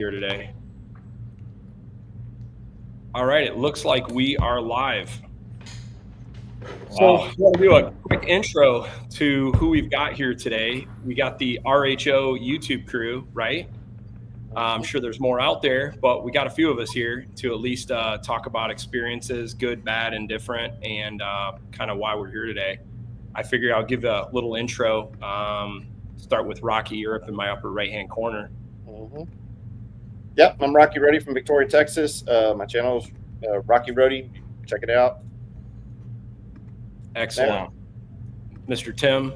here today. All right, it looks like we are live. So I want to do a quick intro to who we've got here today. We got the RHO YouTube crew, right? I'm sure there's more out there, but we got a few of us here to at least talk about experiences, good, bad, and different, and kind of why we're here today. I figure I'll give a little intro. Start with Rocky. You're up in my upper right-hand corner. Yep, I'm Rocky Rohde from Victoria, Texas. My channel is Rocky Rohde. Check it out. Excellent. Mr. Tim?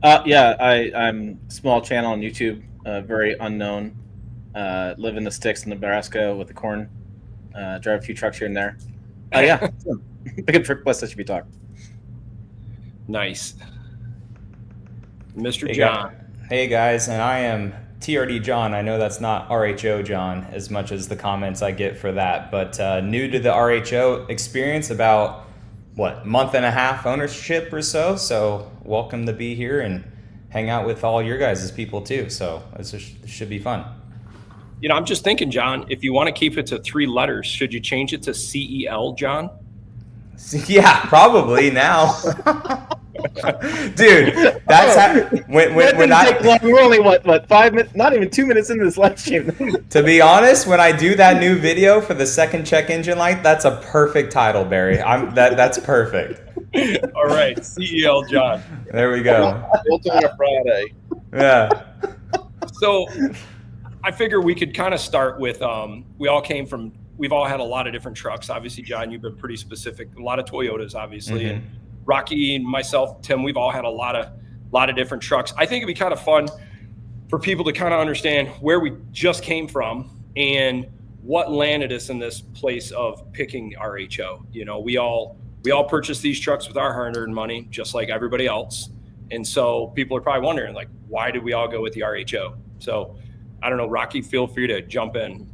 I'm small channel on YouTube, very unknown. Live in the sticks in Nebraska with the corn. Drive a few trucks here and there. Pickup that should be talked. Nice. Mr. John. Hey guys, and I am TRD John. I know that's not RHO John as much as the comments I get for that, but new to the RHO experience, about month and a half ownership or so. So welcome to be here and hang out with all your guys' people too. So this should be fun. You know, I'm just thinking, John, if you want to keep it to 3 letters, should you change it to CEL, John? Yeah, probably now. Dude, that's when I take long. We're only what 5 minutes, not even 2 minutes into this live stream. To be honest, when I do that new video for the second check engine light, that's a perfect title, Barry. That's perfect. All right, CEL John. There we go. Built on a Friday. Yeah. So I figure we could kind of start with we've all had a lot of different trucks. Obviously, John, you've been pretty specific. A lot of Toyotas, obviously, and Rocky and myself, Tim, we've all had a lot of different trucks. I think it'd be kind of fun for people to kind of understand where we just came from and what landed us in this place of picking RHO. You know, we all purchased these trucks with our hard-earned money, just like everybody else. And so people are probably wondering, like, why did we all go with the RHO? So I don't know, Rocky, feel free to jump in.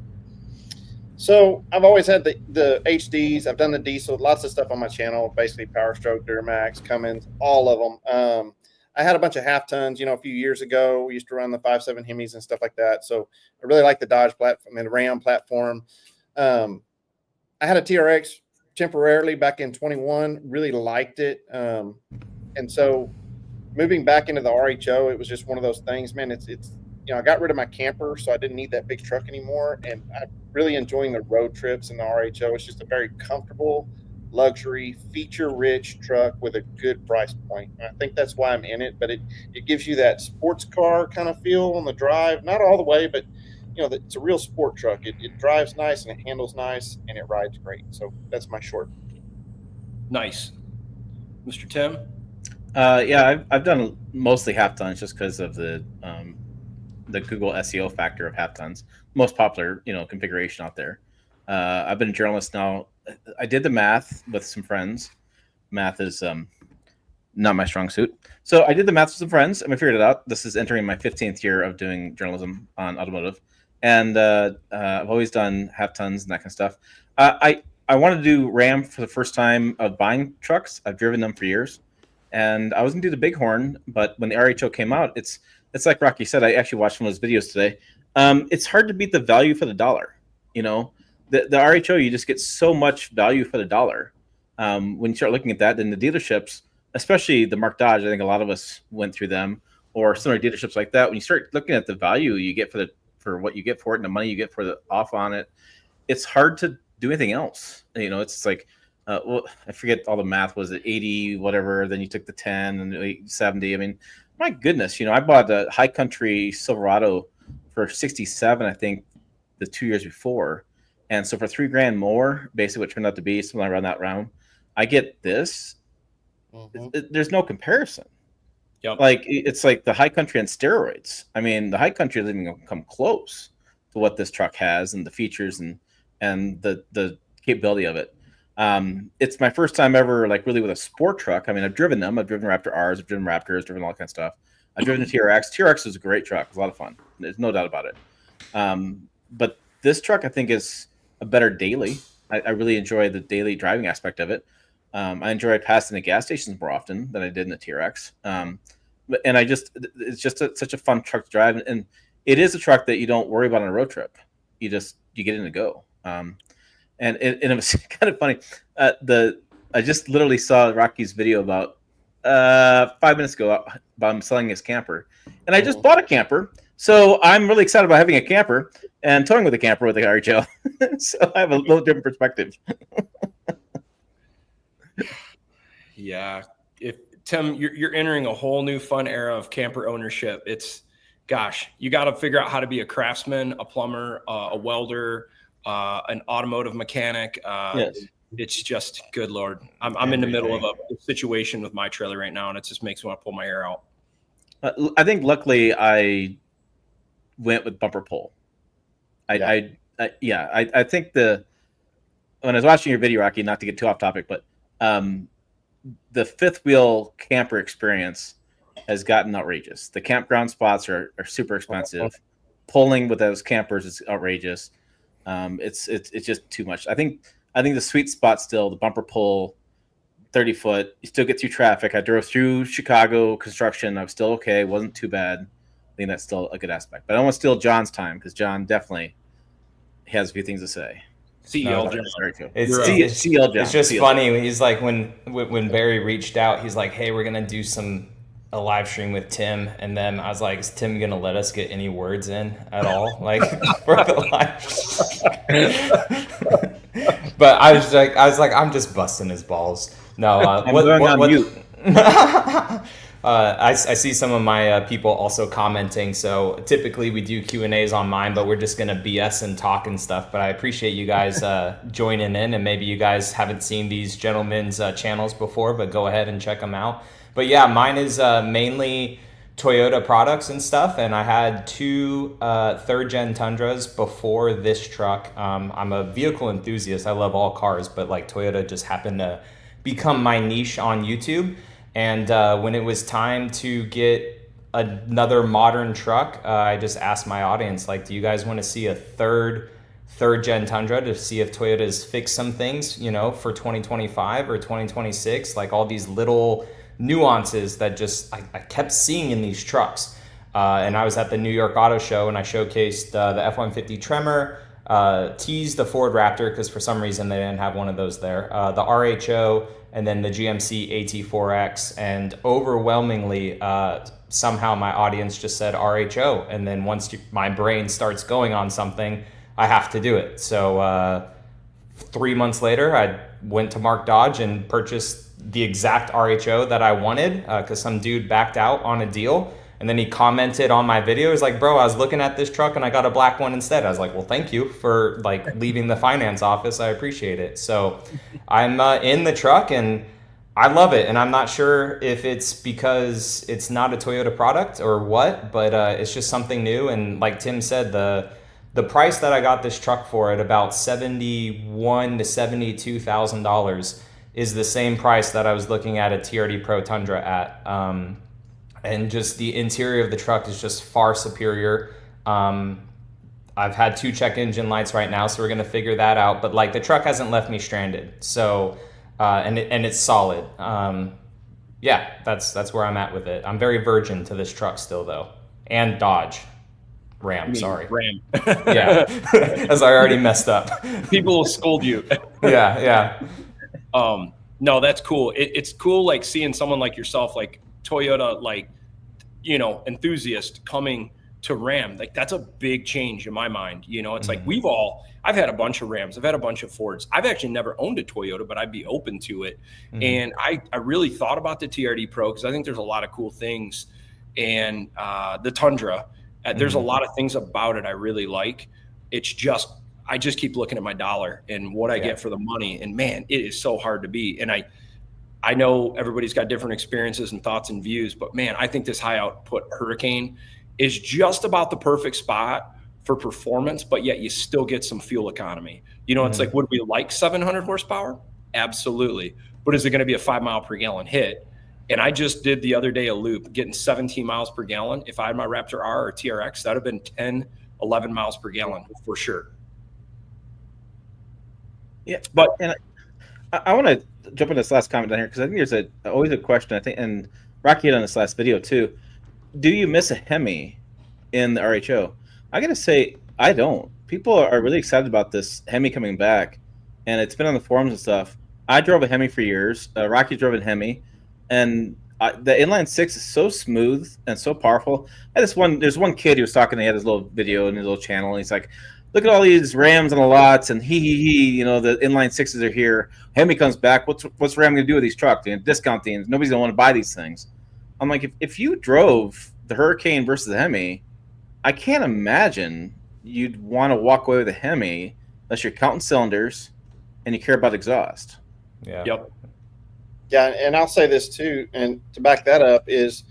So I've always had the HDs. I've done the diesel, lots of stuff on my channel, basically Power Stroke, Duramax, Cummins, all of them. I had a bunch of half tons, a few years ago. We used to run the 5.7 Hemis and stuff like that. So I really like the Dodge platform and the Ram platform. I had a TRX temporarily back in 21, really liked it. And so moving back into the RHO, it was just one of those things, man. It's I got rid of my camper, so I didn't need that big truck anymore. And I'm really enjoying the road trips in the RHO. It's just a very comfortable, luxury, feature-rich truck with a good price point. And I think that's why I'm in it. But it gives you that sports car kind of feel on the drive. Not all the way, but, it's a real sport truck. It drives nice, and it handles nice, and it rides great. So that's my short. Nice. Mr. Tim? I've done mostly half tons just because of the Google SEO factor of half tons, most popular, configuration out there. I've been a journalist now. I did the math with some friends. Math is not my strong suit. So I did the math with some friends and we figured it out. This is entering my 15th year of doing journalism on automotive. And I've always done half tons and that kind of stuff. I wanted to do Ram for the first time of buying trucks. I've driven them for years. And I was going to do the Bighorn, but when the RHO came out, it's like Rocky said. I actually watched one of his videos today. It's hard to beat the value for the dollar. The RHO, you just get so much value for the dollar. When you start looking at that, then the dealerships, especially the Mark Dodge, I think a lot of us went through them, or similar dealerships like that. When you start looking at the value you get for what you get for it and the money you get for the off on it, it's hard to do anything else. It's like, I forget all the math. Was it 80 whatever? Then you took the 10 and 70. I mean, my goodness, I bought a High Country Silverado for 67, I think, the 2 years before. And so for $3,000 more, basically what turned out to be something around that round, I get this. There's no comparison. Yep. Like, it's like the High Country on steroids. I mean, the High Country doesn't even come close to what this truck has and the features and the capability of it. It's my first time ever, like, really with a sport truck. I mean, I've driven them. I've driven Raptor R's, I've driven Raptors, driven all that kind of stuff. I've driven the TRX. TRX is a great truck. It's a lot of fun. There's no doubt about it. But this truck, I think, is a better daily. I really enjoy the daily driving aspect of it. I enjoy passing the gas stations more often than I did in the TRX. And it's just such a fun truck to drive. And it is a truck that you don't worry about on a road trip. You get in and go. And it was kind of funny. I just literally saw Rocky's video about 5 minutes ago about him selling his camper, and I just bought a camper, so I'm really excited about having a camper and towing with a camper with the RHO. So I have a little different perspective. Yeah, if Tim, you're entering a whole new fun era of camper ownership. Gosh, you got to figure out how to be a craftsman, a plumber, a welder, an automotive mechanic. Yes. It's just, good Lord. I'm in the middle of a situation with my trailer right now, and it just makes me want to pull my hair out. I think luckily I went with bumper pull. I think when I was watching your video, Rocky, not to get too off topic, but the fifth wheel camper experience has gotten outrageous. The campground spots are super expensive. Pulling with those campers is outrageous. It's just too much. I think the sweet spot still, the bumper pull, 30-foot. You still get through traffic. I drove through Chicago construction. I was still okay. It wasn't too bad. I think that's still a good aspect. But I don't want to steal John's time because John definitely has a few things to say. CL John. It's just funny. He's like, when Barry reached out, he's like, hey, we're going to do a live stream with Tim. And then I was like, is Tim going to let us get any words in at all? Like for the live. But I was like, I'm just busting his balls. No, I'm going on mute. I see some of my people also commenting. So typically we do Q&As on mine, but we're just going to BS and talk and stuff. But I appreciate you guys joining in, and maybe you guys haven't seen these gentlemen's channels before, but go ahead and check them out. But yeah, mine is mainly Toyota products and stuff. And I had two third-gen Tundras before this truck. I'm a vehicle enthusiast. I love all cars, but like Toyota just happened to become my niche on YouTube. And when it was time to get another modern truck, I just asked my audience, like, do you guys want to see a third-gen Tundra to see if Toyota's fixed some things, for 2025 or 2026, like all these little nuances that just I kept seeing in these trucks. And I was at the New York Auto Show, and I showcased the F-150 Tremor, teased the Ford Raptor because for some reason they didn't have one of those there, the RHO, and then the GMC AT4X, and overwhelmingly, somehow my audience just said RHO, and then once my brain starts going on something, I have to do it. So 3 months later, I went to Mark Dodge and purchased the exact RHO that I wanted because some dude backed out on a deal. And then he commented on my video. He's like, bro, I was looking at this truck and I got a black one instead. I was like, well, thank you for like leaving the finance office. I appreciate it. So I'm in the truck and I love it. And I'm not sure if it's because it's not a Toyota product or what, but it's just something new. And like Tim said, the price that I got this truck for at about $71,000 to $72,000 is the same price that I was looking at a TRD Pro Tundra at. And just the interior of the truck is just far superior. I've had 2 check engine lights right now, so we're gonna figure that out. But like the truck hasn't left me stranded. So, and it's solid. Yeah, that's where I'm at with it. I'm very virgin to this truck still though. And Dodge. Ram. Yeah, as I already messed up. People will scold you. Yeah. No, that's cool. It's cool, like seeing someone like yourself, like Toyota, like, enthusiast coming to Ram. Like that's a big change in my mind. It's like I've had a bunch of Rams. I've had a bunch of Fords. I've actually never owned a Toyota, but I'd be open to it. And I really thought about the TRD Pro because I think there's a lot of cool things. And the Tundra, there's a lot of things about it I really like. It's just, I just keep looking at my dollar and what I get for the money. And man, it is so hard to beat. And I know everybody's got different experiences and thoughts and views, but man, I think this high output Hurricane is just about the perfect spot for performance, but yet you still get some fuel economy. It's like, would we like 700 horsepower? Absolutely. But is it going to be a 5 mile per gallon hit? And I just did the other day a loop getting 17 miles per gallon. If I had my Raptor R or TRX, that'd have been 10, 11 miles per gallon for sure. Yeah, but and I want to jump in this last comment down here because I think there's always a question. I think, and Rocky hit on this last video too. Do you miss a Hemi in the RHO. I gotta say, I don't. People are really excited about this Hemi coming back, and it's been on the forums and stuff. I drove a Hemi for years. Rocky drove a Hemi, and the inline six is so smooth and so powerful. There's one kid who was talking. He had his little video in his little channel, and he's like, "Look at all these Rams on the lots, and he, you know, the inline sixes are here. Hemi comes back. What's Ram gonna do with these trucks? And discount these. Nobody's gonna want to buy these things." I'm like, if you drove the Hurricane versus the Hemi, I can't imagine you'd want to walk away with a Hemi unless you're counting cylinders and you care about exhaust. Yeah. Yep. Yeah, and I'll say this too, and to back that up is,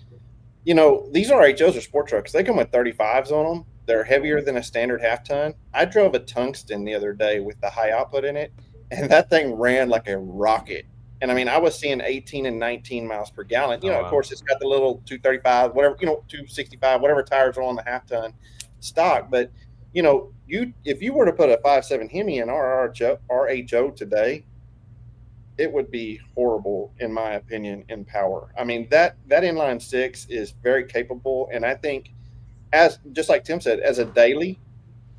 you know, these RHOs are sport trucks. They come with 35s on them. They're heavier than a standard half ton. I drove a Tungsten the other day with the high output in it, and that thing ran like a rocket. And I mean, I was seeing 18 and 19 miles per gallon. You know, wow. Of course, it's got the little 235, whatever, you know, 265, whatever tires are on the half ton stock. But, you know, if you were to put a 5.7 Hemi in our RHO today, it would be horrible, in my opinion, in power. I mean, that inline six is very capable. And I think, as just like Tim said, as a daily,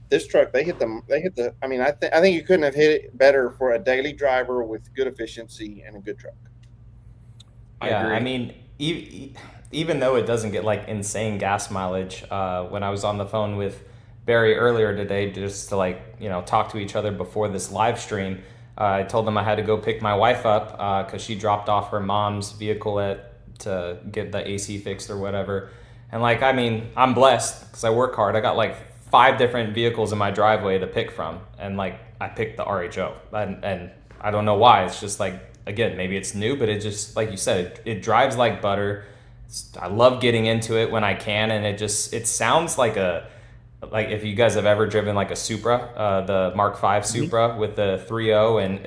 this truck, they hit the, I mean, I think you couldn't have hit it better for a daily driver with good efficiency and a good truck. Yeah, I mean, even though it doesn't get like insane gas mileage, when I was on the phone with Barry earlier today, just to like, you know, talk to each other before this live stream, I told them I had to go pick my wife up because she dropped off her mom's vehicle to get the AC fixed or whatever. And like, I mean, I'm blessed because I work hard. I got like 5 different vehicles in my driveway to pick from, and like I picked the RHO, and I don't know why. It's just like, again, maybe it's new, but it just, like you said, it drives like butter. I love getting into it when I can, and it sounds like if you guys have ever driven like a Supra, the Mark V Supra with the 3.0, and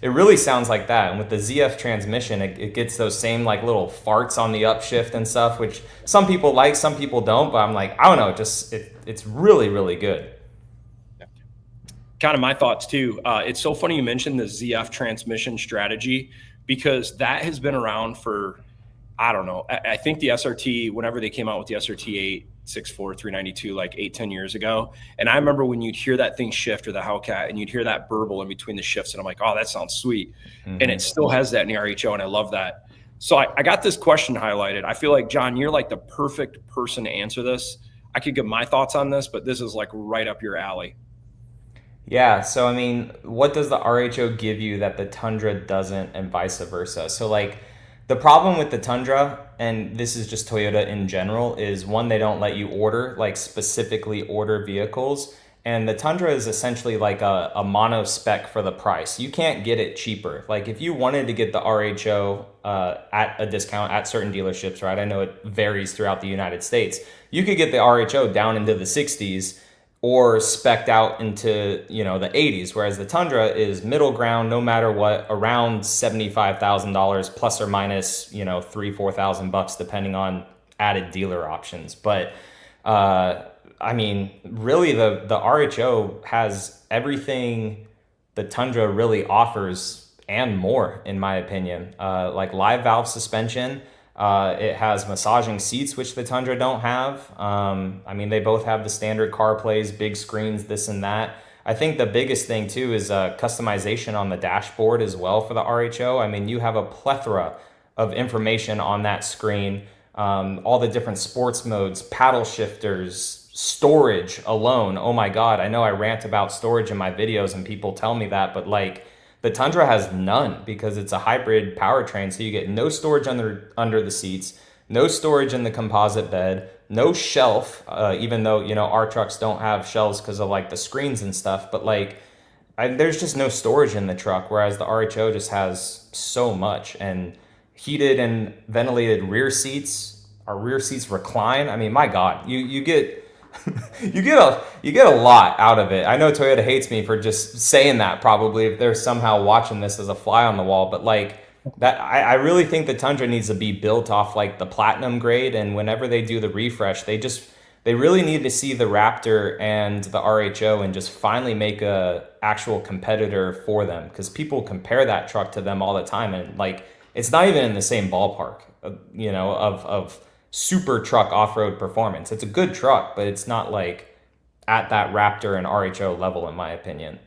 it really sounds like that. And with the ZF transmission, it gets those same like little farts on the upshift and stuff, which some people like, some people don't. But I'm like, I don't know, it's really, really good. Kind of my thoughts too. It's so funny you mentioned the ZF transmission strategy, because that has been around for, I don't know. I think the SRT, whenever they came out with the SRT 864 392, like 8-10 years ago. And I remember when you'd hear that thing shift, or the Hellcat, and you'd hear that burble in between the shifts. And I'm like, oh, that sounds sweet. Mm-hmm. And it still has that in the RHO. And I love that. So I got this question highlighted. I feel like, John, you're like the perfect person to answer this. I could give my thoughts on this, but this is like right up your alley. Yeah. So, I mean, what does the RHO give you that the Tundra doesn't, and vice versa? So like, the problem with the Tundra, and this is just Toyota in general, is one, they don't let you order, like specifically order vehicles. And the Tundra is essentially like a mono spec for the price. You can't get it cheaper. Like if you wanted to get the RHO at a discount at certain dealerships, right? I know it varies throughout the United States. You could get the RHO down into the 60s or spec'd out into, you know, the 80s, whereas the Tundra is middle ground, no matter what, around $75,000 plus or minus, you know, $3,000-$4,000 depending on added dealer options. But I mean, really, the RHO has everything the Tundra really offers and more, in my opinion. Like live valve suspension. It has massaging seats, which the Tundra don't have. I mean, they both have the standard CarPlays, big screens, this and that. I think the biggest thing too is customization on the dashboard as well for the RHO. I mean, you have a plethora of information on that screen, all the different sports modes, paddle shifters, storage alone. Oh my God, I know I rant about storage in my videos and people tell me that, but like, the Tundra has none because it's a hybrid powertrain. So you get no storage under the seats, no storage in the composite bed, no shelf, even though, you know, our trucks don't have shelves because of like the screens and stuff. But like, there's just no storage in the truck, whereas the RHO just has so much. And heated and ventilated rear seats. Our rear seats recline. I mean, my God, you get you get a lot out of it. I know Toyota hates me for just saying that, probably, if they're somehow watching this as a fly on the wall, but like that, I really think the Tundra needs to be built off like the platinum grade. And whenever they do the refresh, they really need to see the Raptor and the RHO and just finally make a actual competitor for them, because people compare that truck to them all the time, and like it's not even in the same ballpark, you know, of super truck off-road performance. It's a good truck, but it's not like at that Raptor and RHO level, in my opinion.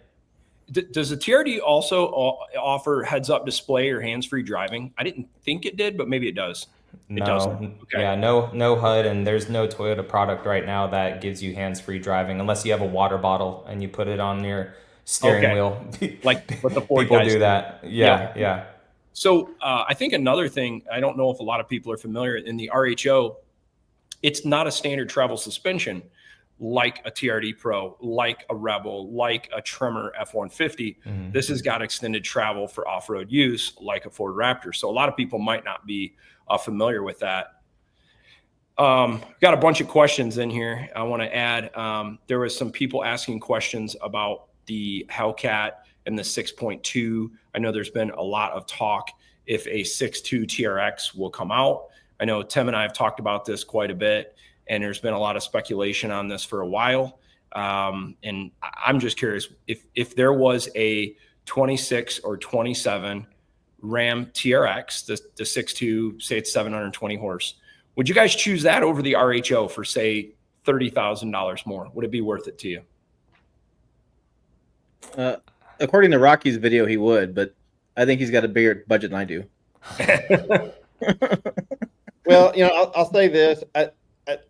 Does the TRD also offer heads-up display or hands-free driving? I didn't think it did, but maybe it does. No, it doesn't. Okay. Yeah, no HUD, and there's no Toyota product right now that gives you hands-free driving unless you have a water bottle and you put it on your steering wheel. Like what the Ford people guys do that. Yeah. So I think another thing, I don't know if a lot of people are familiar, in the RHO, it's not a standard travel suspension like a TRD Pro, like a Rebel, like a Tremor F-150. Mm-hmm. This has got extended travel for off-road use like a Ford Raptor. So a lot of people might not be familiar with that. Got a bunch of questions in here. I want to add, there was some people asking questions about the Hellcat and the 6.2. I know there's been a lot of talk if a 6.2 TRX will come out. I know Tim and I have talked about this quite a bit, and there's been a lot of speculation on this for a while. And I'm just curious if there was a 26 or 27 Ram TRX, the 6.2, say it's 720 horse, would you guys choose that over the RHO for, say, $30,000 more? Would it be worth it to you? According to Rocky's video, he would, but I think he's got a bigger budget than I do. Well, I'll say this.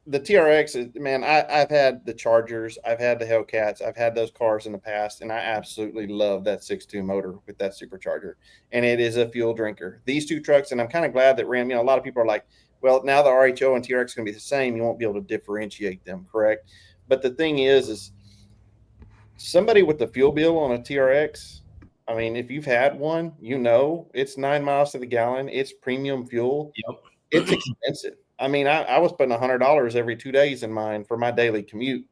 The TRX is, man, I've had the Chargers, I've had the Hellcats, I've had those cars in the past, and I absolutely love that 6.2 motor with that supercharger. And it is a fuel drinker. These two trucks, and I'm kind of glad that Ram, a lot of people are like, well, now the RHO and TRX are going to be the same. You won't be able to differentiate them, correct? But the thing is somebody with the fuel bill on a TRX, I mean, if you've had one, it's 9 miles to the gallon. It's premium fuel. Yep. It's expensive. I mean, I was putting $100 every 2 days in mine for my daily commute.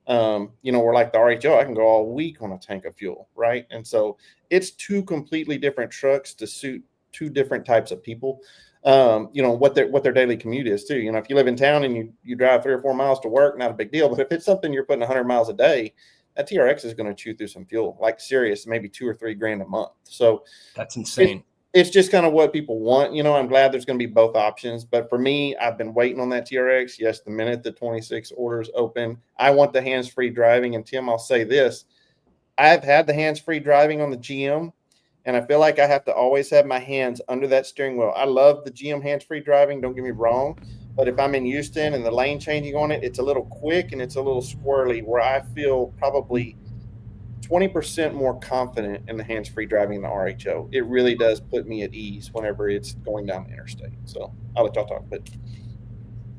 We're like the RHO, I can go all week on a tank of fuel, right? And so it's two completely different trucks to suit two different types of people. What their daily commute is too. If you live in town and you drive 3 or 4 miles to work, not a big deal. But if it's something you're putting 100 miles a day, that TRX is going to chew through some fuel, like serious, maybe $2 or $3 grand a month. So that's insane. It's just kind of what people want. I'm glad there's going to be both options. But for me, I've been waiting on that TRX. Yes, the minute the 26 orders open, I want the hands-free driving. And Tim, I'll say this. I've had the hands-free driving on the GM, and I feel like I have to always have my hands under that steering wheel. I love the GM hands-free driving, don't get me wrong. But if I'm in Houston and the lane changing on it, it's a little quick and it's a little squirrely, where I feel probably 20% more confident in the hands-free driving in the RHO. It really does put me at ease whenever it's going down the interstate. So I'll let y'all talk. But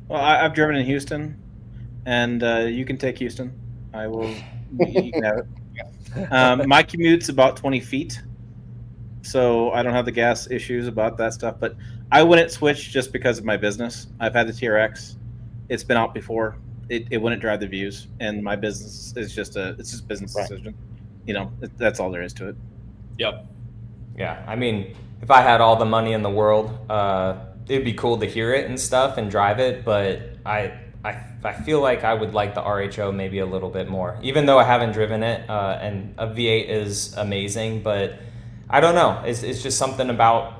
well, I've driven in Houston, and you can take Houston. I will. You can have it. My commute's about 20 feet, so I don't have the gas issues about that stuff. But I wouldn't switch just because of my business. I've had the TRX. It's been out before. It wouldn't drive the views, and my business is just business decision. That's all there is to it. Yep. Yeah, I mean, if I had all the money in the world, it'd be cool to hear it and stuff and drive it, but I feel like I would like the RHO maybe a little bit more, even though I haven't driven it, and a V8 is amazing, but I don't know. It's just something about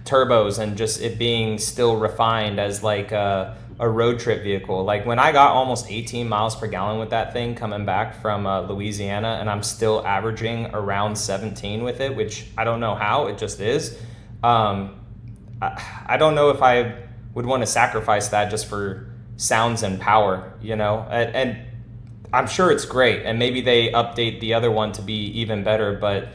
turbos and just it being still refined as like a road trip vehicle. Like when I got almost 18 miles per gallon with that thing coming back from Louisiana, and I'm still averaging around 17 with it, which I don't know how, it just is. I don't know if I would want to sacrifice that just for sounds and power, and I'm sure it's great, and maybe they update the other one to be even better, but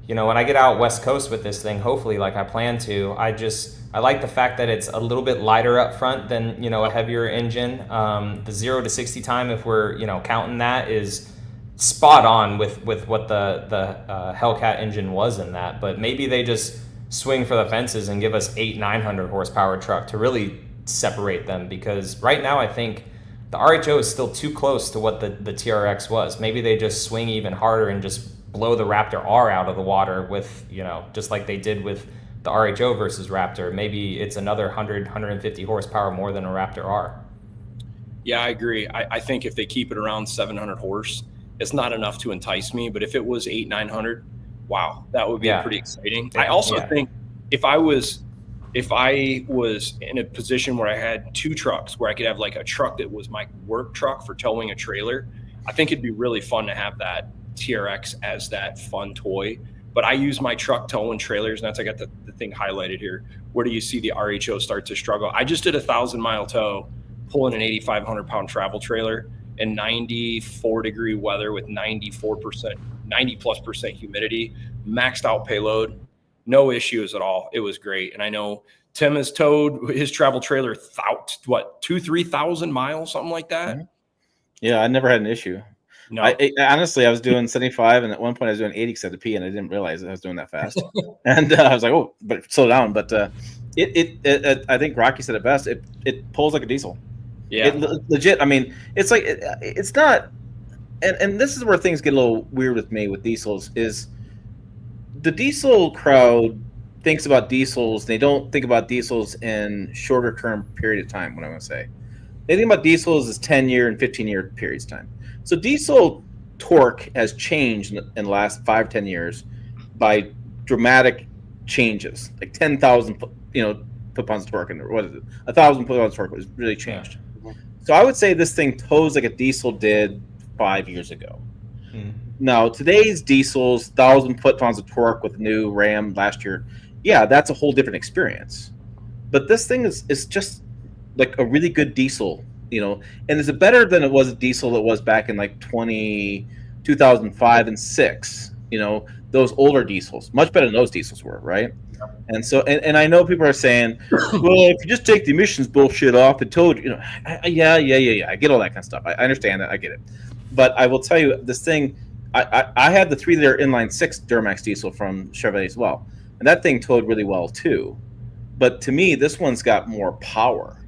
when I get out West Coast with this thing, hopefully like I plan to, I like the fact that it's a little bit lighter up front than, a heavier engine. The 0 to 60 time, if we're, counting that, is spot on with what the Hellcat engine was in that. But maybe they just swing for the fences and give us 900 horsepower truck to really separate them, because right now I think the RHO is still too close to what the TRX was. Maybe they just swing even harder and just blow the Raptor R out of the water with, just like they did with the RHO versus Raptor. Maybe it's another 100, 150 horsepower more than a Raptor R. Yeah, I agree. I think if they keep it around 700 horse, it's not enough to entice me. But if it was 900, wow, that would be pretty exciting. I also think if I was if I was in a position where I had 2 trucks, where I could have like a truck that was my work truck for towing a trailer, I think it'd be really fun to have that TRX as that fun toy. But I use my truck towing trailers, and that's, I got the thing highlighted here. Where do you see the RHO start to struggle? I just did a 1,000-mile tow pulling an 8,500-pound travel trailer in 94-degree weather with 90+% humidity, maxed out payload, no issues at all. It was great. And I know Tim has towed his travel trailer, 2,000-3,000 miles, something like that. Yeah, I never had an issue. No, Honestly, I was doing 75, and at one point I was doing 80 because I had to pee, and I didn't realize I was doing that fast. And I was like, "Oh, but slow down." But I think Rocky said it best. It pulls like a diesel. yeah, Legit. I mean, it's like it's not. And this is where things get a little weird with me with diesels. Is the diesel crowd thinks about diesels? They don't think about diesels in shorter term period of time. What I'm going to say, they think about diesels as 10-year and 15-year periods of time. So diesel torque has changed in the last 5-10 years by dramatic changes, like 10,000 foot-pounds of torque, and what is it? 1,000 foot-pounds of torque was really changed. Yeah. So I would say this thing tows like a diesel did 5 years ago. Now today's diesels, 1,000 foot-pounds of torque with new Ram last year, yeah, that's a whole different experience. But this thing is just like a really good diesel. And is it better than it was a diesel that was back in like 2005 and 6? Those older diesels, much better than those diesels were, right? Yeah. And so, and I know people are saying, well, if you just take the emissions bullshit off, it told yeah, I get all that kind of stuff. I understand that, I get it. But I will tell you, this thing, I had the 3-liter inline 6 Duramax diesel from Chevrolet as well, and that thing towed really well too. But to me, this one's got more power.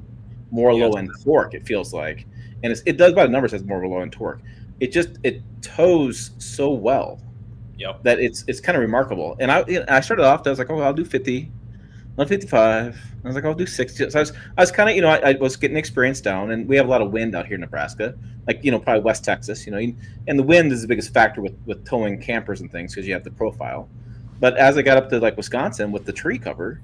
More low-end torque, it feels like, and it does by the numbers has more of a low-end torque. It tows so well, that it's kind of remarkable. And I started off, I was like, oh, I'll do 50, not 55. I was like, I'll do 60. So I was kind of, I was getting experience down, and we have a lot of wind out here in Nebraska, like probably West Texas, and the wind is the biggest factor with towing campers and things because you have the profile. But as I got up to like Wisconsin with the tree cover,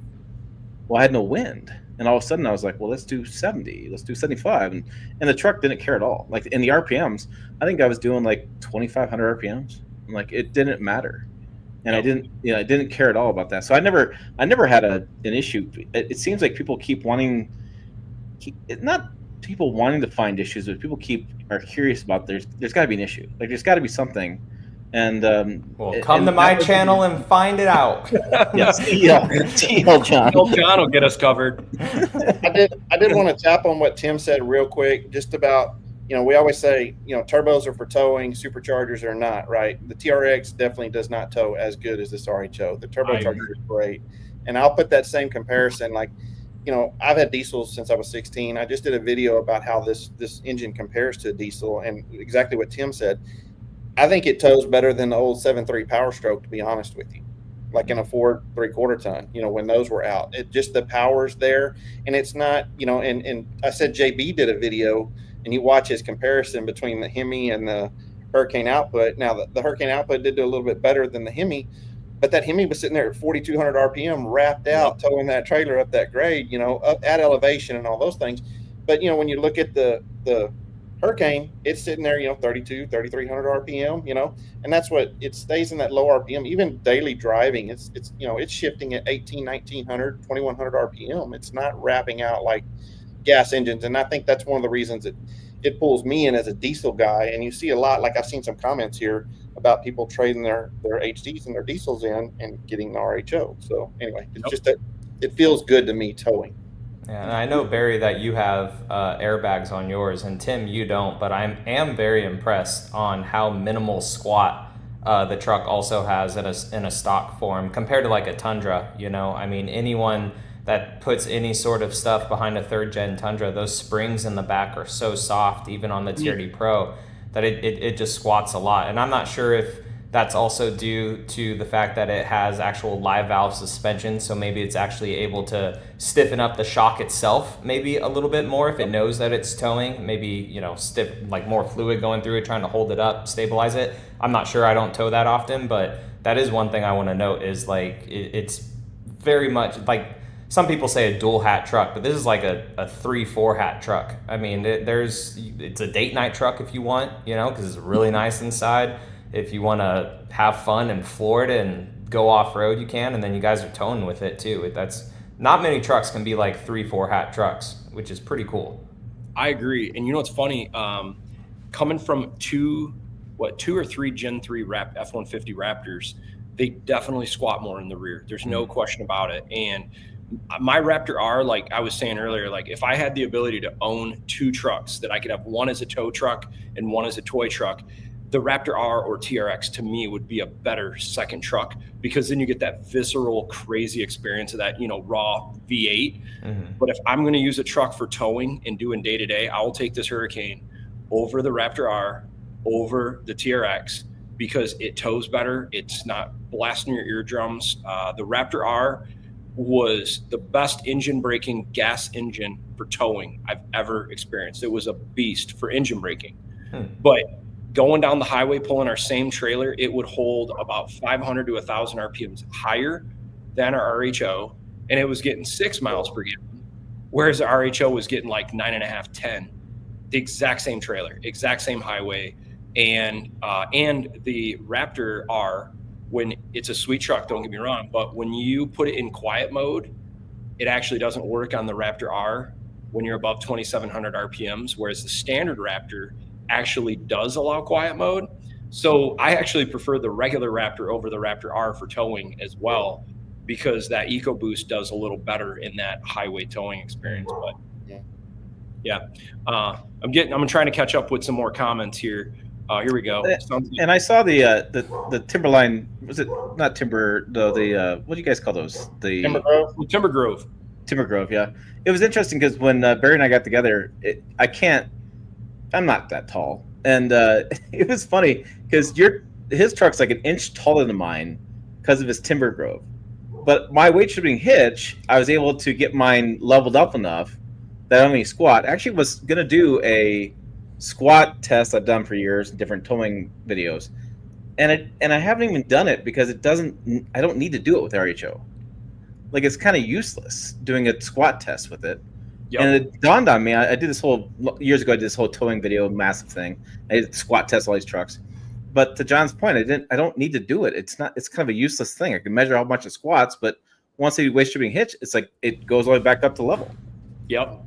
well, I had no wind. And all of a sudden I was like, well, let's do 70, let's do 75. And the truck didn't care at all. Like in the RPMs, I think I was doing like 2,500 RPMs. And like, it didn't matter. And I didn't care at all about that. So I never had an issue. It seems like people keep wanting, not people wanting to find issues, but people are curious about there's got to be an issue. Like there's got to be something. And come to my channel and find it out. Yes, TL John. John will get us covered. I did want to tap on what Tim said real quick, just about we always say turbos are for towing, superchargers are not, right? The TRX definitely does not tow as good as this RHO. The turbocharger is great, and I'll put that same comparison. Like I've had diesels since I was 16. I just did a video about how this engine compares to a diesel, and exactly what Tim said. I think it tows better than the old 7.3 Power Stroke, to be honest with you, like in a Ford 3/4 ton, when those were out. It just, the power's there, and it's not, and I said JB did a video, and you watch his comparison between the Hemi and the Hurricane Output. Now, the Hurricane Output did do a little bit better than the Hemi, but that Hemi was sitting there at 4,200 RPM, wrapped out, towing that trailer up that grade, up at elevation and all those things. But, when you look at the Hurricane, it's sitting there, 3,300 RPM, and that's what it stays in, that low RPM. Even daily driving, it's shifting at 1,900, 2,100 RPM. It's not wrapping out like gas engines. And I think that's one of the reasons it pulls me in as a diesel guy. And you see a lot, like I've seen some comments here about people trading their HDs and their diesels in and getting the RHO. So anyway, it's just that it feels good to me towing. Yeah, and I know, Barry, that you have airbags on yours, and Tim, you don't, but I am very impressed on how minimal squat the truck also has in a stock form compared to like a Tundra. I mean, anyone that puts any sort of stuff behind a 3rd-gen Tundra, those springs in the back are so soft, even on the TRD Pro, that it just squats a lot. And I'm not sure if that's also due to the fact that it has actual live valve suspension, so maybe it's actually able to stiffen up the shock itself maybe a little bit more if it knows that it's towing, maybe stiff, like more fluid going through it, trying to hold it up, stabilize it. I'm not sure, I don't tow that often, but that is one thing I want to note is like it's very much like some people say a dual hat truck, but this is like a 3-4 hat truck. I mean, it's a date night truck if you want, you know, because it's really nice inside. If you want to have fun in Florida and go off road, you can, and then you guys are towing with it too. That's not many trucks can be like 3-4 hat trucks, which is pretty cool. I agree. And you know what's funny? Coming from two or three Gen 3 F-150 Raptors, they definitely squat more in the rear. There's no question about it. And my Raptor R, like I was saying earlier, like if I had the ability to own 2 trucks, that I could have one as a tow truck and one as a toy truck, the Raptor R or TRX to me would be a better second truck, because then you get that visceral, crazy experience of that, you know, raw V8. But if I'm going to use a truck for towing and doing day to day, I will take this Hurricane over the Raptor R, over the TRX, because it tows better. It's not blasting your eardrums. The Raptor R was the best engine braking gas engine for towing I've ever experienced. It was a beast for engine braking. But going down the highway, pulling our same trailer, it would hold about 500 to 1,000 RPMs higher than our RHO, and it was getting 6 miles per gallon, whereas the RHO was getting like 9.5, 10. The exact same trailer, exact same highway, and the Raptor R, when it's a sweet truck, don't get me wrong, but when you put it in quiet mode, it actually doesn't work on the Raptor R when you're above 2,700 RPMs, whereas the standard Raptor actually does allow quiet mode. So I actually prefer the regular Raptor over the Raptor R for towing as well, because that EcoBoost does a little better in that highway towing experience. But yeah, I'm trying to catch up with some more comments here. Here we go. And I saw the Timberline. Was it not Timber? The what do you guys call those? The Timber Grove. Timber Grove. Timber Grove. Yeah, it was interesting because when Barry and I got together, I'm not that tall, and it was funny because his truck's like an inch taller than mine because of his Timber Grove. But my weight shifting hitch, I was able to get mine leveled up enough that I don't need squat. I actually was gonna do a squat test I've done for years in different towing videos, and I haven't even done it because I don't need to do it with RHO. Like, it's kind of useless doing a squat test with it. Yep. And it dawned on me, I did this years ago, I did this whole towing video, massive thing. I did squat test all these trucks. But to John's point, I don't need to do it. It's kind of a useless thing. I can measure how much it squats, but once they do weight stripping hitch, it's like it goes all the way back up to level. Yep.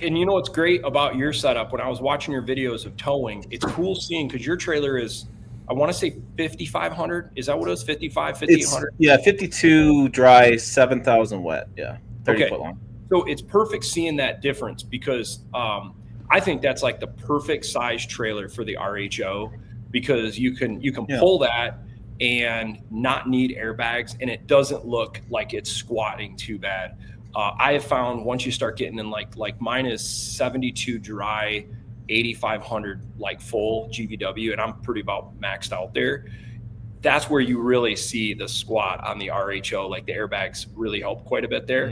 And you know what's great about your setup? When I was watching your videos of towing, it's cool seeing, because your trailer is, I want to say 5,500. Is that what it was? 55, 5,800? Yeah, 52 dry, 7,000 wet. Yeah, 30 foot long. So it's perfect seeing that difference, because I think that's like the perfect size trailer for the RHO, because you can pull that and not need airbags, and it doesn't look like it's squatting too bad. I have found once you start getting in like mine is 72 dry, 8,500 like full GVW, and I'm pretty about maxed out there. That's where you really see the squat on the RHO. Like, the airbags really help quite a bit there.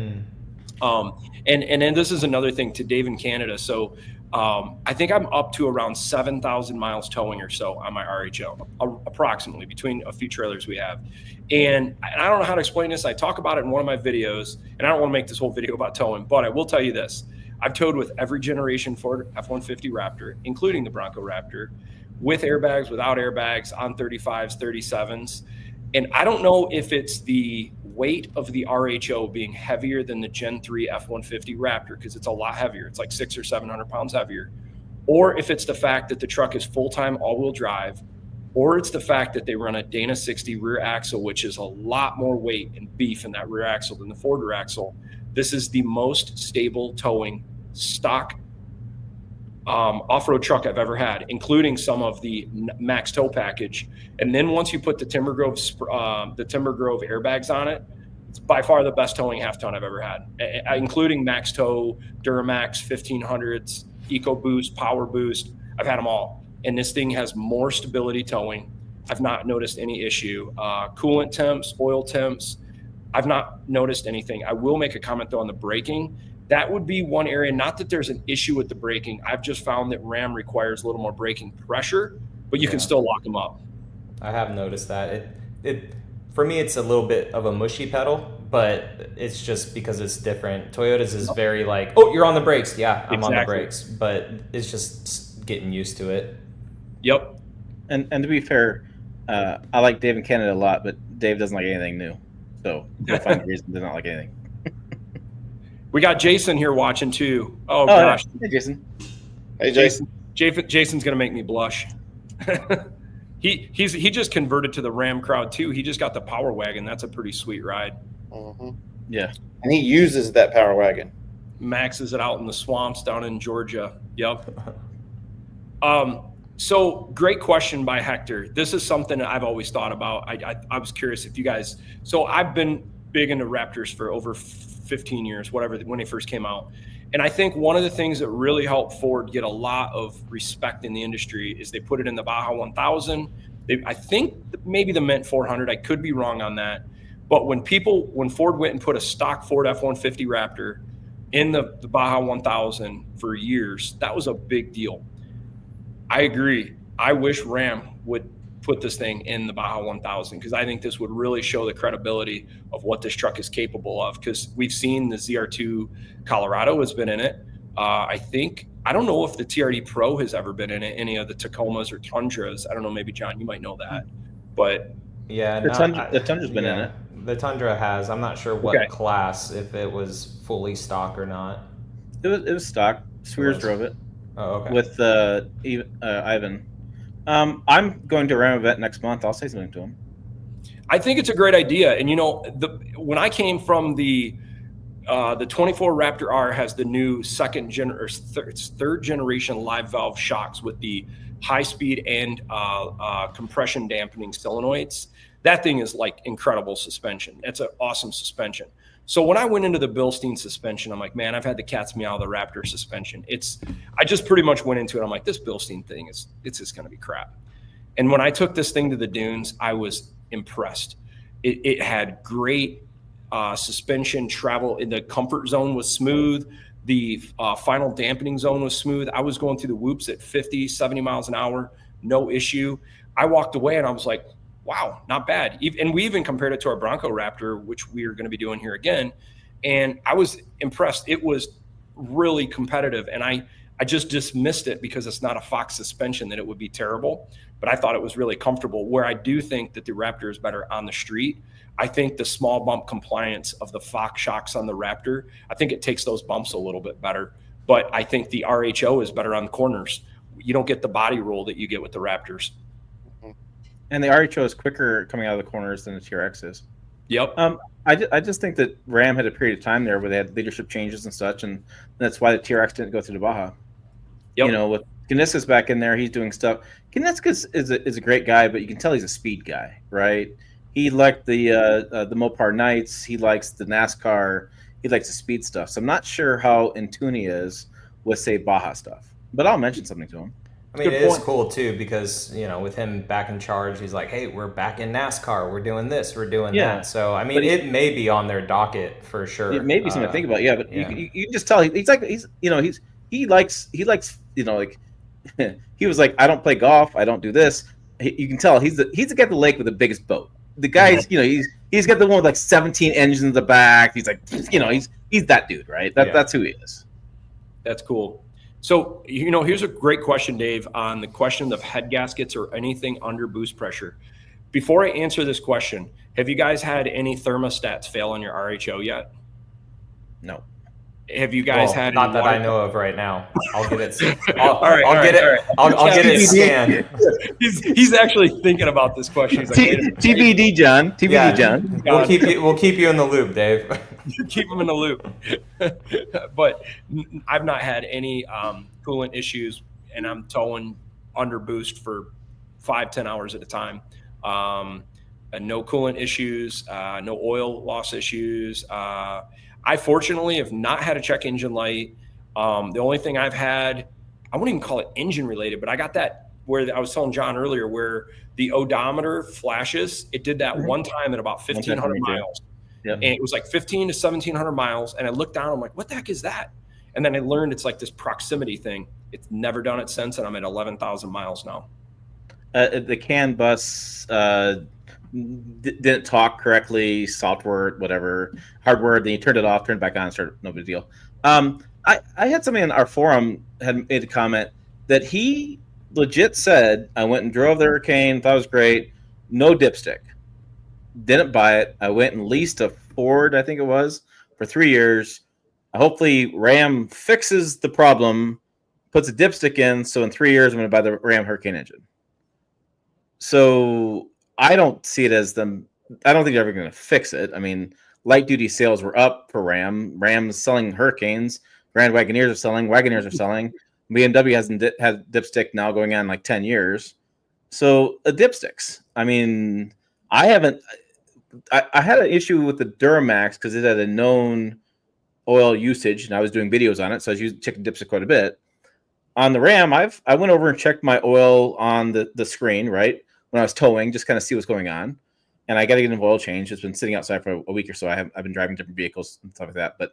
And then this is another thing to Dave in Canada. So I think I'm up to around 7,000 miles towing or so on my RHO, approximately, between a few trailers we have. And I don't know how to explain this. I talk about it in one of my videos, and I don't want to make this whole video about towing, but I will tell you this. I've towed with every generation Ford F-150 Raptor, including the Bronco Raptor, with airbags, without airbags, on 35s, 37s. And I don't know if it's the weight of the RHO being heavier than the Gen 3 F-150 Raptor, because it's a lot heavier. It's like 600 or 700 pounds heavier. Or if it's the fact that the truck is full-time all-wheel drive, or it's the fact that they run a Dana 60 rear axle, which is a lot more weight and beef in that rear axle than the Ford rear axle. This is the most stable towing stock off-road truck I've ever had, including some of the max tow package. And then once you put the Timber Grove airbags on it, it's by far the best towing half ton I've ever had, including max tow, Duramax 1500s, EcoBoost, Power Boost. I've had them all. And this thing has more stability towing. I've not noticed any issue. Coolant temps, oil temps, I've not noticed anything. I will make a comment though on the braking. That would be one area, not that there's an issue with the braking. I've just found that Ram requires a little more braking pressure, but you can still lock them up. I have noticed that. It for me, it's a little bit of a mushy pedal, but it's just because it's different. Toyota's is very like, oh, you're on the brakes. Yeah, I'm on the brakes, but it's just getting used to it. Yep. And to be fair, I like Dave in Canada a lot, but Dave doesn't like anything new. So you'll find a reason to not like anything. We got Jason here watching too. Oh gosh. Hey, Jason. Hey, Jason. Jason's gonna make me blush. He just converted to the Ram crowd too. He just got the Power Wagon. That's a pretty sweet ride. Mm-hmm. Yeah. And he uses that Power Wagon. Maxes it out in the swamps down in Georgia. Yep. So great question by Hector. This is something that I've always thought about. I was curious if you guys, so I've been big into Raptors for over 15 years, whatever, when they first came out. And I think one of the things that really helped Ford get a lot of respect in the industry is they put it in the Baja 1000. I think maybe the Mint 400, I could be wrong on that. But when Ford went and put a stock Ford F-150 Raptor in the Baja 1000 for years, that was a big deal. I agree. I wish Ram would put this thing in the Baja 1000 because I think this would really show the credibility of what this truck is capable of, because we've seen the ZR2 Colorado has been in it. I don't know if the TRD Pro has ever been in it, any of the Tacomas or Tundras. I don't know, maybe John, you might know that. But yeah, the Tundra's been in it. The Tundra has. I'm not sure what class, if it was fully stock or not. It was stock. Swears drove it. Oh, okay. With Ivan. I'm going to Ram event next month. I'll say something to him. I think it's a great idea. And when I came from the 24 Raptor R has the new third generation live valve shocks with the high speed and compression dampening solenoids. That thing is like incredible suspension. It's an awesome suspension. So when I went into the Bilstein suspension, I'm like, man, I've had the cat's meow of the Raptor suspension. I just pretty much went into it. I'm like, this Bilstein thing it's just going to be crap. And when I took this thing to the dunes, I was impressed. It had great suspension travel. In the comfort zone was smooth. The final dampening zone was smooth. I was going through the whoops at 50, 70 miles an hour, no issue. I walked away and I was like, wow, not bad. And we even compared it to our Bronco Raptor, which we are going to be doing here again. And I was impressed. It was really competitive. And I just dismissed it because it's not a Fox suspension that it would be terrible. But I thought it was really comfortable. Where I do think that the Raptor is better on the street, I think the small bump compliance of the Fox shocks on the Raptor, I think it takes those bumps a little bit better. But I think the RHO is better on the corners. You don't get the body roll that you get with the Raptors. And the RHO is quicker coming out of the corners than the TRX is. Yep. I just think that Ram had a period of time there where they had leadership changes and such, and that's why the TRX didn't go through the Baja. Yep. With Kaniska's back in there, he's doing stuff. Kaniska is a great guy, but you can tell he's a speed guy, right? He liked the Mopar Nights. He likes the NASCAR. He likes the speed stuff. So I'm not sure how in tune he is with, say, Baja stuff. But I'll mention something to him. I mean, it is cool too because with him back in charge, he's like, "Hey, we're back in NASCAR. We're doing this. We're doing that." So I mean, it may be on their docket for sure. It may be something to think about. Yeah, but you can just tell he likes like he was like, "I don't play golf. I don't do this." You can tell he's the guy at the lake with the biggest boat. The guy's he's got the one with like 17 engines in the back. He's like he's that dude, right? That's who he is. That's cool. So, here's a great question, Dave, on the question of head gaskets or anything under boost pressure. Before I answer this question, have you guys had any thermostats fail on your RHO yet? No. Have you guys had not any that I know of right now? I'll get it. I'll get it scanned. He's actually thinking about this question. He's like, TBD, John. TBD, John. We'll keep you in the loop, Dave. Keep him in the loop. But I've not had any coolant issues, and I'm towing under boost for 5-10 hours at a time. No coolant issues, no oil loss issues. I fortunately have not had a check engine light. The only thing I've had, I wouldn't even call it engine related, but I got that where I was telling John earlier where the odometer flashes. It did that one time at about 1,500 miles. Yep. And it was like 1,500 to 1,700 miles. And I looked down, I'm like, what the heck is that? And then I learned it's like this proximity thing. It's never done it since, and I'm at 11,000 miles now. The CAN bus didn't talk correctly, software, whatever, hardware. Then you turned it off, turned it back on, started, no big deal. I had somebody in our forum had made a comment that he legit said, I went and drove the Hurricane, thought it was great, no dipstick. Didn't buy it. I went and leased a Ford, I think it was, for 3 years. Hopefully Ram fixes the problem, puts a dipstick in, so in 3 years I'm going to buy the Ram Hurricane engine. So I don't see it as them. I don't think they're ever going to fix it. I mean, light duty sales were up for Ram. Ram's selling Hurricanes. Grand Wagoneers are selling. Wagoneers are selling. BMW hasn't had dipstick now going on like 10 years. So dipsticks. I mean, I haven't. I had an issue with the Duramax because it had a known oil usage, and I was doing videos on it, so I was checking dipstick quite a bit. On the Ram, I went over and checked my oil on the screen, right, when I was towing, just kind of see what's going on. And I got to get an oil change. It's been sitting outside for a week or so. I've been driving different vehicles and stuff like that, but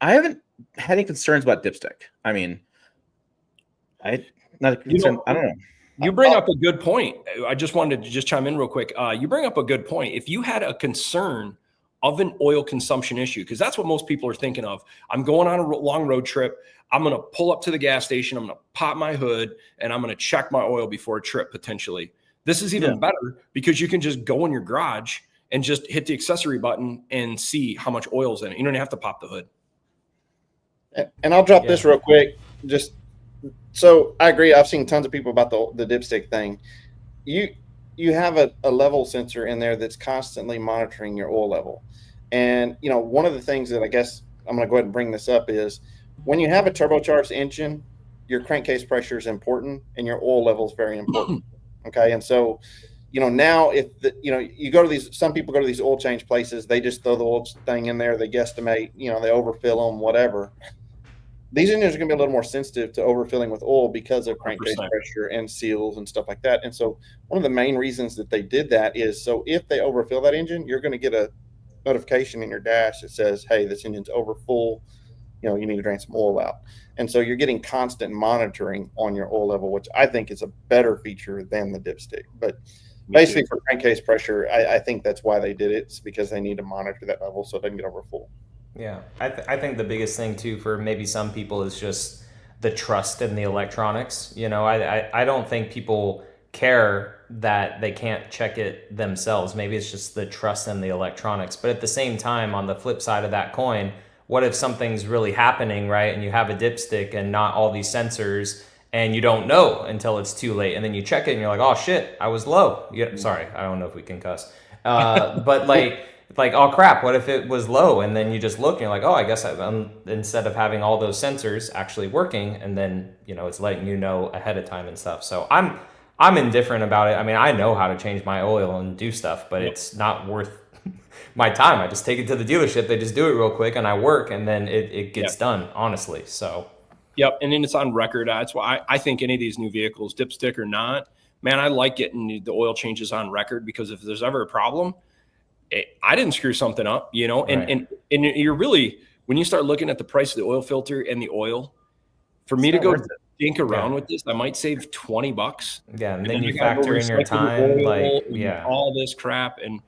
I haven't had any concerns about dipstick. I mean, not a concern. I don't know. You bring up a good point. I just wanted to just chime in real quick. You bring up a good point. If you had a concern of an oil consumption issue, because that's what most people are thinking of. I'm going on a long road trip. I'm going to pull up to the gas station. I'm going to pop my hood and I'm going to check my oil before a trip potentially. This is even better because you can just go in your garage and just hit the accessory button and see how much oil's in it. You don't have to pop the hood. And I'll drop this real quick. So I agree. I've seen tons of people about the dipstick thing. You have a level sensor in there that's constantly monitoring your oil level. And, one of the things that I guess I'm going to go ahead and bring this up is when you have a turbocharged engine, your crankcase pressure is important and your oil level is very important. Okay. And so, now if you go to some people go to these oil change places, they just throw the oil thing in there. They guesstimate, they overfill them, whatever. These engines are going to be a little more sensitive to overfilling with oil because of crankcase 100%. pressure and seals and stuff like that. And so one of the main reasons that they did that is so if they overfill that engine, you're going to get a notification in your dash that says, hey, this engine's over full. You need to drain some oil out. And so you're getting constant monitoring on your oil level, which I think is a better feature than the dipstick. But basically for crankcase pressure, I think that's why they did it. It's because they need to monitor that level so it doesn't get over full. Yeah, I think the biggest thing too for maybe some people is just the trust in the electronics. I don't think people care that they can't check it themselves. Maybe it's just the trust in the electronics. But at the same time, on the flip side of that coin, what if something's really happening, right? And you have a dipstick and not all these sensors, and you don't know until it's too late, and then you check it and you're like, oh shit, I was low. Yeah, sorry, I don't know if we can cuss, but like, oh crap, what if it was low? And then you just look and you're like, oh, I guess instead of having all those sensors actually working, and then, it's letting you know ahead of time and stuff. So I'm indifferent about it. I mean, I know how to change my oil and do stuff, but it's not worth my time. I just take it to the dealership. They just do it real quick and I work, and then it gets done, honestly. So. Yep. And then it's on record. That's why I think any of these new vehicles, dipstick or not, man, I like getting the oil changes on record, because if there's ever a problem, I didn't screw something up, and you're really, when you start looking at the price of the oil filter and the oil, for me to go think around with this, I might save $20. Yeah. And then you factor in your time, all this crap. And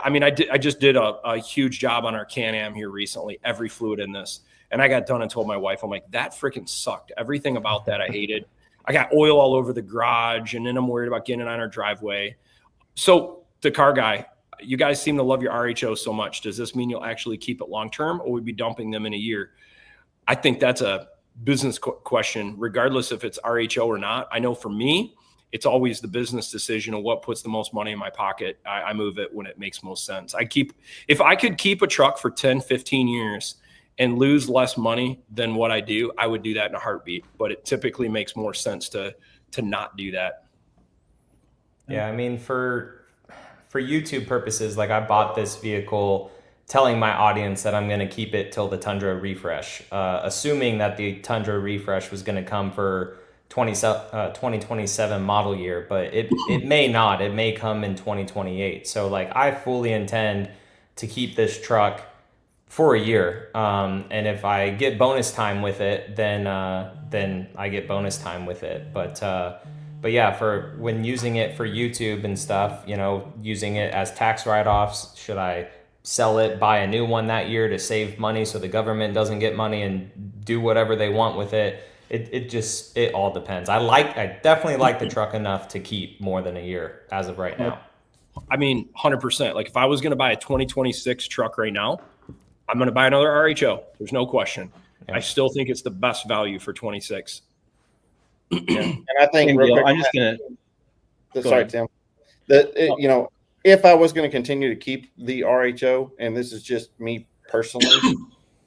I mean, I just did a huge job on our Can-Am here recently, every fluid in this. And I got done and told my wife, I'm like, that freaking sucked. Everything about that I hated. I got oil all over the garage, and then I'm worried about getting it on our driveway. So the car guy, you guys seem to love your RHO so much. Does this mean you'll actually keep it long-term, or would be dumping them in a year? I think that's a business question, regardless if it's RHO or not. I know for me, it's always the business decision of what puts the most money in my pocket. I move it when it makes most sense. If I could keep a truck for 10, 15 years and lose less money than what I do, I would do that in a heartbeat. But it typically makes more sense to not do that. Yeah, I mean, for YouTube purposes, like I bought this vehicle telling my audience that I'm going to keep it till the Tundra refresh, assuming that the Tundra refresh was going to come for 2027 model year, but it may not. It may come in 2028. So like I fully intend to keep this truck for a year, and if I get bonus time with it, then I get bonus time with it. But But yeah, for when using it for YouTube and stuff, you know, using it as tax write-offs, should I sell it, buy a new one that year to save money so the government doesn't get money and do whatever they want with it? It all depends. I definitely like the truck enough to keep more than a year as of right now. I mean, 100%. Like if I was going to buy a 2026 truck right now, I'm going to buy another RHO. There's no question. Yeah. I still think it's the best value for 26. Yeah. And I think real quick, I'm just going to. Sorry, Tim. You know, if I was going to continue to keep the RHO, and this is just me personally,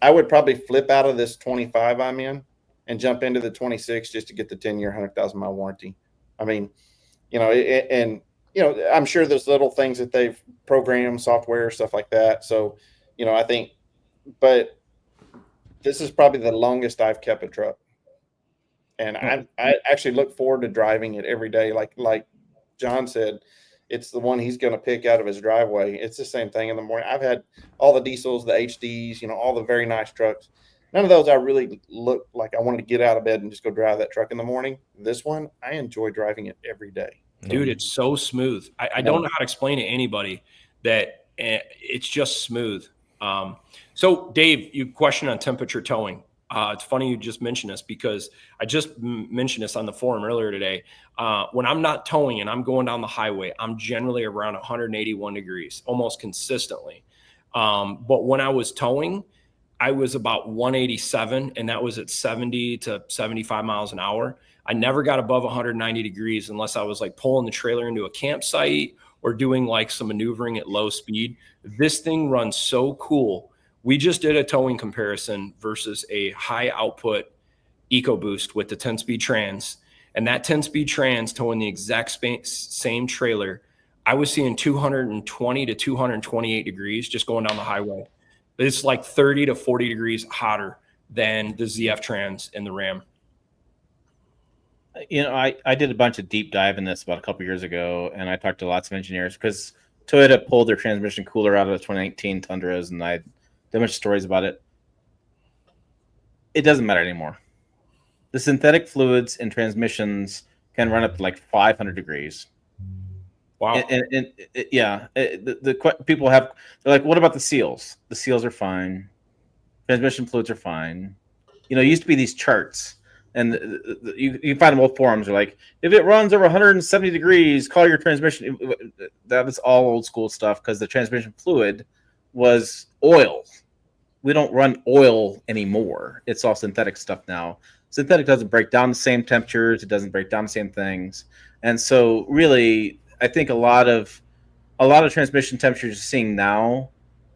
I would probably flip out of this 25 I'm in and jump into the 26 just to get the 10-year, 100,000 mile warranty. I mean, you know, and you know, I'm sure there's little things that they've programmed, software, stuff like that. So, you know, I think, but this is probably the longest I've kept a truck. And I actually look forward to driving it every day. Like John said, it's the one he's going to pick out of his driveway. It's the same thing in the morning. I've had all the diesels, the HDs, you know, all the very nice trucks. None of those I really look like I wanted to get out of bed and just go drive that truck in the morning. This one, I enjoy driving it every day. Dude, it's so smooth. I don't know how to explain to anybody that it's just smooth. So, Dave, you question on temperature towing. It's funny you just mentioned this because I just mentioned this on the forum earlier today. When I'm not towing and I'm going down the highway, I'm generally around 181 degrees almost consistently. But when I was towing, I was about 187, and that was at 70 to 75 miles an hour. I never got above 190 degrees unless I was like pulling the trailer into a campsite or doing like some maneuvering at low speed. This thing runs so cool. We just did a towing comparison versus a high output EcoBoost with the 10-speed trans. And that 10-speed trans towing the exact same trailer, I was seeing 220 to 228 degrees just going down the highway. It's like 30 to 40 degrees hotter than the ZF trans in the Ram. You know, I did a bunch of deep dive in this about a couple years ago, and I talked to lots of engineers because Toyota pulled their transmission cooler out of the 2019 Tundras, and I did a bunch of stories about it. It doesn't matter anymore. The synthetic fluids in transmissions can run up to like 500 degrees. Wow. And yeah, the people they're like, what about the seals? The seals are fine. Transmission fluids are fine. You know, it used to be these charts, and you can find them both forums. They're like, if it runs over 170 degrees, call your transmission. That was all old school stuff because the transmission fluid was oil. We don't run oil anymore. It's all synthetic stuff now. Synthetic doesn't break down the same temperatures. It doesn't break down the same things. And so really, I think a lot of transmission temperatures you're seeing now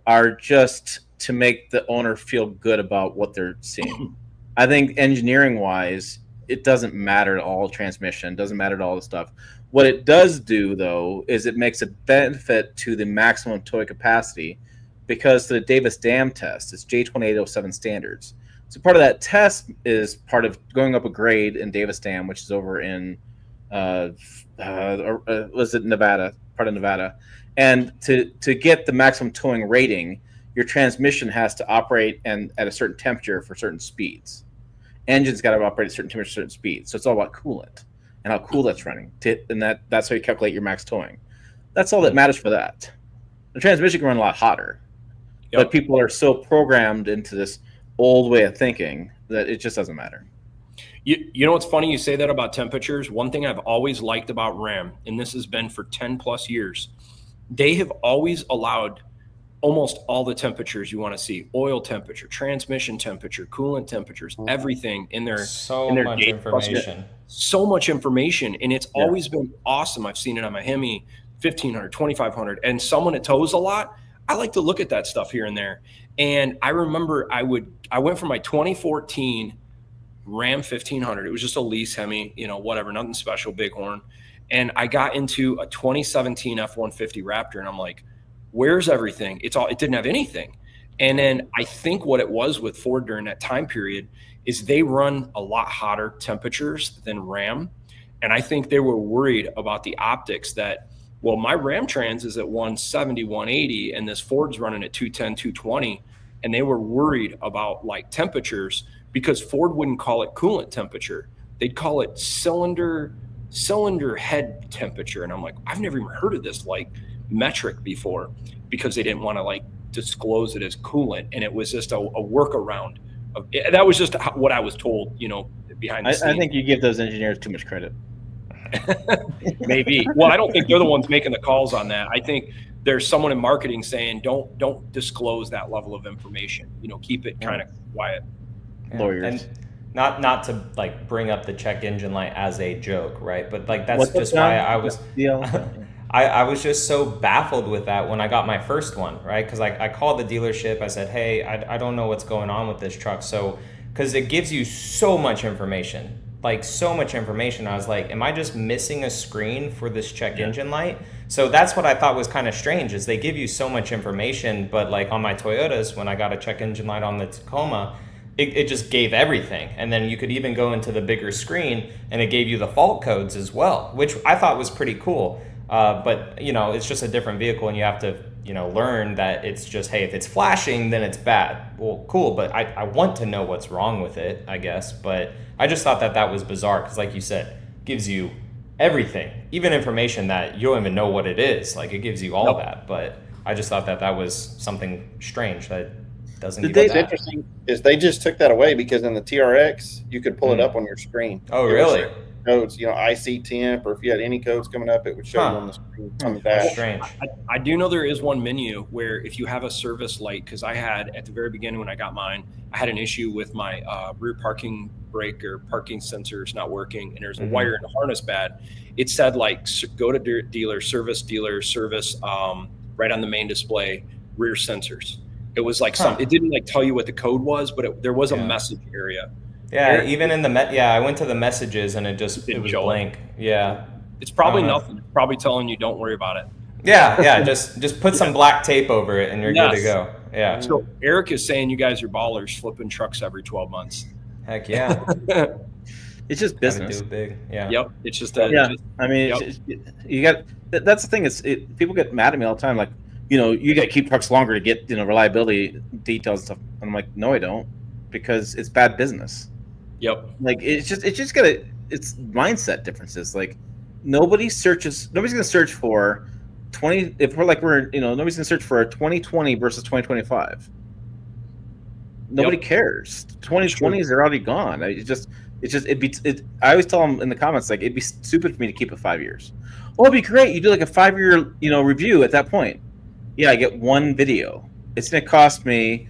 are just to make the owner feel good about what they're seeing. I think engineering wise, it doesn't matter at all. Transmission doesn't matter at all the stuff. What it does do though is it makes a benefit to the maximum towing capacity because the Davis Dam test is J2807 standards. So part of that test is part of going up a grade in Davis Dam, which is over in was it Nevada, part of Nevada. And to get the maximum towing rating, your transmission has to operate and at a certain temperature for certain speeds. Engine's got to operate at certain temperature, certain speeds. So it's all about coolant and how cool that's running. And that's how you calculate your max towing. That's all that matters for that. The transmission can run a lot hotter. Yep. But people are so programmed into this old way of thinking that it just doesn't matter. You know what's funny? You say that about temperatures. One thing I've always liked about Ram, and this has been for 10 plus years, they have always allowed almost all the temperatures you want to see: oil temperature, transmission temperature, coolant temperatures, everything in their much information. So much information, and it's always been awesome. I've seen it on my Hemi 1500, 2500, and someone that tows a lot. I like to look at that stuff here and there. And I remember I went from my 2014 Ram 1500. It was just a lease Hemi, you know, whatever, nothing special, bighorn. And I got into a 2017 F-150 Raptor, and I'm like, where's everything? It didn't have anything. And then I think what it was with Ford during that time period is they run a lot hotter temperatures than Ram. And I think they were worried about the optics that, well, my Ram Trans is at 170, 180, and this Ford's running at 210, 220. And they were worried about like temperatures because Ford wouldn't call it coolant temperature. They'd call it cylinder cylinder head temperature. And I'm like, I've never even heard of this like metric before, because they didn't want to like disclose it as coolant. And it was just a workaround. That was just what I was told, behind the scenes. I think you give those engineers too much credit. Maybe. Well, I don't think they're the ones making the calls on that. I think there's someone in marketing saying, don't disclose that level of information. Keep it kind of quiet. Lawyers. And not to like bring up the check engine light as a joke, right? But like that's just why I was I was just so baffled with that when I got my first one, right? Because I called the dealership. I said, hey, I don't know what's going on with this truck. So because it gives you so much information. Like so much information. I was like, am I just missing a screen for this check engine light? So that's what I thought was kind of strange, is they give you so much information, but like on my Toyotas, when I got a check engine light on the Tacoma, it just gave everything. And then you could even go into the bigger screen and it gave you the fault codes as well, which I thought was pretty cool. But it's just a different vehicle, and you have to learn that it's just, hey, if it's flashing, then it's bad. Well, cool, but I want to know what's wrong with it, I guess. But I just thought that was bizarre, because like you said, gives you everything, even information that you don't even know what it is. Like it gives you all that. But I just thought that was something strange that doesn't give What's interesting is they just took that away, because in the TRX, you could pull it up on your screen. Oh, really? Codes, IC temp, or if you had any codes coming up, it would show you on the screen, on the dash. Strange. I do know there is one menu where if you have a service light, because I had at the very beginning when I got mine, I had an issue with my rear parking brake or parking sensors not working, and there's a wire in the harness bad. It said like go to dealer service right on the main display, rear sensors. It was like it didn't like tell you what the code was, but there was a message area. Yeah, even in the I went to the messages and it was blank. Yeah, it's probably nothing. It's probably telling you don't worry about it. Yeah, just put some black tape over it and you're good to go. Yeah. So Eric is saying you guys are ballers, flipping trucks every 12 months. Heck yeah. It's just business. Do it big. Yeah. Yep. It's just I mean, you got. That's the thing. People get mad at me all the time. Like, you got to keep trucks longer to get reliability details and stuff. And I'm like, no, I don't, because it's bad business. Yep. Like it's mindset differences. Like nobody's gonna search for 20 if nobody's gonna search for a 2020 versus 2025. Nobody cares. 2020s are already gone. I always tell them in the comments, like, it'd be stupid for me to keep it 5 years. Well, it'd be great. You do like a 5-year review at that point. Yeah, I get one video. It's gonna cost me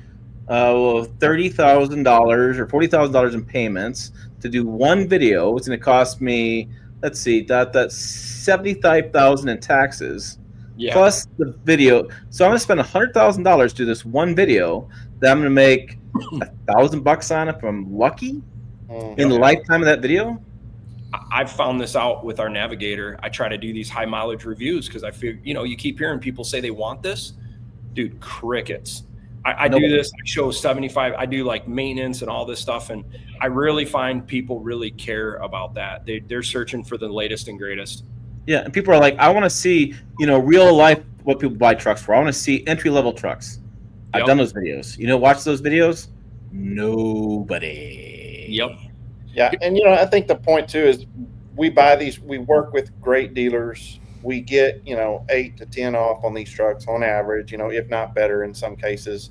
$30,000 or $40,000 in payments to do one video. It's going to cost me, that's $75,000 in taxes, plus the video. So I'm going to spend $100,000 to do this one video that I'm going to make $1,000 on if I'm lucky in the lifetime of that video. I've found this out with our Navigator. I try to do these high mileage reviews because I feel, you keep hearing people say they want this. Dude, crickets. I do this, I show 75, I do like maintenance and all this stuff. And I really find people really care about that. They're searching for the latest and greatest. Yeah. And people are like, I want to see, real life, what people buy trucks for. I want to see entry-level trucks. I've done those videos. Watch those videos. Nobody. Yep. Yeah. And, I think the point too is we work with great dealers. We get, 8 to 10 off on these trucks on average, if not better in some cases.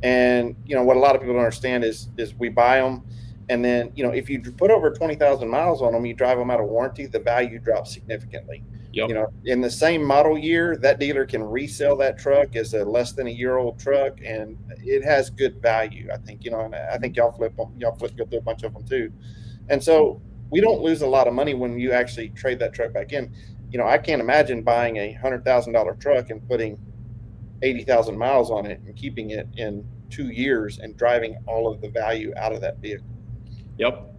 And, what a lot of people don't understand is we buy them. And then, if you put over 20,000 miles on them, you drive them out of warranty, the value drops significantly. Yep. In the same model year, that dealer can resell that truck as a less than a year old truck, and it has good value. I think, and I think y'all go through a bunch of them too. And so we don't lose a lot of money when you actually trade that truck back in. I can't imagine buying a $100,000 truck and putting 80,000 miles on it and keeping it in 2 years and driving all of the value out of that vehicle. Yep.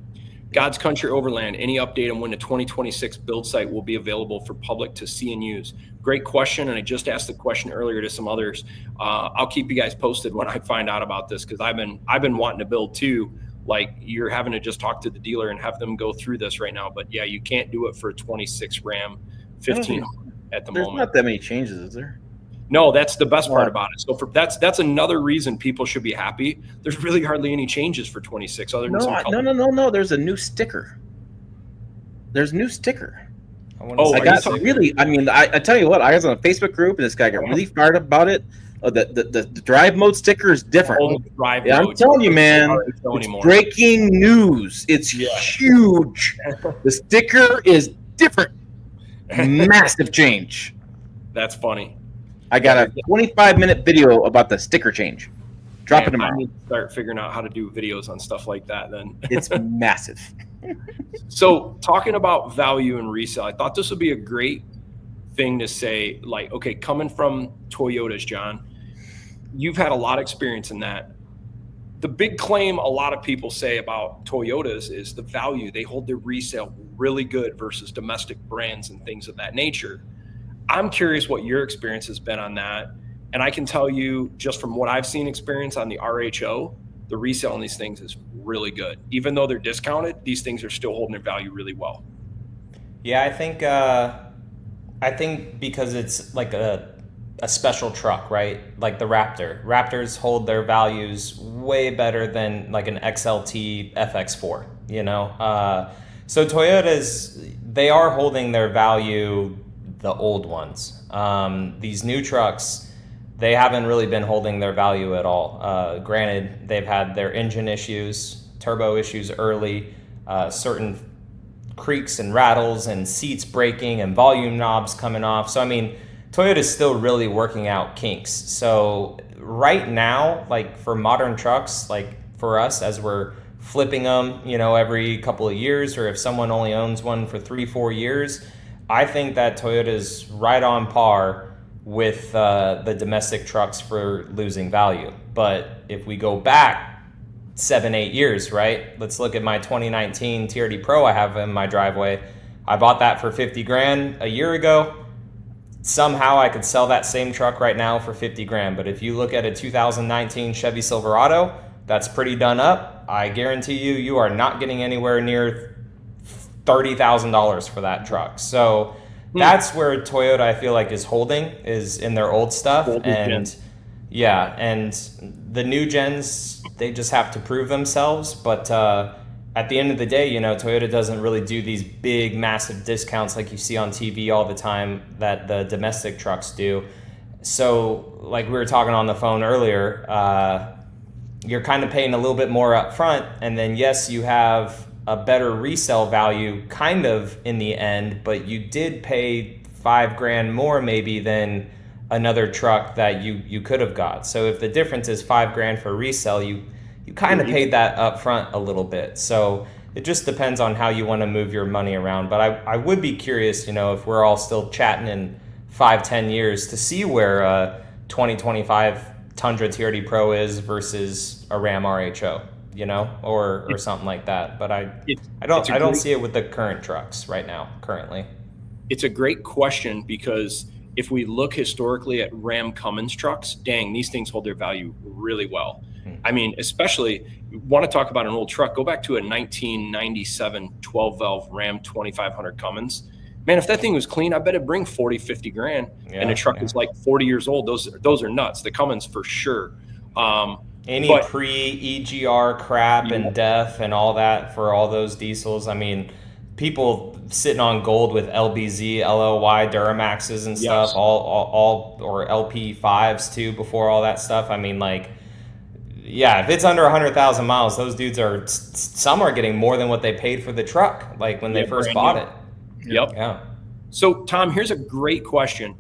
God's Country Overland, any update on when the 2026 build site will be available for public to see and use? Great question. And I just asked the question earlier to some others. I'll keep you guys posted when I find out about this, because I've been wanting to build too. Like, you're having to just talk to the dealer and have them go through this right now. But yeah, you can't do it for a 26 Ram 15 at the moment. There's not that many changes, is there? No, that's the best part about it. So that's another reason people should be happy. There's really hardly any changes for 26 other than some color. No. There's a new sticker. There's new sticker. I got really. I mean, I tell you what, I was on a Facebook group, and this guy got really fired up about it. The drive mode sticker is different. I'm telling you, man, it's breaking news. It's huge. The sticker is different. Massive change. That's funny. I got a 25-minute video about the sticker change. Drop it tomorrow. I need to start figuring out how to do videos on stuff like that then. It's massive. So talking about value and resale, I thought this would be a great thing to say, like, okay, coming from Toyotas, John, you've had a lot of experience in that. The big claim a lot of people say about Toyotas is the value. They hold their resale really good versus domestic brands and things of that nature. I'm curious what your experience has been on that. And I can tell you just from what I've seen experience on the RHO, the resale on these things is really good. Even though they're discounted, these things are still holding their value really well. Yeah, I think because it's like a special truck, right? Like the Raptor. Raptors hold their values way better than like an XLT FX4, you know? So Toyotas, they are holding their value, the old ones. These new trucks, they haven't really been holding their value at all. Granted, they've had their engine issues, turbo issues early, certain creaks and rattles and seats breaking and volume knobs coming off. So, I mean, Toyota's still really working out kinks. So right now, like for modern trucks, like for us, as we're flipping them, you know, every couple of years, or if someone only owns one for 3-4 years, I think that Toyota's right on par with the domestic trucks for losing value. But if we go back 7-8 years, right? Let's look at my 2019 TRD Pro I have in my driveway. I bought that for 50 grand a year ago. Somehow I could sell that same truck right now for 50 grand. But if you look at a 2019 Chevy Silverado, that's pretty done up. I guarantee you, you are not getting anywhere near $30,000 for that truck. So that's where Toyota, I feel like, is holding, is in their old stuff. And the new gens, they just have to prove themselves. But at the end of the day, you know, Toyota doesn't really do these big, massive discounts like you see on TV all the time that the domestic trucks do. So like we were talking on the phone earlier, you're kind of paying a little bit more up front. And then, yes, you have a better resale value kind of in the end, but you did pay $5 grand more maybe than another truck that you could have got. So if the difference is $5 grand for resale, you kind of paid that up front a little bit. So it just depends on how you want to move your money around. But I would be curious, you know, if we're all still chatting in 5-10 years to see where a 2025 Tundra TRD Pro is versus a Ram RHO. You know, or something like that. But I don't see it with the current trucks right now, currently. It's a great question because if we look historically at Ram Cummins trucks, dang, these things hold their value really well. I mean, especially, you want to talk about an old truck, go back to a 1997 12-valve Ram 2500 Cummins. Man, if that thing was clean, I bet it'd bring 40, 50 grand. And the truck is like 40 years old. Those are nuts. The Cummins for sure. Any pre-EGR crap and death and all that for all those diesels. I mean, people sitting on gold with LBZ, LLY, Duramaxes and stuff, all or LP5s too before all that stuff. I mean, like, yeah, if it's under 100,000 miles, those dudes are, some are getting more than what they paid for the truck, like when they first bought it. Yep. Yeah. So, Tom, here's a great question.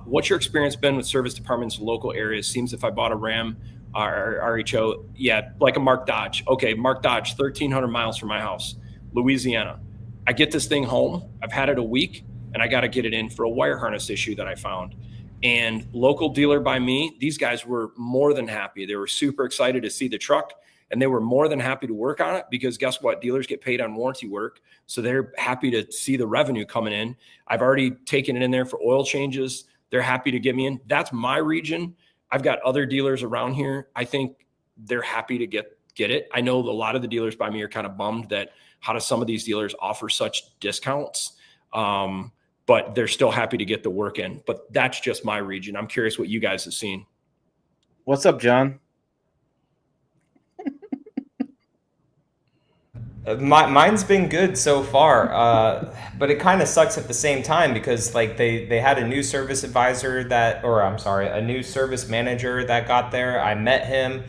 What's your experience been with service departments in local areas? Seems if I bought a Ram RHO, like a Mark Dodge. Okay, Mark Dodge, 1,300 miles from my house, Louisiana. I get this thing home. I've had it a week, and I got to get it in for a wire harness issue that I found. And local dealer by me, these guys were more than happy. They were super excited to see the truck, and they were more than happy to work on it because guess what? Dealers get paid on warranty work, so they're happy to see the revenue coming in. I've already taken it in there for oil changes. They're happy to get me in. That's my region. I've got other dealers around here. I think they're happy to get it. I know a lot of the dealers by me are kind of bummed that how do some of these dealers offer such discounts? But they're still happy to get the work in. But that's just my region. I'm curious what you guys have seen. What's up, John? Mine's been good so far, but it kind of sucks at the same time because like they had a new service advisor a new service manager that got there. I met him,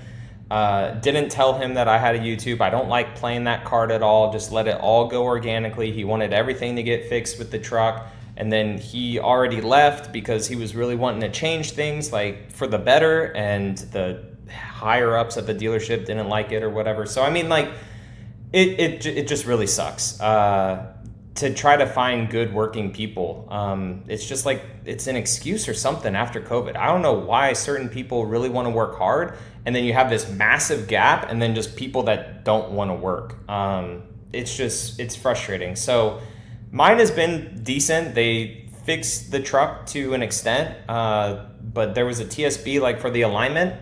didn't tell him that I had a YouTube. I don't like playing that card at all. Just let it all go organically. He wanted everything to get fixed with the truck, and then he already left because he was really wanting to change things like for the better, and the higher ups at the dealership didn't like it or whatever. So I mean, like. It just really sucks to try to find good working people. It's just like it's an excuse or something after COVID. I don't know why certain people really want to work hard, and then you have this massive gap, and then just people that don't want to work. It's frustrating. So mine has been decent. They fixed the truck to an extent, but there was a TSB like for the alignment,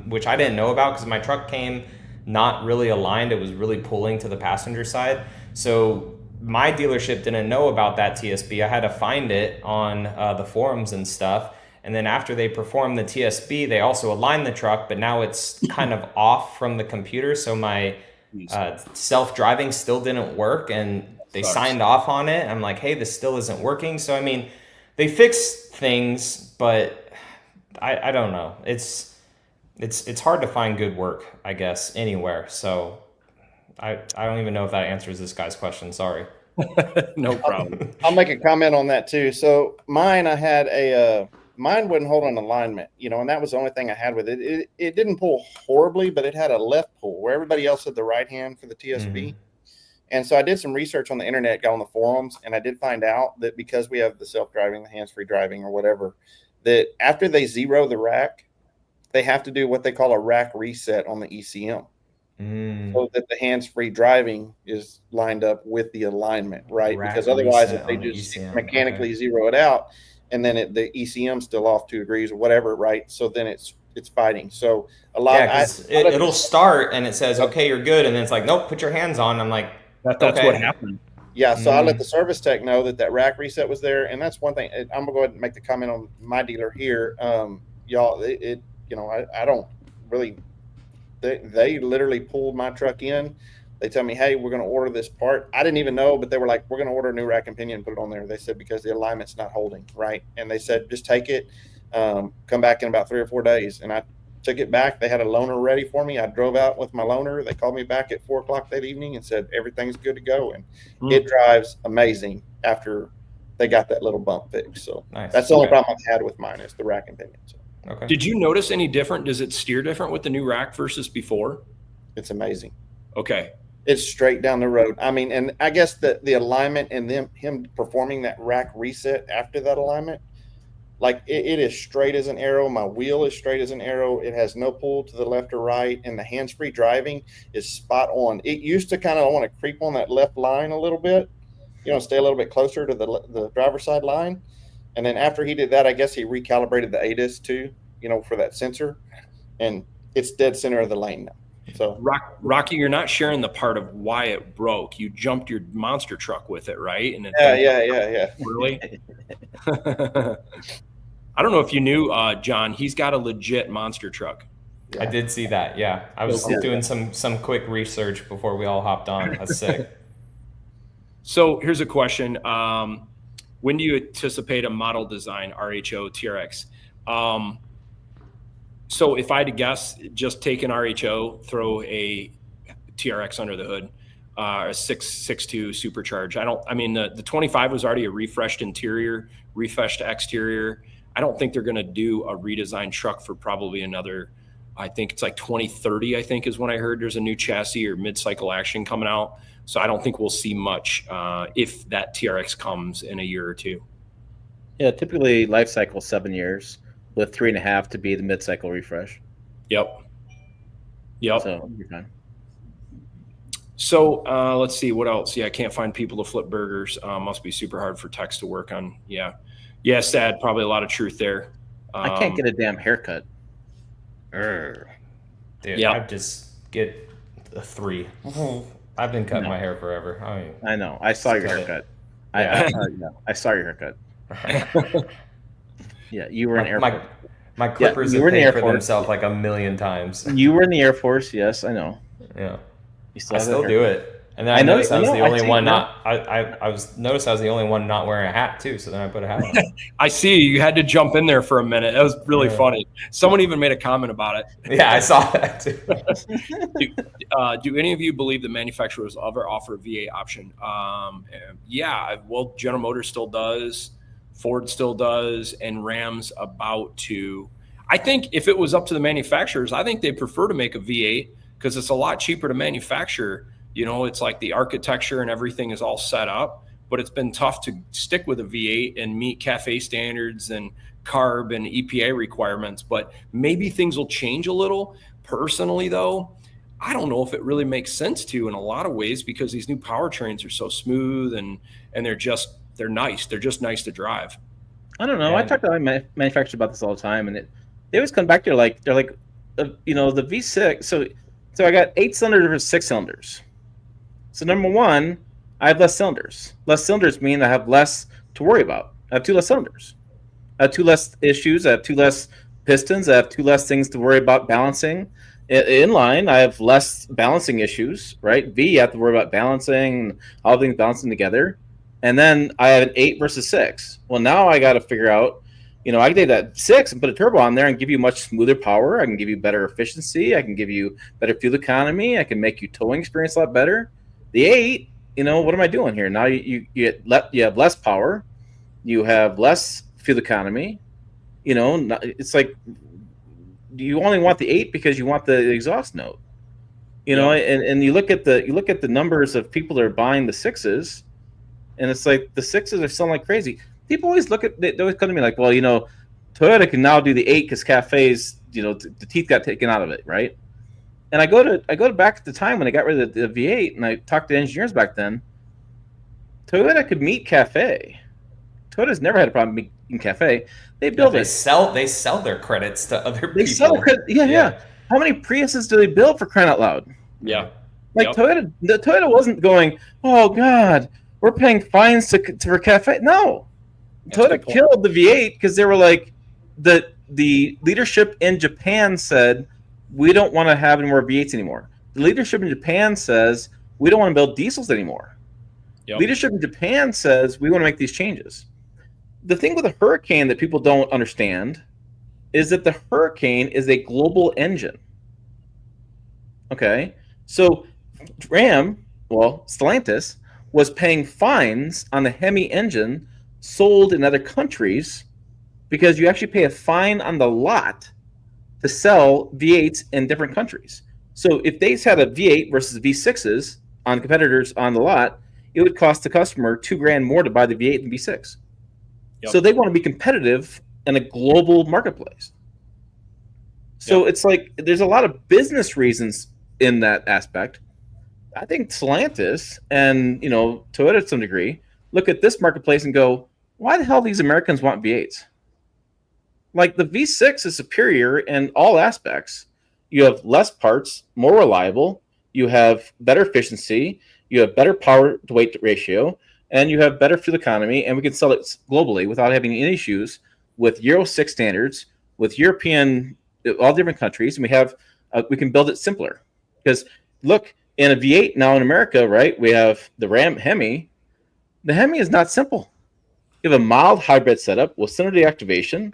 which I didn't know about because my truck came not really aligned. It was really pulling to the passenger side. So my dealership didn't know about that TSB. I had to find it on the forums and stuff. And then after they performed the TSB, they also aligned the truck, but now it's kind of off from the computer. So my self-driving still didn't work, and they signed off on it. I'm like, hey, this still isn't working. So, I mean, they fixed things, but I don't know. It's hard to find good work, I guess, anywhere. So I don't even know if that answers this guy's question. Sorry. No problem. I'll make a comment on that too. So mine, I had mine wouldn't hold on alignment, and that was the only thing I had with it. It didn't pull horribly, but it had a left pull where everybody else had the right hand for the TSB. Mm-hmm. And so I did some research on the internet, got on the forums, and I did find out that because we have the self-driving, the hands-free driving or whatever, that after they zero the rack, they have to do what they call a rack reset on the ECM, so that the hands-free driving is lined up with the alignment, right? Because otherwise, if they just mechanically zero it out, and then the ECM's still off 2 degrees or whatever, right? So then it's fighting. So a lot. It'll start and it says, "Okay, you're good," and then it's like, "Nope, put your hands on." I'm like, "That's what happened." Yeah, so I let the service tech know that rack reset was there, and that's one thing. I'm gonna go ahead and make the comment on my dealer here, y'all. I don't really. They literally pulled my truck in. They tell me, hey, we're going to order this part. I didn't even know, but they were like, we're going to order a new rack and pinion and put it on there. They said, because the alignment's not holding, right? And they said, just take it, come back in about 3 or 4 days. And I took it back. They had a loaner ready for me. I drove out with my loaner. They called me back at 4 o'clock that evening and said, everything's good to go. And it drives amazing after they got that little bump fixed. So that's the only problem I've had with mine is the rack and pinion. So. Okay. Did you notice any different? Does it steer different with the new rack versus before? It's amazing. Okay. It's straight down the road. I mean, and I guess the alignment and him performing that rack reset after that alignment, like it is straight as an arrow. My wheel is straight as an arrow. It has no pull to the left or right, and the hands-free driving is spot on. It used to kind of want to creep on that left line a little bit, stay a little bit closer to the driver's side line. And then after he did that, I guess he recalibrated the ADAS too, for that sensor, and it's dead center of the lane now. So Rocky, you're not sharing the part of why it broke. You jumped your monster truck with it, right? And yeah. Really? I don't know if you knew, John. He's got a legit monster truck. Yeah. I did see that. Yeah, I was doing some quick research before we all hopped on. That's sick. So here's a question. When do you anticipate a model design, RHO, TRX? So if I had to guess, just take an RHO, throw a TRX under the hood, a 6.2 supercharge. The 25 was already a refreshed interior, refreshed exterior. I don't think they're going to do a redesigned truck for probably another, I think it's like 2030, I think is when I heard there's a new chassis or mid-cycle action coming out. So I don't think we'll see much if that TRX comes in a year or two. Yeah, typically life cycle 7 years, with 3.5 to be the mid-cycle refresh. Yep. So you're fine. So let's see what else. Yeah, I can't find people to flip burgers. Must be super hard for techs to work on. Yeah, sad. Probably a lot of truth there. I can't get a damn haircut. Dude, I just get a 3. I've been cutting my hair forever. I know. I saw your haircut. I saw your haircut. Yeah, you were in Air Force. My clippers have paid for themselves like a million times. You were in the Air Force, yes, I know. Yeah. I still do it. And then I noticed I was the only one not. I was the only one not wearing a hat too. So then I put a hat on. I see you had to jump in there for a minute. That was really funny. Someone even made a comment about it. Yeah, I saw that too. Do any of you believe that manufacturers ever offer a V8 option? Yeah, well, General Motors still does, Ford still does, and Ram's about to. I think if it was up to the manufacturers, I think they prefer to make a V8 because it's a lot cheaper to manufacture. You know, it's like the architecture and everything is all set up, but it's been tough to stick with a V8 and meet CAFE standards and CARB and EPA requirements. But maybe things will change a little. Personally, though, I don't know if it really makes sense to in a lot of ways because these new powertrains are so smooth and they're nice. They're just nice to drive. I don't know. I talk to my manufacturers about this all the time, and they always come back to they're like, you know, the V6. So I got 8 cylinders versus 6 cylinders. So number one, I have less cylinders. Less cylinders mean I have less to worry about. I have 2 less cylinders. I have 2 less issues. I have 2 less pistons. I have 2 less things to worry about balancing. Inline, I have less balancing issues, right? V, you have to worry about balancing, all things balancing together. And then I have an 8 versus 6. Well, now I got to figure out, you know, I can take that 6 and put a turbo on there and give you much smoother power. I can give you better efficiency. I can give you better fuel economy. I can make you towing experience a lot better. The 8, you know, what am I doing here? Now you have less power. You have less fuel economy. You know, it's like you only want the 8 because you want the exhaust note. You know, and you look at the numbers of people that are buying the 6s, and it's like the 6s are selling like crazy. People always they always come to me like, well, you know, Toyota can now do the 8 because CAFE's, you know, the teeth got taken out of it, right? And I go back to the time when they got rid of the V8, and I talked to engineers back then. Toyota could meet CAFE. Toyota's never had a problem meeting CAFE. They build They sell their credits to other people. They sell credit. Yeah. How many Priuses do they build, for crying out loud? Yeah. Like Toyota wasn't going, oh God, we're paying fines for CAFE. No. Toyota killed the V8 because they were like, the leadership in Japan said, we don't want to have any more V8s anymore. The leadership in Japan says, we don't want to build diesels anymore. Leadership in Japan says, we want to make these changes. The thing with a Hurricane that people don't understand is that the Hurricane is a global engine. Okay? So Stellantis was paying fines on the Hemi engine sold in other countries because you actually pay a fine on the lot to sell V8s in different countries. So if they had a V8 versus V6s on competitors on the lot, it would cost the customer $2,000 more to buy the V8 than V6. So they want to be competitive in a global marketplace. So it's like there's a lot of business reasons in that aspect. I think Stellantis and, you know, Toyota to some degree look at this marketplace and go, why the hell do these Americans want V8s? Like the V6 is superior in all aspects. You have less parts, more reliable. You have better efficiency. You have better power to weight ratio, and you have better fuel economy. And we can sell it globally without having any issues with Euro 6 standards, with European, all different countries. And we can build it simpler because look, in a V8 now in America, right? We have the Ram Hemi. The Hemi is not simple. You have a mild hybrid setup with cylinder deactivation.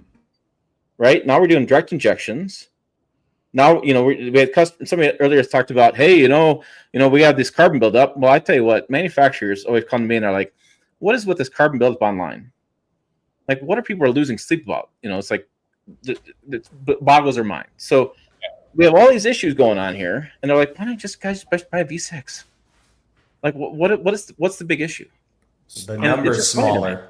Right now, we're doing direct injections. Now, you know, we had somebody earlier talked about, hey, you know, we have this carbon buildup. Well, I tell you what, manufacturers always come to me and are like, what is with this carbon buildup online? Like, what are people losing sleep about? You know, it's like it boggles their mind. So we have all these issues going on here, and they're like, why don't guys buy a V6? Like, what's the big issue? The number's smaller.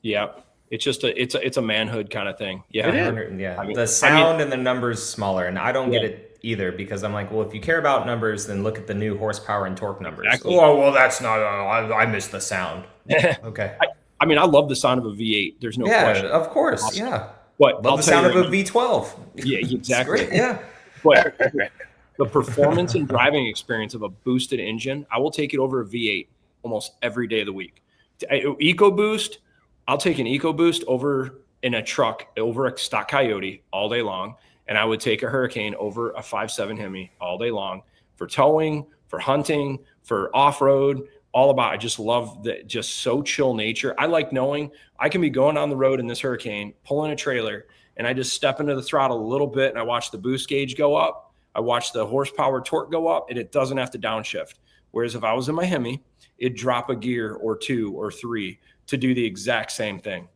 Yeah. It's just it's a manhood kind of thing. Yeah. I mean, the sound and the numbers smaller. And I don't get it either because I'm like, well, if you care about numbers, then look at the new horsepower and torque numbers. Exactly. Oh, well, that's not, I miss the sound. Okay. I mean, I love the sound of a V8. There's no question. Yeah, of course. Awesome. Yeah. But love the sound of a V12. Yeah, exactly. Great. Yeah. But the performance and driving experience of a boosted engine, I will take it over a V8 almost every day of the week. EcoBoost, I'll take an EcoBoost over in a truck over a stock Coyote all day long, and I would take a Hurricane over a 5.7 Hemi all day long for towing, for hunting, for off-road, all about. I just love the just so chill nature. I like knowing I can be going on the road in this Hurricane, pulling a trailer, and I just step into the throttle a little bit and I watch the boost gauge go up. I watch the horsepower torque go up, and it doesn't have to downshift. Whereas if I was in my Hemi, it'd drop a gear or 2 or 3 to do the exact same thing.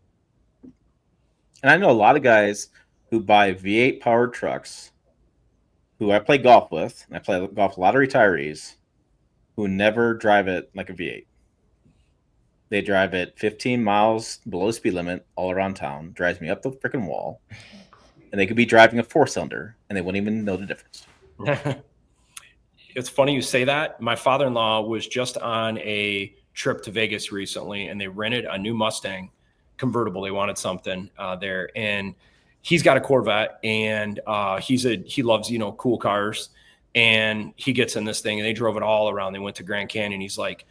And I know a lot of guys who buy V8 powered trucks who I play golf with, and I play golf with a lot of retirees who never drive it like a V8. They drive it 15 miles below speed limit all around town, drives me up the freaking wall, and they could be driving a 4-cylinder and they wouldn't even know the difference. It's funny you say that. My father-in-law was just on a trip to Vegas recently, and they rented a new Mustang convertible. They wanted something there, and he's got a Corvette, and he loves, cool cars, and he gets in this thing, and they drove it all around. They went to Grand Canyon. He's like,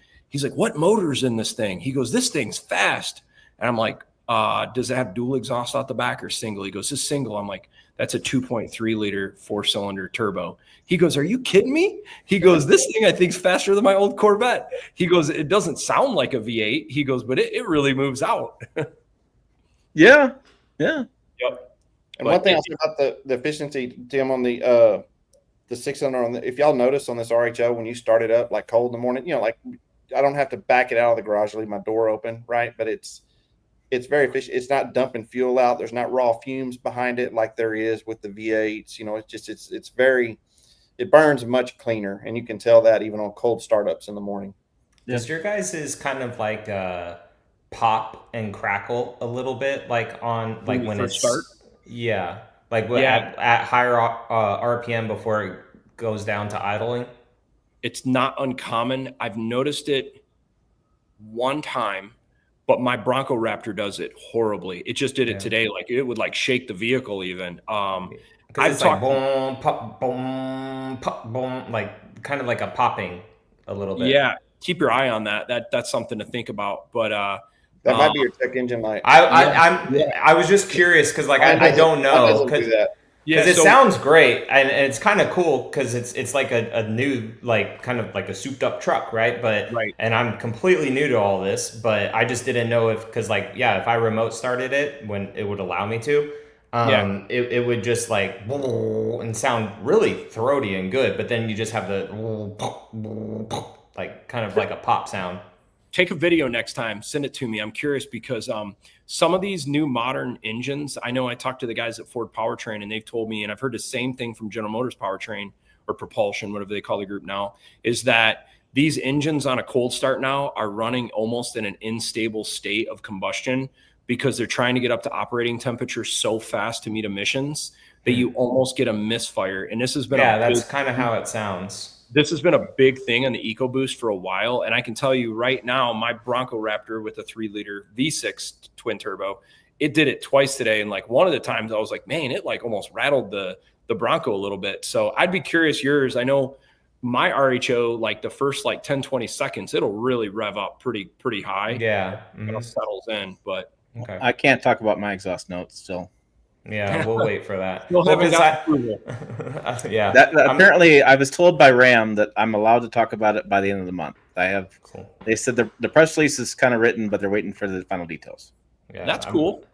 what motor's in this thing? He goes, this thing's fast. And I'm like, does it have dual exhaust out the back or single? He goes, it's single. I'm like, that's a 2.3 liter 4-cylinder turbo. He goes, are you kidding me? He goes, this thing I think is faster than my old Corvette. He goes, it doesn't sound like a V8. He goes, but it really moves out. Yeah. Yep. And one thing I'll say about the efficiency, Tim, on the 6-cylinder, if y'all notice on this RHO, when you start it up like cold in the morning, like I don't have to back it out of the garage, leave my door open, right? But it's very efficient. It's not dumping fuel out. There's not raw fumes behind it like there is with the V8s. It burns much cleaner, and you can tell that even on cold startups in the morning. Does your guys is kind of like pop and crackle a little bit, like on like when it's start? Yeah, like at higher RPM before it goes down to idling? It's not uncommon. I've noticed it one time, but my Bronco Raptor does it horribly. It just did it today. Like it would like shake the vehicle even. It's like boom, pop, boom, pop, boom, like kind of like a popping a little bit. Yeah, keep your eye on that. That's something to think about. But that might be your check engine light. I was just curious because like I don't know because it sounds great and it's kind of cool because it's like a new like kind of like a souped up truck, right? And I'm completely new to all this, but I just didn't know if I remote started it when it would allow me to. It would just like and sound really throaty and good, but then you just have the like kind of like a pop sound. Take a video next time, send it to me. I'm curious because some of these new modern engines, I know I talked to the guys at Ford Powertrain and they've told me, and I've heard the same thing from General Motors Powertrain or Propulsion, whatever they call the group now, is that these engines on a cold start now are running almost in an unstable state of combustion because they're trying to get up to operating temperature so fast to meet emissions that you almost get a misfire. And this has been that's kind of how it sounds. This has been a big thing on the EcoBoost for a while. And I can tell you right now, my Bronco Raptor with a 3-liter V6 twin turbo, it did it twice today. And like one of the times I was like, man, it like almost rattled the Bronco a little bit. So I'd be curious yours. I know my RHO, like the first like 10, 20 seconds, it'll really rev up pretty high. Yeah. It settles in, but. Okay. I can't talk about my exhaust notes still. Yeah, we'll wait for that. Apparently, I was told by Ram that I'm allowed to talk about it by the end of the month. They said the press release is kind of written, but they're waiting for the final details. Yeah, that's cool.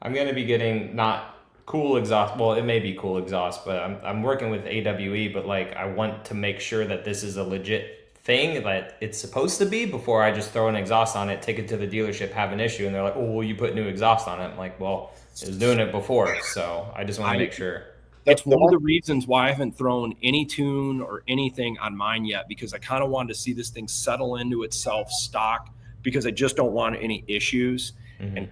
I'm going to be getting not cool exhaust. Well, it may be cool exhaust, but I'm working with AWE, but like I want to make sure that this is a legit thing that it's supposed to be before I just throw an exhaust on it, take it to the dealership, have an issue, and they're like, "Oh, well, you put new exhaust on it." I'm like, "Well, it was doing it before, so I just want to make sure." It's one of the reasons why I haven't thrown any tune or anything on mine yet, because I kind of wanted to see this thing settle into itself stock, because I just don't want any issues. Mm-hmm. And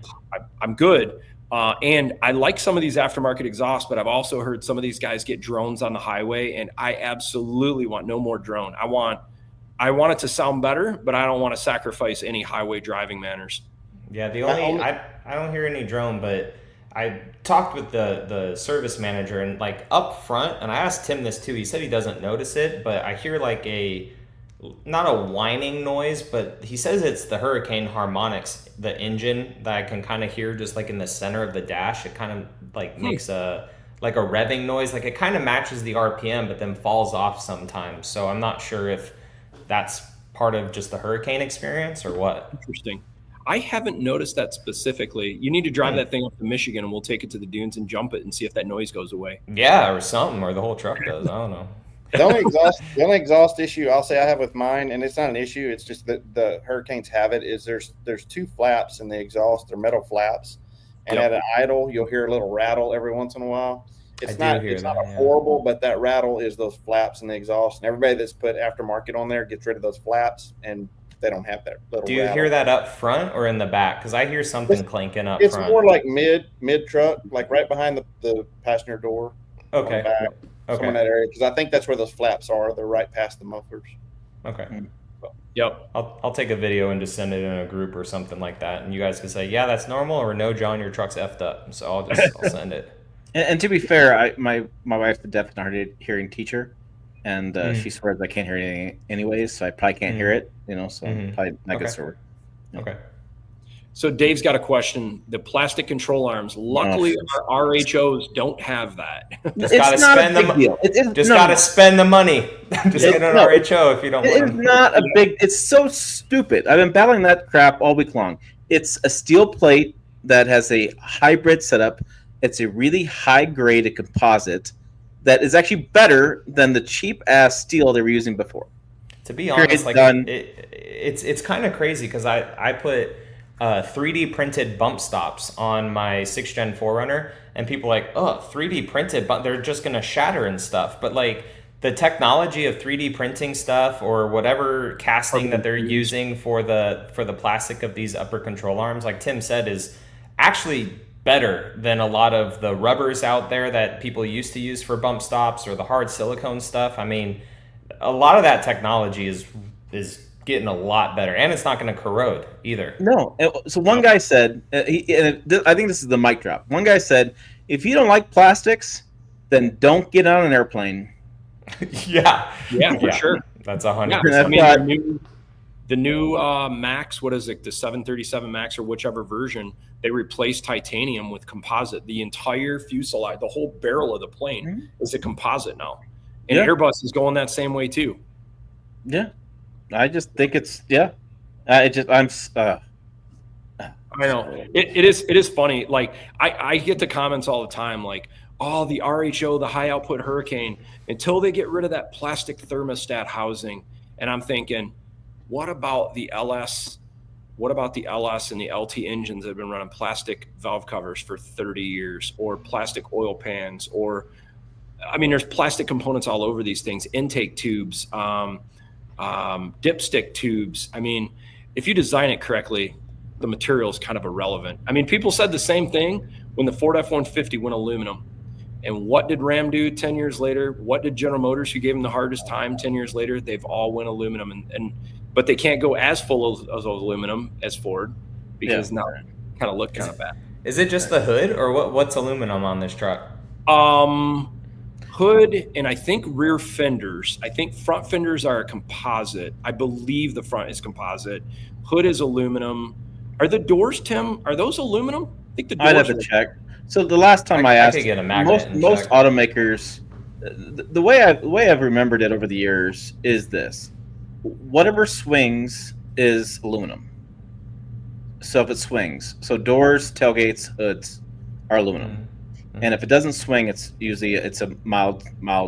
I'm good. And I like some of these aftermarket exhausts, but I've also heard some of these guys get drones on the highway, and I absolutely want no more drone. I want it to sound better, but I don't want to sacrifice any highway driving manners. Yeah, I don't hear any drone, but I talked with the service manager and like up front, and I asked Tim this too. He said he doesn't notice it, but I hear like not a whining noise, but he says it's the Hurricane harmonics, the engine that I can kind of hear just like in the center of the dash. It kind of like makes a revving noise. Like it kind of matches the RPM, but then falls off sometimes. So I'm not sure if that's part of just the hurricane experience or what? Interesting. I haven't noticed that specifically. You need to drive that thing up to Michigan, and we'll take it to the dunes and jump it and see if that noise goes away. Yeah, or something, or the whole truck does. I don't know. The only exhaust issue I'll say I have with mine, and it's not an issue, it's just that the Hurricanes have it, is there's two flaps in the exhaust. They're metal flaps, and at an idle, you'll hear a little rattle every once in a while. It's not horrible, but that rattle is those flaps in the exhaust. And everybody that's put aftermarket on there gets rid of those flaps, and they don't have that little Do you rattle. hear that up front or in the back? Because I hear something clanking up it's front. It's more like mid truck, like right behind the passenger door. Okay. Back, somewhere in that area, because I think that's where those flaps are. They're right past the mufflers. Okay. Yep. I'll take a video and just send it in a group or something like that, and you guys can say, yeah, that's normal, or no, John, your truck's effed up. So I'll send it. And to be fair, my wife's a deaf and hard hearing teacher, and she swears I can't hear anything anyways, so I probably can't hear it. So probably not good for her. Okay. So Dave's got a question. The plastic control arms. Luckily, our RHOs don't have that. Just got to spend the money. Just got to spend the money. Just get an RHO if you don't want it. It's not a big. It's so stupid. I've been battling that crap all week long. It's a steel plate that has a hybrid setup. It's a really high-grade composite that is actually better than the cheap-ass steel they were using before. To be honest, it's kind of crazy because I put 3D printed bump stops on my 6th Gen 4Runner, and people are like, oh, 3D printed, but they're just going to shatter and stuff. But like the technology of 3D printing stuff or whatever casting that they're using for the plastic of these upper control arms, like Tim said, is actually better than a lot of the rubbers out there that people used to use for bump stops or the hard silicone stuff. I mean, a lot of that technology is getting a lot better, and it's not going to corrode either. No. So one guy said, I think this is the mic drop. One guy said, if you don't like plastics, then don't get on an airplane. Yeah, for sure. That's 100%. I mean, the new Max, what is it, the 737 Max or whichever version, they replaced titanium with composite. The entire fuselage, the whole barrel of the plane is a composite now. And Airbus is going that same way too. Yeah. I just think it's I know it is funny. Like I get the comments all the time, like, oh, the RHO, the high output Hurricane, until they get rid of that plastic thermostat housing. And I'm thinking, what about the LS? What about the LS and the LT engines that have been running plastic valve covers for 30 years, or plastic oil pans, or I mean, there's plastic components all over these things, intake tubes, dipstick tubes. I mean, if you design it correctly, the material is kind of irrelevant. I mean, people said the same thing when the Ford F-150 went aluminum. And what did Ram do 10 years later? What did General Motors, who gave them the hardest time 10 years later? They've all went aluminum. But they can't go as full of aluminum as Ford, because now it kind of look kind of bad. Is it just the hood, or what's aluminum on this truck? Hood and I think rear fenders. I think front fenders are a composite. I believe the front is composite. Hood is aluminum. Are the doors, Tim, are those aluminum? I think the doors. I'd have to check. So the last time I asked, could get a magnet most automakers, the way I've remembered it over the years is this: whatever swings is aluminum. So if it swings, so doors, tailgates, hoods are aluminum. And if it doesn't swing, it's usually a mild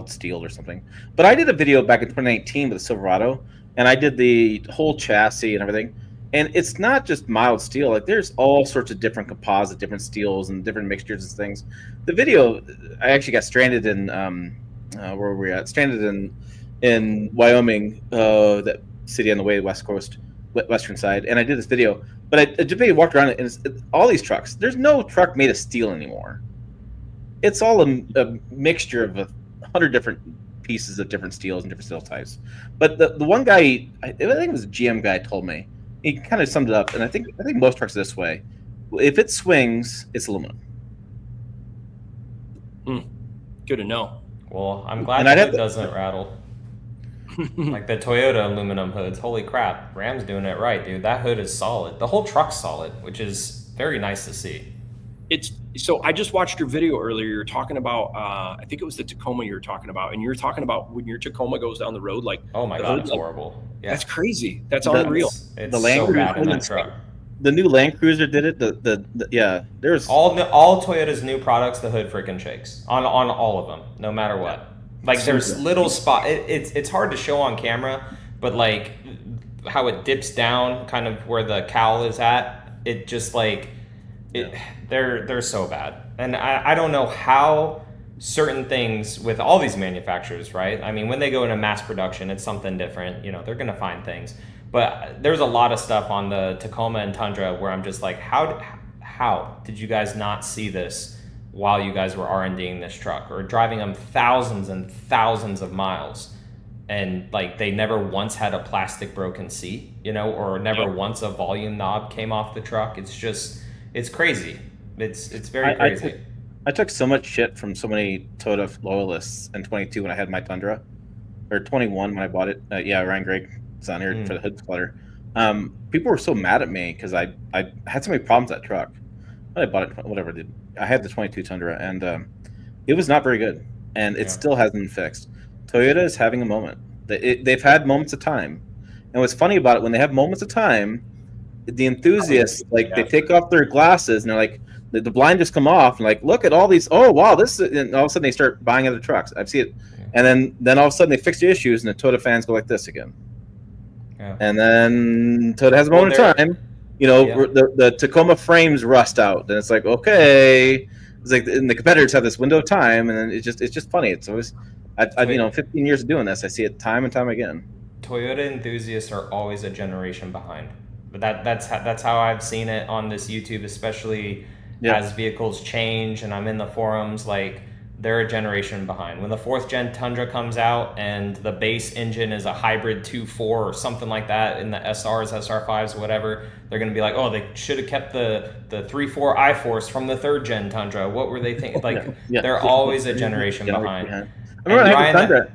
steel or something. But I did a video back in 2019 with the Silverado, and I did the whole chassis and everything. And it's not just mild steel. Like, there's all sorts of different composite, different steels, and different mixtures and things. The video, I actually got stranded in where were we at? Stranded in Wyoming, that city on the way to the west coast, western side. And I did this video, but I just walked around it, and all these trucks. There's no truck made of steel anymore. It's all a mixture of 100 different pieces of different steels and different steel types. But the one guy, I think it was a GM guy, told me, he kind of summed it up, and I think most trucks are this way: if it swings, it's aluminum. Good to know. Well, I'm glad the hood doesn't rattle. Like the Toyota aluminum hoods. Holy crap, Ram's doing it right, dude. That hood is solid. The whole truck's solid, which is very nice to see. It's so I just watched your video earlier. You're talking about I think it was the Tacoma you were talking about, and you're talking about when your Tacoma goes down the road, like Oh my the God, hood, it's like, horrible. Yeah. that's crazy. That's The- unreal. It's The Land so bad in Cruiser- that truck. The new Land Cruiser did it. The yeah, there's All Toyota's new products, the hood freaking shakes on all of them, no matter what. Like there's little spot. It's hard to show on camera, but like how it dips down, kind of where the cowl is at. It just like it. They're so bad, and I don't know how certain things with all these manufacturers, right? I mean, when they go into mass production, it's something different. You know, they're gonna find things. But there's a lot of stuff on the Tacoma and Tundra where I'm just like, how did you guys not see this while you guys were R&Ding this truck or driving them thousands and thousands of miles, and like they never once had a plastic broken seat, you know, or never once a volume knob came off the truck. It's just, it's crazy. It's very crazy. I took so much shit from so many Toyota loyalists in 22 when I had my Tundra, or 21 when I bought it. Ryan Gregg is on here for the hood flutter. People were so mad at me because I had so many problems with that truck. I bought it, whatever I did. I had the 22 Tundra, and it was not very good, and it still hasn't been fixed. Toyota is having a moment. They've had moments of time, and what's funny about it, when they have moments of time, the enthusiasts, like, they take off their glasses, and they're like, the blind just come off, and like, look at all these, oh wow, this is, and all of a sudden they start buying other trucks. I've seen it, and then all of a sudden they fix the issues, and the Toyota fans go like this again. Yeah. And then Toyota has a moment of time, you know, the Tacoma frames rust out, and it's like, okay, it's like, and the competitors have this window of time, and then it's just funny. It's always, you know, 15 years of doing this, I see it time and time again. Toyota enthusiasts are always a generation behind, but that's how I've seen it on this YouTube, especially as vehicles change, and I'm in the forums, like, they're a generation behind. When the 4th gen Tundra comes out and the base engine is a hybrid 2.4 or something like that in the SRs, SR5s, whatever, they're going to be like, oh, they should have kept the 3.4 I-Force from the 3rd gen Tundra. What were they thinking? Like, they're always a generation behind. I remember I had the Tundra.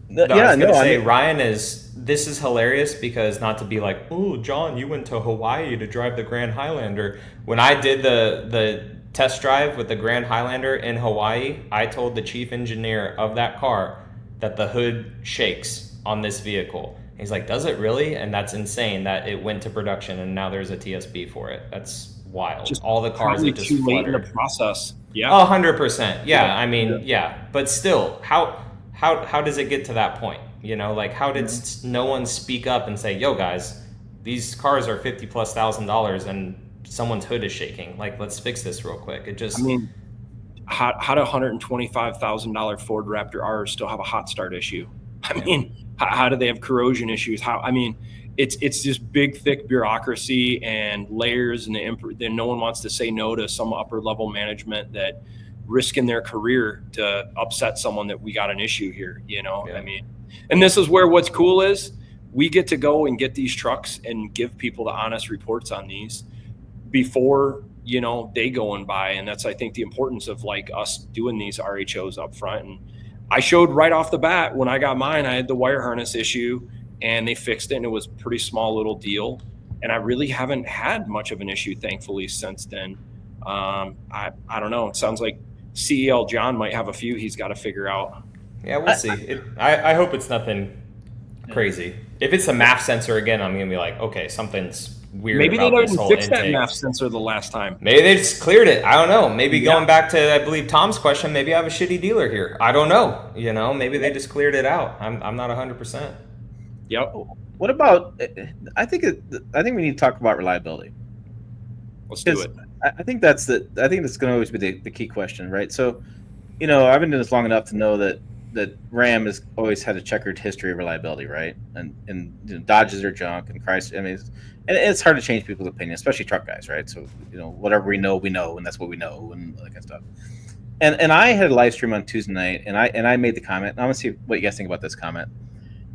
I was going to say, Ryan this is hilarious because, not to be like, oh, John, you went to Hawaii to drive the Grand Highlander. When I did the test drive with the Grand Highlander in Hawaii, I told the chief engineer of that car that the hood shakes on this vehicle. He's like, does it really? And that's insane that it went to production and now there's a TSB for it. That's wild. Just all the cars are just too late in the process. Yeah. 100%. Yeah. I mean, but still, how does it get to that point? You know, like, how did no one speak up and say, yo guys, these cars are $50,000+ and someone's hood is shaking, like, let's fix this real quick. It just, I mean, how do $125,000 Ford Raptor R's still have a hot start issue? I mean, how do they have corrosion issues? I mean, it's just big, thick bureaucracy and layers, and then no one wants to say no to some upper level management that risking their career to upset someone that we got an issue here, you know? I mean, and this is where what's cool is we get to go and get these trucks and give people the honest reports on these before, you know, they go and buy. And that's, I think, the importance of, like, us doing these RHOs up front. And I showed right off the bat when I got mine, I had the wire harness issue, and they fixed it, and it was a pretty small little deal. And I really haven't had much of an issue, thankfully, since then. I don't know. It sounds like CEL John might have a few he's got to figure out. Yeah, we'll see. I hope it's nothing crazy. If it's a MAF sensor again, I'm going to be like, okay, something's weird. Maybe about they this didn't whole fix intake. that MAF sensor the last time. Maybe they just cleared it. I don't know. Maybe going back to, I believe, Tom's question, maybe I have a shitty dealer here. I don't know. You know, maybe they just cleared it out. I'm not 100%. Yep. What about, I think we need to talk about reliability. Let's do it. I think that's going to always be the key question, right? So, you know, I've been doing this long enough to know that Ram has always had a checkered history of reliability, right? And you know, Dodges are junk, and Chrysler. I mean, it's hard to change people's opinion, especially truck guys, right? So, you know, whatever we know, and that's what we know, and that kind of stuff. And I had a live stream on Tuesday night, and I made the comment. And I want to see what you guys think about this comment.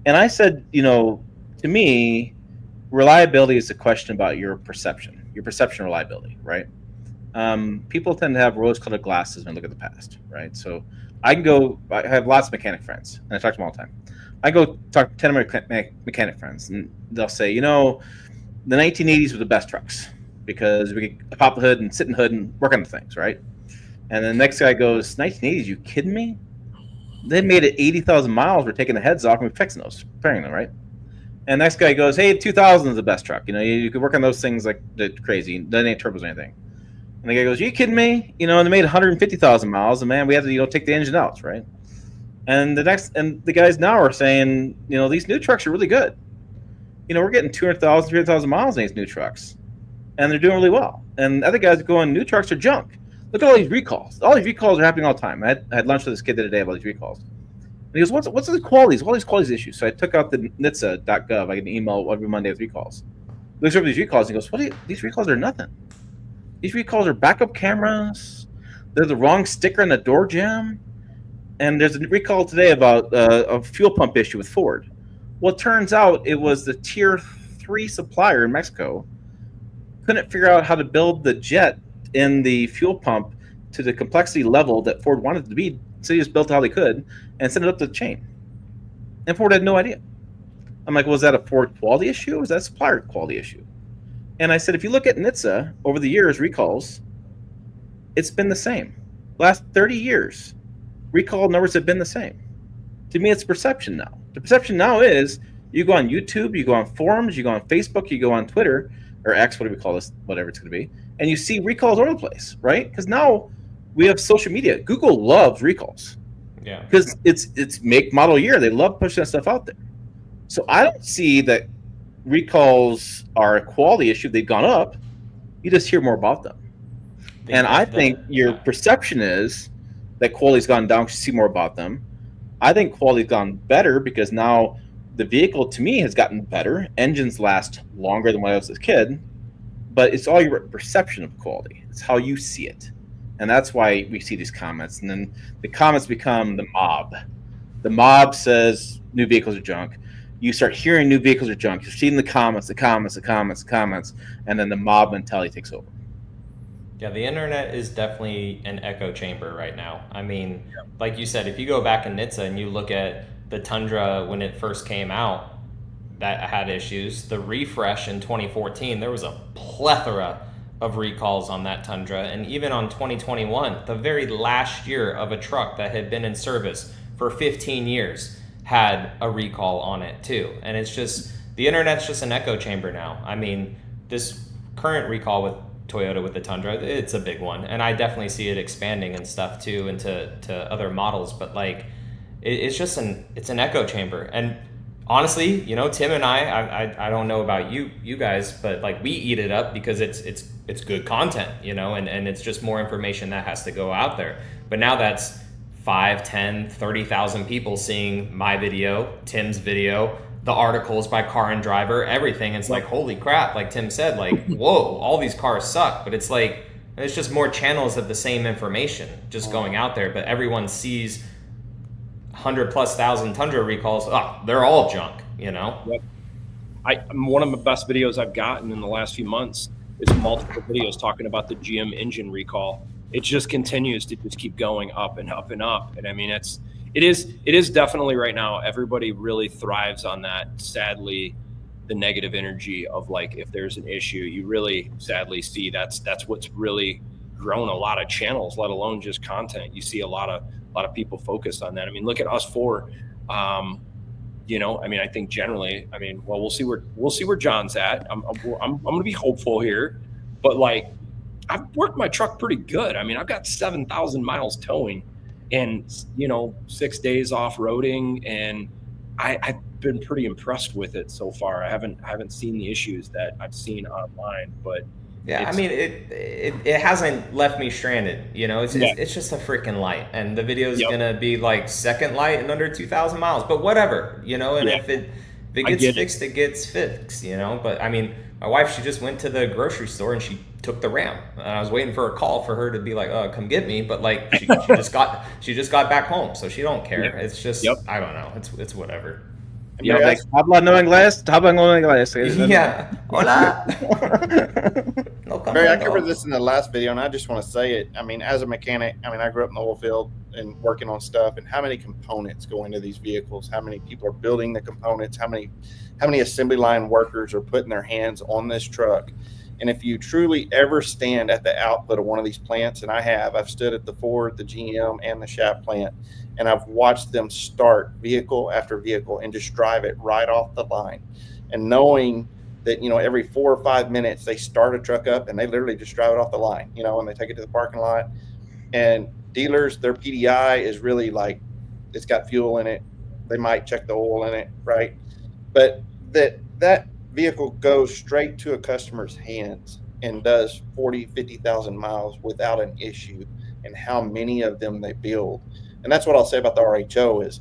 And I said, you know, to me, reliability is a question about your perception of reliability, right? People tend to have rose-colored glasses when they look at the past, right? So I have lots of mechanic friends, and I talk to them all the time. I go talk to 10 of my mechanic friends, and they'll say, you know, the 1980s were the best trucks because we could pop the hood and sit in the hood and work on the things, right? And the next guy goes, 1980s, you kidding me? They made it 80,000 miles. We're taking the heads off and we're fixing those, repairing them, right? And next guy goes, hey, 2000 is the best truck. You know, you could work on those things like crazy. Doesn't ain't turbos or anything. And the guy goes, you kidding me? You know, and they made 150,000 miles, and man, we have to, take the engine out, right? And the guys now are saying, these new trucks are really good. We're getting 200,000, 300,000 miles in these new trucks, and they're doing really well. And other guys are going, new trucks are junk. Look at all these recalls. All these recalls are happening all the time. I had lunch with this kid the other day about these recalls. And he goes, what's the qualities? All these qualities issues. So I took out the NHTSA.gov. I get an email every Monday with recalls. He looks over these recalls and he goes, these recalls are nothing. These recalls are backup cameras. They're the wrong sticker on the door jamb. And there's a recall today about a fuel pump issue with Ford. Well, it turns out it was the tier 3 supplier in Mexico couldn't figure out how to build the jet in the fuel pump to the complexity level that Ford wanted it to be. So they just built it how they could and sent it up the chain. And Ford had no idea. I'm like, was that a Ford quality issue or was that a supplier quality issue? And I said, if you look at NHTSA over the years, recalls, it's been the same. Last 30 years, recall numbers have been the same. To me, it's perception now. The perception now is you go on YouTube, you go on forums, you go on Facebook, you go on Twitter, or X, what do we call this, whatever it's going to be, and you see recalls all over the place, right? Because now we have social media. Google loves recalls. Yeah. Because it's make, model, year. They love pushing that stuff out there. So I don't see that recalls are a quality issue. They've gone up. You just hear more about them. And I think your perception is that quality's gone down because you see more about them. I think quality's gone better because now the vehicle, to me, has gotten better. Engines last longer than when I was a kid. But it's all your perception of quality. It's how you see it. And that's why we see these comments. And then the comments become the mob. The mob says new vehicles are junk. You start hearing new vehicles are junk. You're seeing the comments. And then the mob mentality takes over. Yeah, the internet is definitely an echo chamber right now. I mean, like you said, if you go back in NHTSA and you look at the Tundra when it first came out, that had issues. The refresh in 2014, there was a plethora of recalls on that Tundra. And even on 2021, the very last year of a truck that had been in service for 15 years had a recall on it too. And it's just, the internet's just an echo chamber now. I mean, this current recall with Toyota with the Tundra, it's a big one. And I definitely see it expanding and stuff too into other models. But like, it's just it's an echo chamber. And honestly, Tim and I don't know about you guys, but like we eat it up because it's good content, and it's just more information that has to go out there. But now that's 5, 10, 30,000 people seeing my video, Tim's video, the articles by Car and Driver, everything. It's like, holy crap, like Tim said, like, whoa, all these cars suck. But it's like, it's just more channels of the same information just going out there. But everyone sees 100,000+ Tundra recalls. Oh, they're all junk, Yep. One of the best videos I've gotten in the last few months is multiple videos talking about the GM engine recall. It just continues to just keep going up and up and up. And I mean, it is definitely right now, everybody really thrives on that. Sadly, the negative energy of like, if there's an issue, you really sadly see that's what's really grown a lot of channels, let alone just content. You see a lot of people focused on that. I mean, look at us four. I mean, I think generally, well, we'll see where John's at. I'm going to be hopeful here, but like, I've worked my truck pretty good. I mean, I've got 7,000 miles towing and 6 days off-roading, and I've been pretty impressed with it so far. I haven't seen the issues that I've seen online, but yeah, I mean, it hasn't left me stranded. It's just a freaking light, and the video is gonna be like second light in under 2,000 miles. But whatever, and if it gets fixed, it gets fixed. But I mean, my wife, she just went to the grocery store and she took the Ram. And I was waiting for a call for her to be like, come get me. But like, she just got back home, so she don't care. Yeah. It's just, I don't know. It's whatever. Yeah, like, habla no inglés. Yeah. Hola. Barry, I covered this in the last video, and I just want to say it. I mean, as a mechanic, I grew up in the oil field and working on stuff, and how many components go into these vehicles? How many people are building the components? How many assembly line workers are putting their hands on this truck? And if you truly ever stand at the output of one of these plants, and I've stood at the Ford, the GM, and the Schaap plant, and I've watched them start vehicle after vehicle and just drive it right off the line. And knowing that, every 4 or 5 minutes they start a truck up and they literally just drive it off the line, and they take it to the parking lot. And dealers, their PDI is really like, it's got fuel in it. They might check the oil in it, right? But that vehicle goes straight to a customer's hands and does 40, 50,000 miles without an issue, and how many of them they build. And that's what I'll say about the RHO is,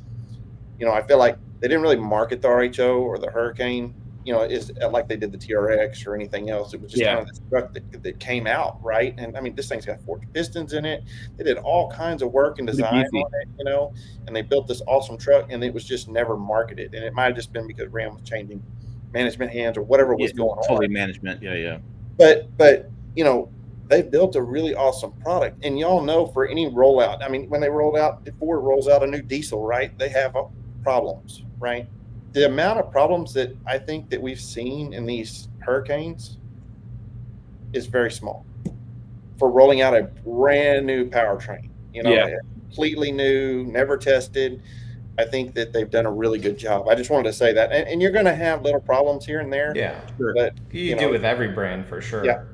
I feel like they didn't really market the RHO or the Hurricane, is like they did the TRX or anything else. It was just kind of this truck that came out, right? And I mean, this thing's got 4 pistons in it. They did all kinds of work and design on it, and they built this awesome truck, and it was just never marketed. And it might have just been because Ram was changing management hands or whatever was going on. Totally management, yeah. But they built a really awesome product, and y'all know for any rollout. I mean, when Ford rolls out a new diesel, right? They have problems, right? The amount of problems that I think that we've seen in these Hurricanes is very small for rolling out a brand new powertrain. Completely new, never tested. I think that they've done a really good job. I just wanted to say that. And you're going to have little problems here and there. Yeah, sure. But you do with every brand for sure. Yeah.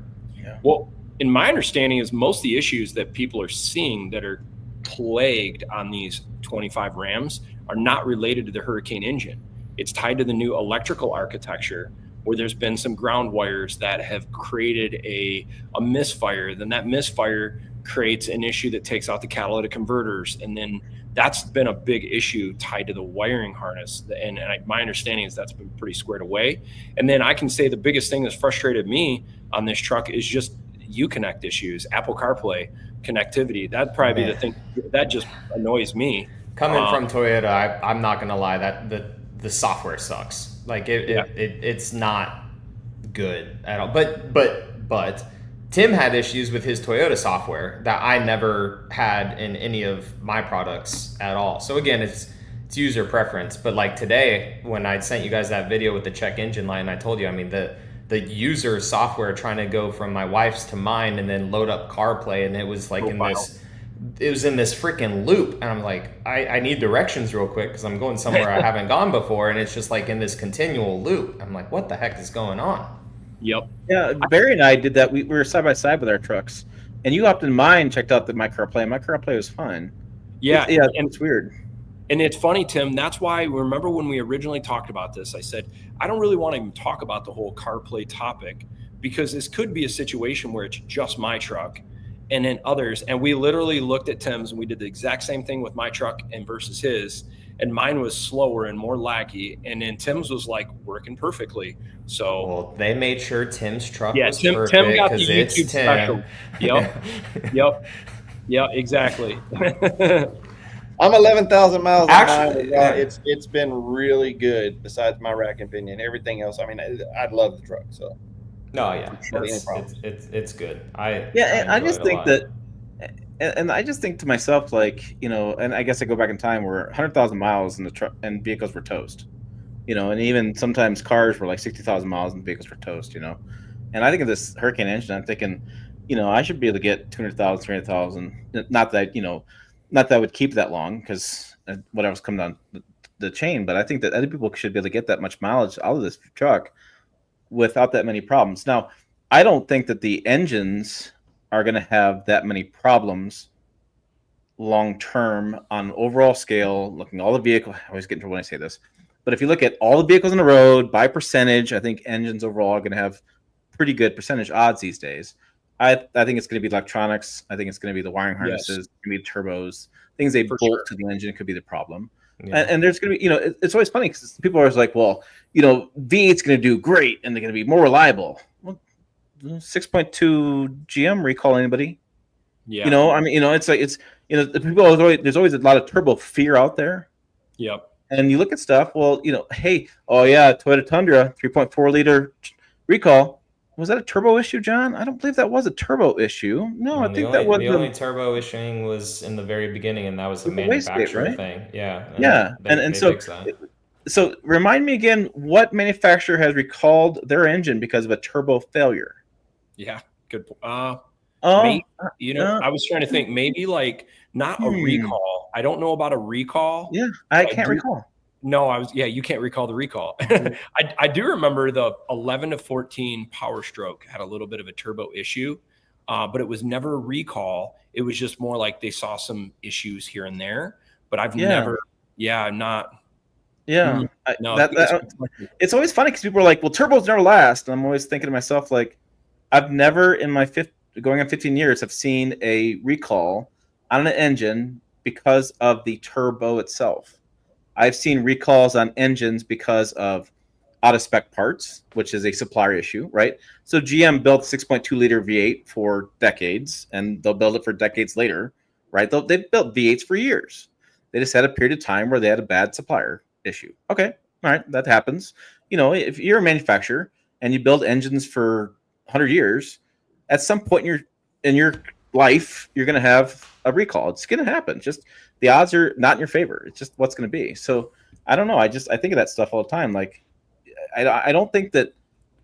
Well, in my understanding is most of the issues that people are seeing that are plagued on these 25 Rams are not related to the Hurricane engine. It's tied to the new electrical architecture, where there's been some ground wires that have created a misfire. Then that misfire creates an issue that takes out the catalytic converters. And then that's been a big issue tied to the wiring harness. And my understanding is that's been pretty squared away. And then I can say the biggest thing that's frustrated me on this truck is just Uconnect issues, Apple CarPlay connectivity. That'd probably be the thing that just annoys me. Coming from Toyota, I'm not going to lie, that the software sucks. Like it's not good at all. But Tim had issues with his Toyota software that I never had in any of my products at all. So again, it's user preference. But like today, when I sent you guys that video with the check engine light, and I told you, I mean, the user software trying to go from my wife's to mine and then load up CarPlay, and it was like in this freaking loop, and I'm like, I need directions real quick because I'm going somewhere I haven't gone before, and it's just like in this continual loop. I'm like, what the heck is going on? Yep. Yeah, Barry and I did that. We were side by side with our trucks, and you hopped in mine, checked out my CarPlay. My CarPlay was fine. Yeah, and it's weird. And it's funny, Tim, that's why, remember when we originally talked about this, I said, I don't really want to even talk about the whole CarPlay topic, because this could be a situation where it's just my truck and then others. And we literally looked at Tim's, and we did the exact same thing with my truck and versus his. And mine was slower and more laggy. And then Tim's was like working perfectly. So well, they made sure Tim's truck was perfect. Tim got the YouTube special. Yep. Yeah, exactly. I'm 11,000 miles. Actually, it's been really good. Besides my rack and pinion, everything else. I mean, I love the truck. So no, yeah, it's good. I just think that, and I just think to myself, like, and I guess I go back in time where 100,000 miles in the truck and vehicles were toast, and even sometimes cars were like 60,000 miles and vehicles were toast, and I think of this Hurricane engine, I'm thinking, I should be able to get 200,000, 300,000. Not that I would keep that long, because whatever's coming down the chain, but I think that other people should be able to get that much mileage out of this truck without that many problems. Now, I don't think that the engines are going to have that many problems long term on overall scale. Looking at all the vehicles, I always get in trouble when I say this, but if you look at all the vehicles on the road by percentage, I think engines overall are going to have pretty good percentage odds these days. I think it's going to be electronics. I think it's going to be the wiring harnesses, it's going to be turbos, things they bolt to the engine could be the problem. Yeah. And there's going to be, it's always funny because people are always like, well, V8's going to do great and they're going to be more reliable. Well, 6.2 GM recall anybody? Yeah. I mean, it's like, the people there's always a lot of turbo fear out there. Yep. And you look at stuff, well, hey, Toyota Tundra, 3.4 liter recall. Was that a turbo issue, John? I don't believe that was a turbo issue. No, I think that was the only turbo issuing was in the very beginning, and that was a manufacturer thing. Yeah. And so remind me again, what manufacturer has recalled their engine because of a turbo failure? Yeah, good. Oh, Maybe, I was trying to think, maybe like not a recall. I don't know about a recall. yeah, I but can't recall. No, you can't recall the recall. I do remember the 11 to 14 Power Stroke had a little bit of a turbo issue, but it was never a recall. It was just more like they saw some issues here and there, but I've never, not. Yeah, No, it's always funny because people are like, "Well, turbos never last," and I'm always thinking to myself, like, I've never in my going on 15 years have seen a recall on an engine because of the turbo itself. I've seen recalls on engines because of out of spec parts, which is a supplier issue, right? So GM built 6.2 liter V8 for decades, and they'll build it for decades later, right? They've built V8s for years. They just had a period of time where they had a bad supplier issue. Okay, all right, that happens. If you're a manufacturer and you build engines for 100 years, at some point in your life, you're going to have a recall. It's going to happen. Just the odds are not in your favor. It's just what's going to be. So I don't know. I think of that stuff all the time. Like, I don't think that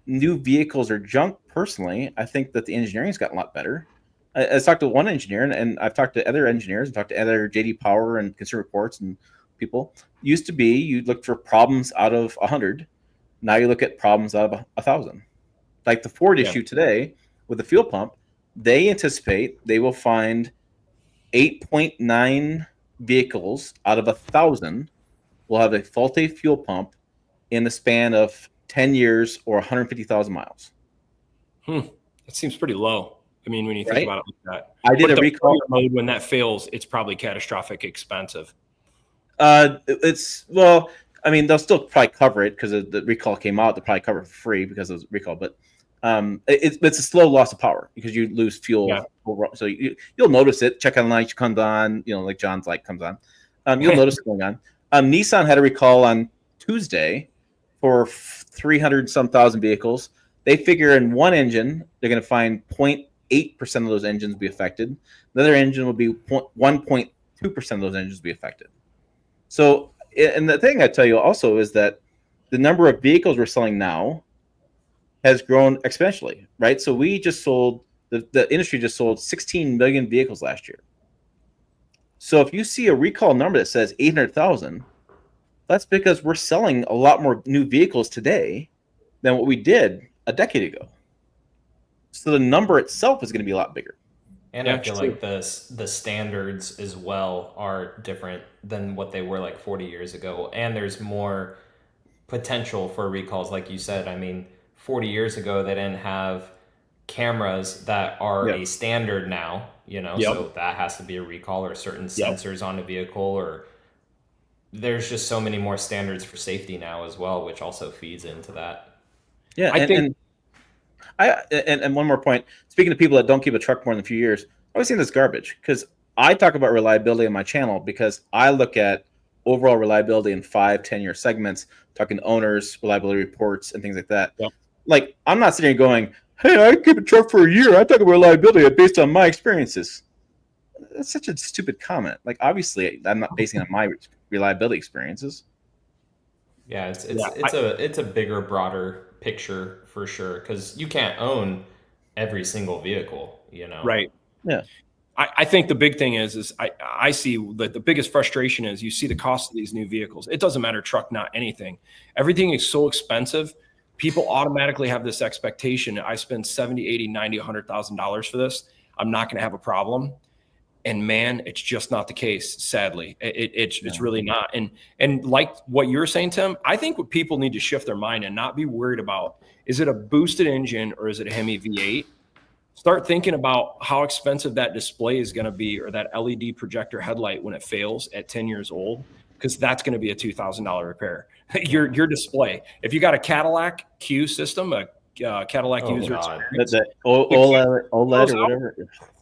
new vehicles are junk personally. I think that the engineering's gotten a lot better. I talked to one engineer, and I've talked to other engineers, and talked to other JD Power and Consumer Reports and people. Used to be you look for problems out of 100. Now you look at problems out of 1,000. Like the Ford issue today with the fuel pump, they anticipate they will find 8.9 vehicles out of 1,000 will have a faulty fuel pump in the span of 10 years or 150,000 miles. That seems pretty low. I mean, when you think about it like that. I did a recall mode. When that fails, it's probably catastrophic expensive. They'll still probably cover it because the recall came out. They'll probably cover it for free because of the recall. But it's a slow loss of power because you lose fuel. Yeah. So you'll notice it. Check on the light comes on. Like John's light comes on. You'll notice it going on. Nissan had a recall on Tuesday for 300-some-thousand vehicles. They figure in one engine they're going to find 0.8% of those engines be affected. The other engine will be 1.2% of those engines be affected. So, and the thing I tell you also is that the number of vehicles we're selling now has grown exponentially, right? So we just sold, the industry just sold 16 million vehicles last year. So if you see a recall number that says 800,000, that's because we're selling a lot more new vehicles today than what we did a decade ago. So the number itself is going to be a lot bigger. And I feel like the standards as well are different than what they were like 40 years ago. And there's more potential for recalls, like you said. I mean, 40 years ago, they didn't have cameras that are a standard now, so that has to be a recall, or certain sensors on a vehicle, or there's just so many more standards for safety now as well, which also feeds into that. Yeah, and one more point. Speaking to people that don't keep a truck more than a few years, I always think that's garbage, because I talk about reliability on my channel because I look at overall reliability in 5-10 year segments, talking to owners, reliability reports, and things like that. Yep. Like, I'm not sitting here going, "Hey, I keep a truck for a year. I talk about reliability based on my experiences." That's such a stupid comment. Like, obviously, I'm not basing it on my reliability experiences. Yeah, it's a bigger, broader picture for sure, because you can't own every single vehicle, Right. Yeah. I think the big thing is I see that the biggest frustration is you see the cost of these new vehicles. It doesn't matter truck, not anything. Everything is so expensive. People automatically have this expectation. I spend $70, $80, $90, $100,000 for this. I'm not going to have a problem. And man, it's just not the case. Sadly, it's really not. And like what you're saying, Tim, I think what people need to shift their mind and not be worried about, is it a boosted engine or is it a Hemi V8? Start thinking about how expensive that display is going to be, or that LED projector headlight when it fails at 10 years old, because that's going to be a $2,000 repair. Your display. If you got a Cadillac Q system, a Cadillac user experience, the OLED or whatever,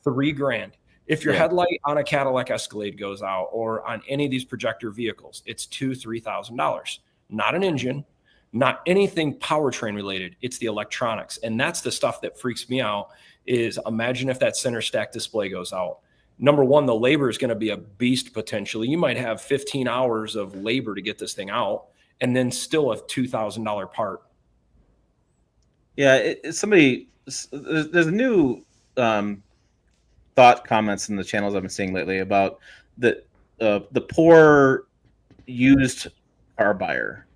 $3,000. If your headlight on a Cadillac Escalade goes out, or on any of these projector vehicles, it's $2,000-$3,000. Not an engine, not anything powertrain related. It's the electronics. And that's the stuff that freaks me out. Is imagine if that center stack display goes out. Number one, the labor is going to be a beast potentially. You might have 15 hours of labor to get this thing out, and then still a $2,000 part. Yeah, there's a new thought comments in the channels I've been seeing lately about the poor used car buyer.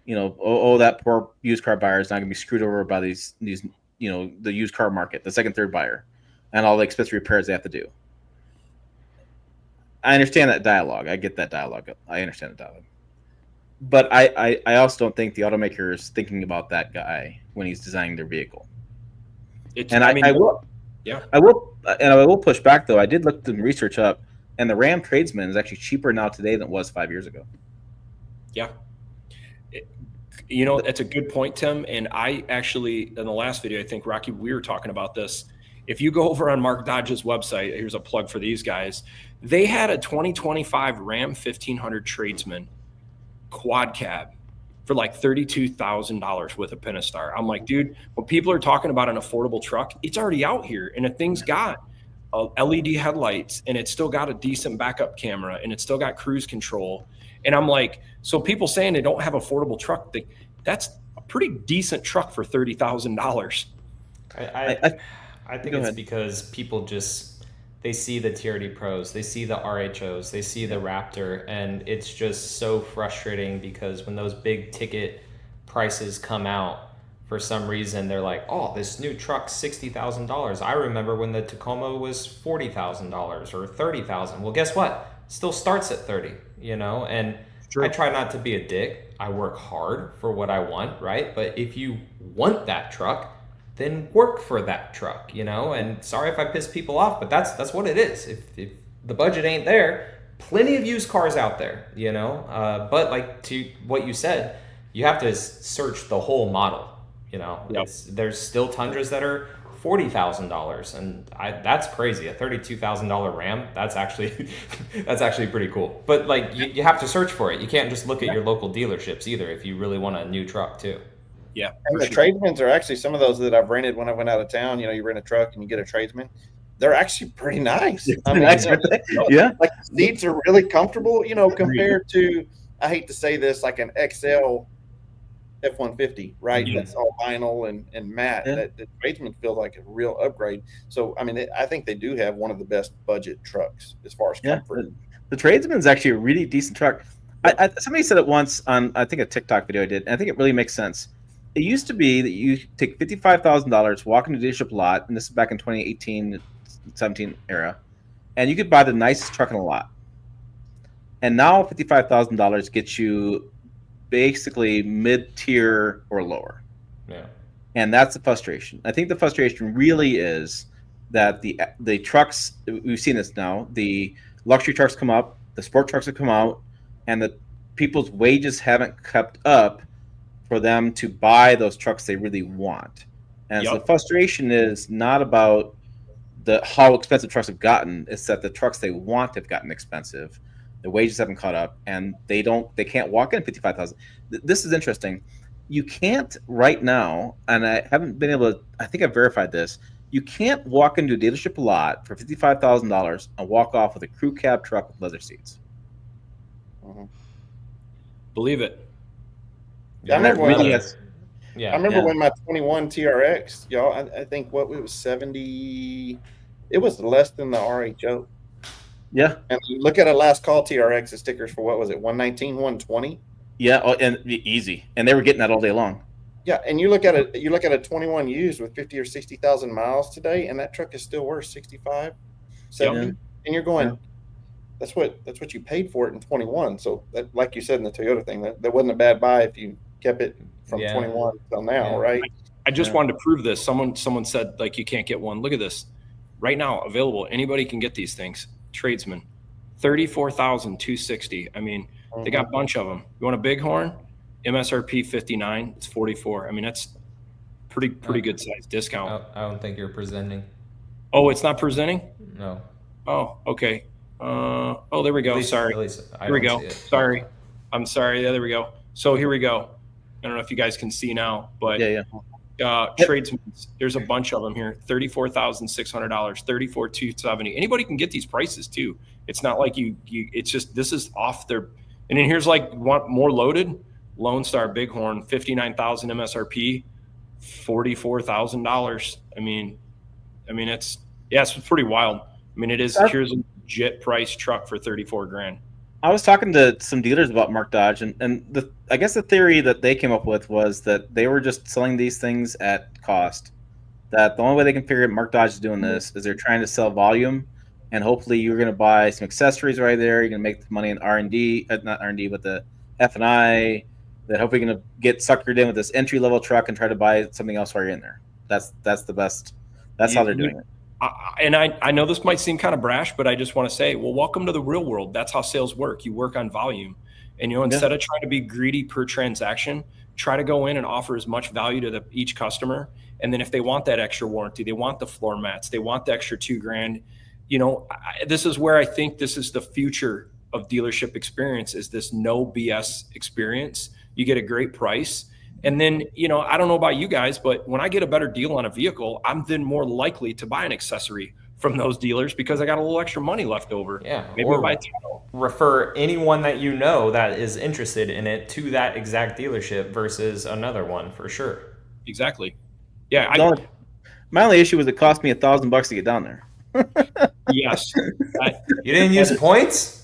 That poor used car buyer is not going to be screwed over by these the used car market, the second, third buyer, and all the expensive repairs they have to do. I understand that dialogue. I get that dialogue. I understand the dialogue. But I also don't think the automaker is thinking about that guy when he's designing their vehicle. I will push back though. I did look the research up, and the Ram Tradesman is actually cheaper now today than it was 5 years ago. Yeah. That's a good point, Tim. And I actually, in the last video, I think, Rocky, we were talking about this. If you go over on Mark Dodge's website, here's a plug for these guys. They had a 2025 Ram 1500 Tradesman quad cab for like $32,000 with a Pentastar. I'm like, dude, when people are talking about an affordable truck, it's already out here. And the thing's got LED headlights, and it's still got a decent backup camera, and it's still got cruise control. And I'm like, so people saying they don't have affordable truck, that's a pretty decent truck for $30,000. I think it's because people they see the TRD Pros, they see the RHOs, they see the Raptor, and it's just so frustrating because when those big ticket prices come out, for some reason they're like, oh, this new truck's $60,000. I remember when the Tacoma was $40,000 or $30,000. Well, guess what? Still starts at 30, and I try not to be a dick. I work hard for what I want, right? But if you want that truck, then work for that truck, and sorry if I piss people off, but that's what it is. If the budget ain't there, plenty of used cars out there, but like to what you said, you have to search the whole model, Yep. There's still Tundras that are $40,000, and that's crazy. A $32,000 Ram, that's actually pretty cool. But like you have to search for it. You can't just look at your local dealerships either if you really want a new truck too. Yeah, and the tradesmen are actually some of those that I've rented when I went out of town. You rent a truck and you get a tradesman. They're actually pretty nice. I mean, yeah, like the seats are really comfortable. Compared to, I hate to say this, like an XL F-150, right? Yeah. That's all vinyl and matte. Yeah. That the tradesman feels like a real upgrade. So, I mean, I think they do have one of the best budget trucks as far as comfort. The tradesman is actually a really decent truck. Somebody said it once on, I think, a TikTok video I did, and I think it really makes sense. It used to be that you take $55,000, walk into a dealership lot, and this is back in 2018, 17 era, and you could buy the nicest truck in the lot. And now $55,000 gets you basically mid-tier or lower. Yeah. And that's the frustration. I think the frustration really is that the trucks, we've seen this now, the luxury trucks come up, the sport trucks have come out, and the people's wages haven't kept up for them to buy those trucks they really want. And so the frustration is not about how expensive trucks have gotten, it's that the trucks they want have gotten expensive. The wages haven't caught up, and they can't walk in $55,000. This is interesting. You can't right now, and I haven't been able to, I think I've verified this, you can't walk into a dealership lot for $55,000 and walk off with a crew cab truck with leather seats. Mm-hmm. Believe it. Yeah, I remember when my 21 TRX, y'all, I think it was 70, it was less than the RHO. Yeah. And look at a last call TRX, the stickers for what was it, 119, 120? Yeah, and easy. And they were getting that all day long. Yeah, and you look at a 21 used with 50 or 60,000 miles today, and that truck is still worth 65, 70. Yeah. And you're going, that's what you paid for it in 21. So that, like you said in the Toyota thing, that wasn't a bad buy if you kept it from 21 till now, right? I just wanted to prove this. Someone said, like, you can't get one. Look at this. Right now, available. Anybody can get these things. Tradesman, $34,260. I mean, they got a bunch of them. You want a bighorn? MSRP 59. It's 44. I mean, that's pretty good size discount. I don't think you're presenting. Oh, it's not presenting? No. Oh, okay. There we go. Sorry. Here we go. Sorry. I'm sorry. Yeah, there we go. So here we go. I don't know if you guys can see now, but tradesmen, there's a bunch of them here. $34,600, $34,270. Anybody can get these prices too. It's not like you it's just, this is off their, and then here's like, want more loaded? Lone Star Bighorn, 59,000 MSRP, $44,000. I mean, it's pretty wild. I mean, it is. Here's a legit price truck for 34 grand. I was talking to some dealers about Mark Dodge, and I guess the theory that they came up with was that they were just selling these things at cost. That the only way they can figure out Mark Dodge is doing this is they're trying to sell volume, and hopefully you're going to buy some accessories right there. You're going to make the money in R&D, not R&D, but the F&I. That hopefully you're going to get suckered in with this entry level truck and try to buy something else while you're in there. That's the best. That's how they're doing it. I know this might seem kind of brash, but I just want to say, well, welcome to the real world. That's how sales work. You work on volume, and instead of trying to be greedy per transaction, try to go in and offer as much value to each customer. And then if they want that extra warranty, they want the floor mats, they want the extra $2,000. This is where I think this is the future of dealership experience, is this no BS experience. You get a great price. And then, I don't know about you guys, but when I get a better deal on a vehicle, I'm then more likely to buy an accessory from those dealers because I got a little extra money left over. Yeah. Maybe or buy refer anyone that that is interested in it to that exact dealership versus another one, for sure. Exactly. Yeah. My only issue was it cost me $1,000 to get down there. Yes. You didn't use points?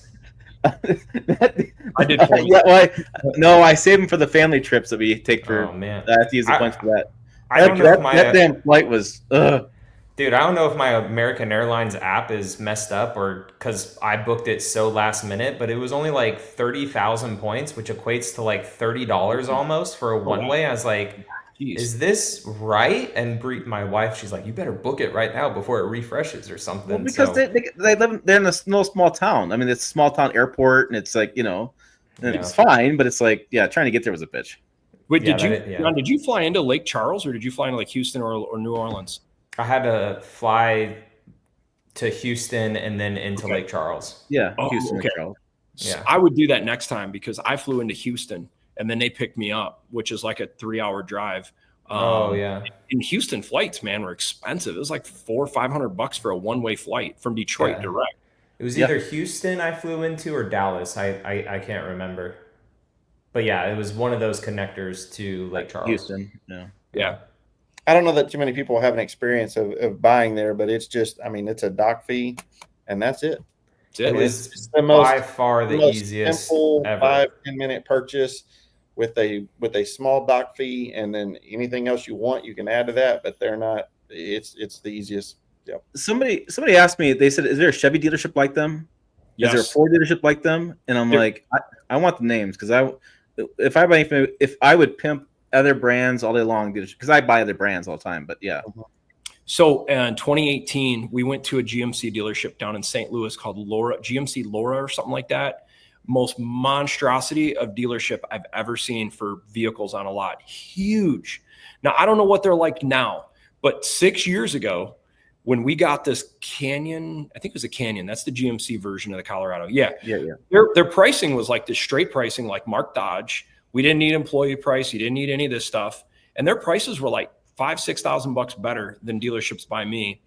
I did points. No, I saved them for the family trips that we take for. Oh man, I have to use the points for that. I don't know if that damn flight was. Dude, I don't know if my American Airlines app is messed up or because I booked it so last minute, but it was only like 30,000 points, which equates to like $30 almost for a one-way. I was like, is this right? And my wife, she's like, you better book it right now before it refreshes or something. Well, because they live, they're in a little small town. I mean, it's a small town airport, and it's like, it's fine, but it's like, trying to get there was a bitch. Wait, did you fly into Lake Charles, or did you fly into like Houston or New Orleans? I had to fly to Houston and then into Lake Charles. Yeah, Houston, Lake Charles. Yeah, I would do that next time because I flew into Houston and then they picked me up, which is like a 3-hour drive. In Houston, flights, man, were expensive. It was like $400 or $500 for a one-way flight from Detroit direct. It was either Houston I flew into or Dallas. I can't remember. But yeah, it was one of those connectors to Lake Charles. Houston, yeah. I don't know that too many people have an experience of buying there, but it's just, it's a dock fee, and that's it. It was by far the easiest simple ever. 5-10 minute purchase with a small dock fee, and then anything else you want you can add to that. But they're not. It's the easiest. Yep. Somebody asked me. They said, "Is there a Chevy dealership like them? Yes. Is there a Ford dealership like them?" And I'm like, I want the names because if I would pimp other brands all day long because I buy other brands all the time. But yeah. So in 2018, we went to a GMC dealership down in St. Louis called GMC Laura or something like that. Most monstrosity of dealership I've ever seen for vehicles on a lot. Huge. Now, I don't know what they're like now, but 6 years ago, when we got this Canyon, I think it was a Canyon. That's the GMC version of the Colorado. Yeah. Their pricing was like the straight pricing, like Mark Dodge. We didn't need employee price. You didn't need any of this stuff. And their prices were like $5,000-$6,000 better than dealerships by me.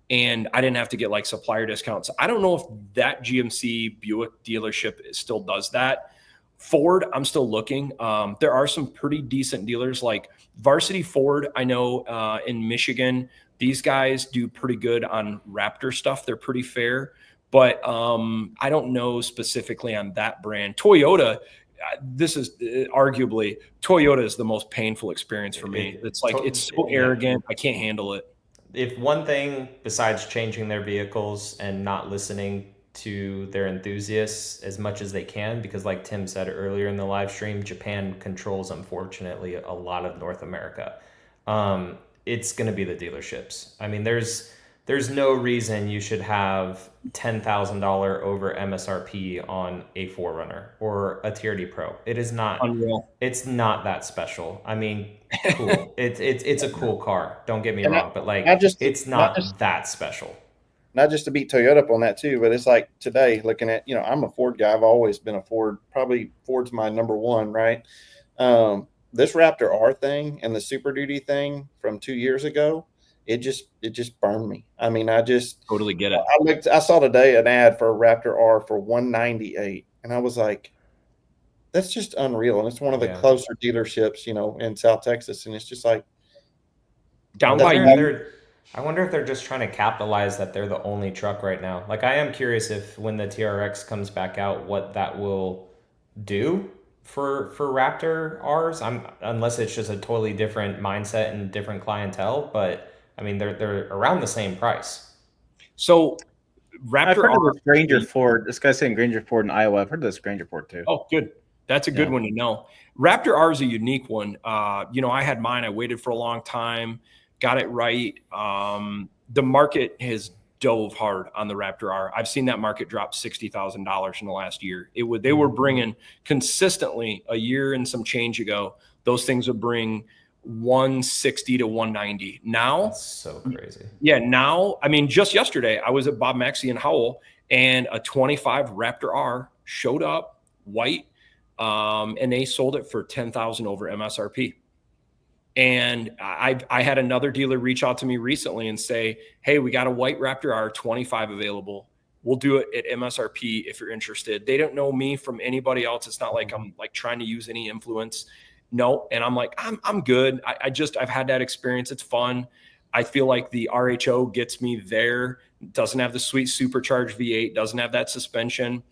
And I didn't have to get like supplier discounts. I don't know if that GMC Buick dealership still does that. Ford, I'm still looking. There are some pretty decent dealers like Varsity Ford. I know in Michigan, these guys do pretty good on Raptor stuff. They're pretty fair, but I don't know specifically on that brand. Toyota, this is arguably Toyota is the most painful experience for me. It's like, it's so arrogant. I can't handle it. If one thing besides changing their vehicles and not listening to their enthusiasts as much as they can, because like Tim said earlier in the live stream, Japan controls, unfortunately, a lot of North America. It's going to be the dealerships. I mean, there's no reason you should have $10,000 over MSRP on a 4Runner or a TRD Pro. It is not unreal. It's not that special. I mean, cool. It's a cool car. Don't get me wrong, but like it's not that special. Not just to beat Toyota up on that too, but it's like today looking at, I'm a Ford guy. I've always been a Ford. Probably Ford's my number one, right? This Raptor R thing and the Super Duty thing from 2 years ago, it just burned me. I mean, I just totally get it. I saw today an ad for a Raptor R for $198, and I was like, that's just unreal. And it's one of the closer dealerships, in South Texas, and it's just like, Down I by wonder if they're just trying to capitalize that they're the only truck right now. Like, I am curious if when the TRX comes back out, what that will do for Raptor R's. Unless it's just a totally different mindset and different clientele, but I mean they're around the same price. So I've Raptor heard of R. this Granger Ford. This guy's saying Granger Ford in Iowa. I've heard of this Granger Ford too. Oh, good. That's a good one to know. Raptor R is a unique one. I had mine. I waited for a long time, got it right. The market has dove hard on the Raptor R. I've seen that market drop $60,000 in the last year. They were bringing consistently a year and some change ago. Those things would bring 160 to 190. Now, that's so crazy. Yeah, now, I mean, just yesterday, I was at Bob Maxey in Howell, and a 25 Raptor R showed up, white, and they sold it for $10,000 over MSRP. And I had another dealer reach out to me recently and say, hey, we got a white Raptor R 25 available. We'll do it at MSRP if you're interested. They don't know me from anybody else. It's not like I'm like trying to use any influence. No. And I'm like, I'm good. I've had that experience. It's fun. I feel like the RHO gets me there. Doesn't have the sweet supercharged V8, doesn't have that suspension,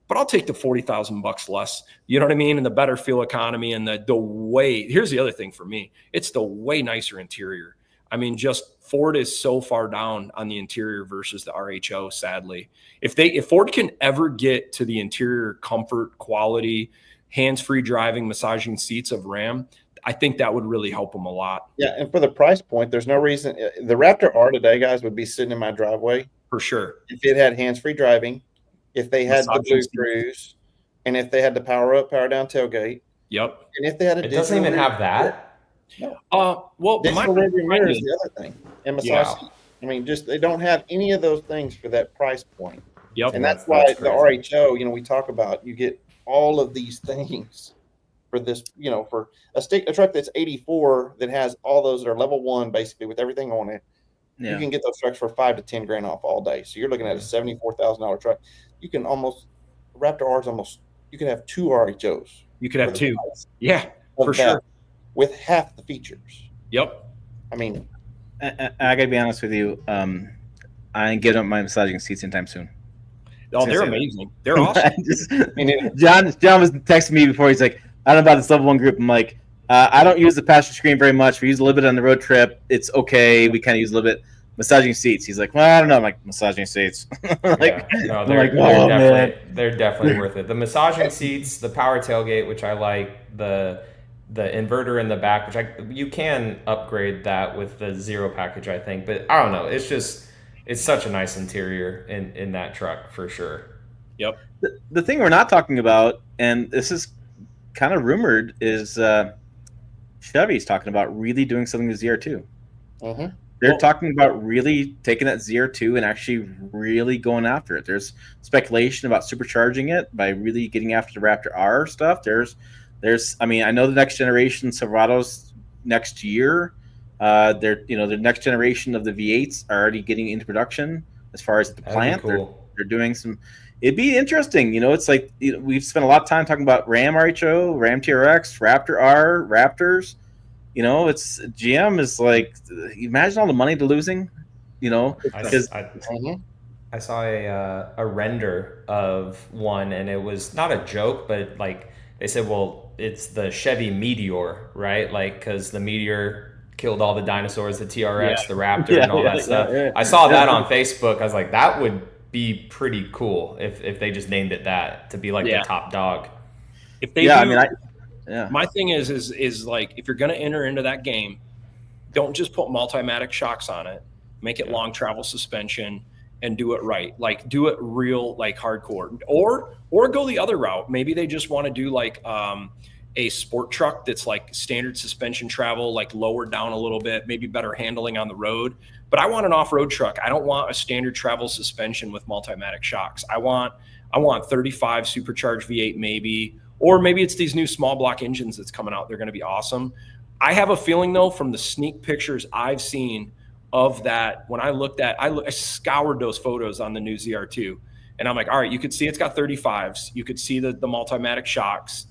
but I'll take the $40,000 less. You know what I mean? And the better fuel economy and the way. Here's the other thing for me. It's the way nicer interior. I mean, just Ford is so far down on the interior versus the RHO, sadly. If Ford can ever get to the interior comfort, quality, hands-free driving, massaging seats of Ram, I think that would really help them a lot. Yeah, and for the price point, there's no reason. The Raptor R today, guys, would be sitting in my driveway For sure. if it had hands-free driving, if they had the Massaging Blue seats. Cruise, and if they had the power up, power down tailgate, Yep. and if they had a It doesn't even have that. Well, digital rearview mirror is the other thing, and massage Yeah. seat. I mean, just they don't have any of those things for that price point, Yep. and That's that's why crazy. the RHO. We talk about you get all of these things for this. For a truck that's 84 that has all those that are level 1 basically with everything on it. Yeah. You can get those trucks for $5,000 to $10,000 off all day. So you're looking at a $74,000 truck. You can Raptor R's almost. You could have 2 RHOs. You could have for the 2. price Yeah, of for that sure. with half the features. Yep. I mean, I gotta be honest with you. I ain't getting up my massaging seats anytime soon. Oh, they're amazing. They're awesome. John was texting me before. He's like, I don't know about this level 1 group. I'm like, I don't use the passenger screen very much. We use a little bit on the road trip. It's okay. We kind of use a little bit. Massaging seats. He's like, well, I don't know. I'm like, massaging seats. They're definitely worth it. The massaging seats, the power tailgate, which I like, the inverter in the back, which you can upgrade that with the Zero package, I think. But I don't know. It's such a nice interior in that truck for sure. Yep. The thing we're not talking about, and this is kind of rumored, is Chevy's talking about really doing something with ZR2. mm-hmm. They're talking about really taking that ZR2 and actually really going after it. There's speculation about supercharging it by really getting after the Raptor R stuff. There's I know the next generation Silverados next year. The next generation of the V8s are already getting into production as far as the plant. Cool. They're doing some. It'd be interesting. It's like we've spent a lot of time talking about Ram RHO, Ram TRX, Raptor R, Raptors. It's GM is like, imagine all the money they're losing. I saw a render of one, and it was not a joke, but like they said, well, it's the Chevy Meteor, right? Like, because the Meteor killed all the dinosaurs, the TRX, the Raptor, and all that stuff. Yeah. I saw that on Facebook. I was like, that would be pretty cool if they just named it that, to be like the top dog. If they my thing is like, if you're going to enter into that game, don't just put Multimatic shocks on it. Make it long travel suspension and do it right. Like, do it real, like hardcore, or go the other route. Maybe they just want to do like a sport truck that's like standard suspension travel, like lowered down a little bit, maybe better handling on the road. But I want an off-road truck. I don't want a standard travel suspension with Multimatic shocks. I want 35 supercharged V8 maybe. Or maybe it's these new small block engines that's coming out. They're going to be awesome. I have a feeling, though, from the sneak pictures I've seen of that, when I looked at, I scoured those photos on the new ZR2. And I'm like, all right, you could see it's got 35s. You could see the Multimatic shocks.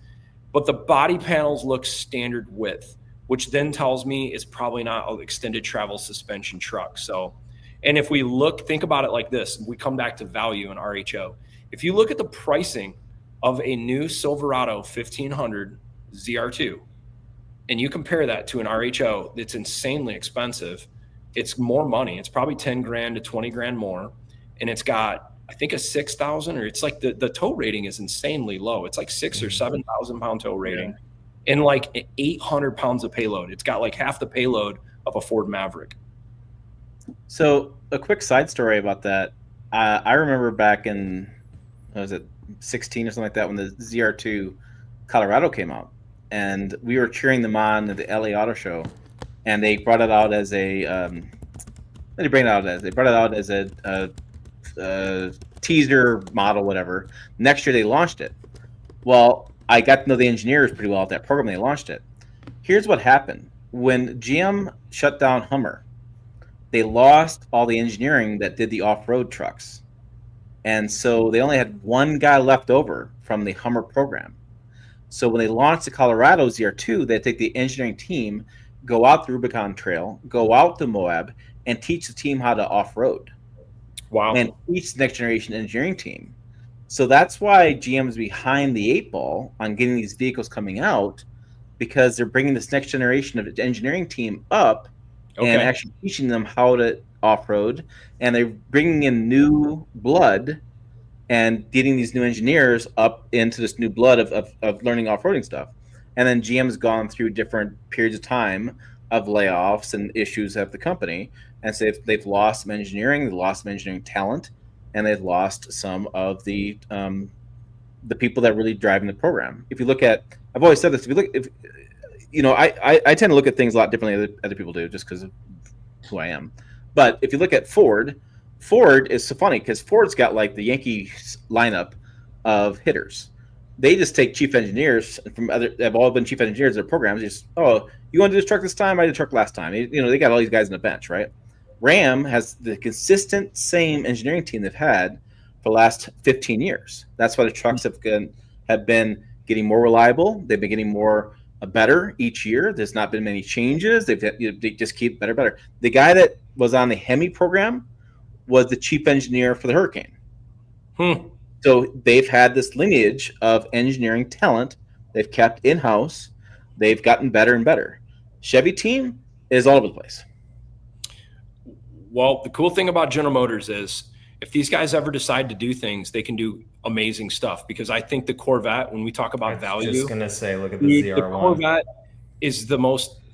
But the body panels look standard width. which then tells me it's probably not an extended travel suspension truck. So, and if we think about it like this, we come back to value in RHO. If you look at the pricing of a new Silverado 1500 ZR2, and you compare that to an RHO that's insanely expensive, it's more money. It's probably 10 grand to 20 grand more. And it's got, I think, a 6,000, or it's like the tow rating is insanely low. It's like 6,000 or 7,000 pound tow rating and like 800 pounds of payload. It's got like half the payload of a Ford Maverick. So a quick side story about that. I remember back in, what was it, 16 or something like that, when the ZR2 Colorado came out, and we were cheering them on at the LA Auto Show, and they brought it out as a they brought it out as a teaser model, whatever. Next year they launched it. Well, I got to know the engineers pretty well at that program. They launched it. Here's what happened. When GM shut down Hummer, they lost all the engineering that did the off-road trucks. And so they only had one guy left over from the Hummer program. So when they launched the Colorado ZR2, they take the engineering team, go out the Rubicon Trail, go out to Moab, and teach the team how to off-road. Wow. And teach the next generation engineering team. So that's why GM is behind the 8 ball on getting these vehicles coming out, because they're bringing this next generation of engineering team up and actually teaching them how to off-road, and they're bringing in new blood and getting these new engineers up into this new blood of learning off-roading stuff. And then GM's gone through different periods of time of layoffs and issues at the company, and so they've lost some engineering, they've lost some engineering talent, and they've lost some of the people that are really driving the program. If you look at, I've always said this, I tend to look at things a lot differently than other people do, just because of who I am. But if you look at Ford is so funny because Ford's got like the Yankees lineup of hitters. They just take chief engineers from they've all been chief engineers of their programs. Just, oh, you want to do this truck this time? I did the truck last time. They got all these guys on the bench, right? Ram has the consistent same engineering team they've had for the last 15 years. That's why the trucks have been getting more reliable. They've been getting more better each year. There's not been many changes. They just keep better. The guy that was on the Hemi program was the chief engineer for the Hurricane. So they've had this lineage of engineering talent they've kept in-house. They've gotten better and better. Chevy team is all over the place. Well, the cool thing about General Motors is if these guys ever decide to do things, they can do amazing stuff, because I think the Corvette, when we talk about value, just going to say, look at the ZR1. The Corvette is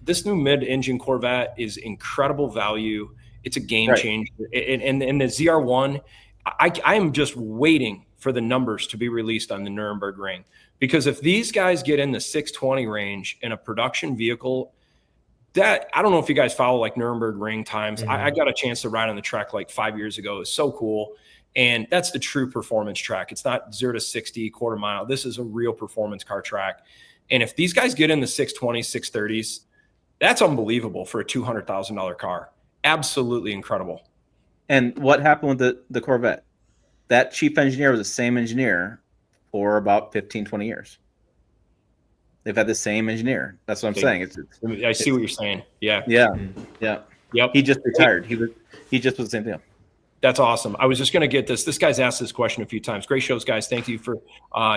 this new mid-engine Corvette is incredible value. It's a game changer. And the ZR1, I am just waiting for the numbers to be released on the Nuremberg Ring, because if these guys get in the 620 range in a production vehicle, that, I don't know if you guys follow like Nuremberg Ring times. Mm-hmm. I got a chance to ride on the track like 5 years ago. It's so cool. And that's the true performance track. It's not 0 to 60 quarter mile. This is a real performance car track. And if these guys get in the 620s, 630s, that's unbelievable for a $200,000 car. Absolutely incredible. And what happened with the Corvette? That chief engineer was the same engineer for about 15, 20 years. They've had the same engineer. That's what I'm saying. I see what you're saying. Yeah. Yep. He just retired. He just was the same deal. That's awesome. I was just going to get this. This guy's asked this question a few times. Great shows, guys. Thank you for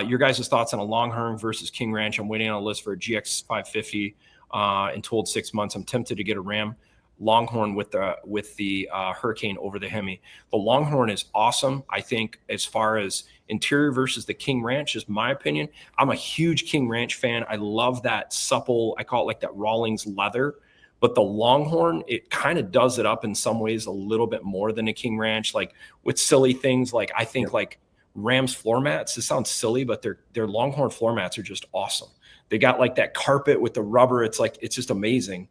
your guys' thoughts on a Longhorn versus King Ranch. I'm waiting on a list for a GX 550 and told 6 months. I'm tempted to get a Ram Longhorn with the Hurricane over the Hemi. The Longhorn is awesome. I think as far as interior versus the King Ranch is my opinion. I'm a huge King Ranch fan. I love that supple, I call it like that Rawlings leather. But the Longhorn, it kind of does it up in some ways a little bit more than a King Ranch, like with silly things like I think like Ram's floor mats. This sounds silly, but their Longhorn floor mats are just awesome. They got like that carpet with the rubber. It's just amazing.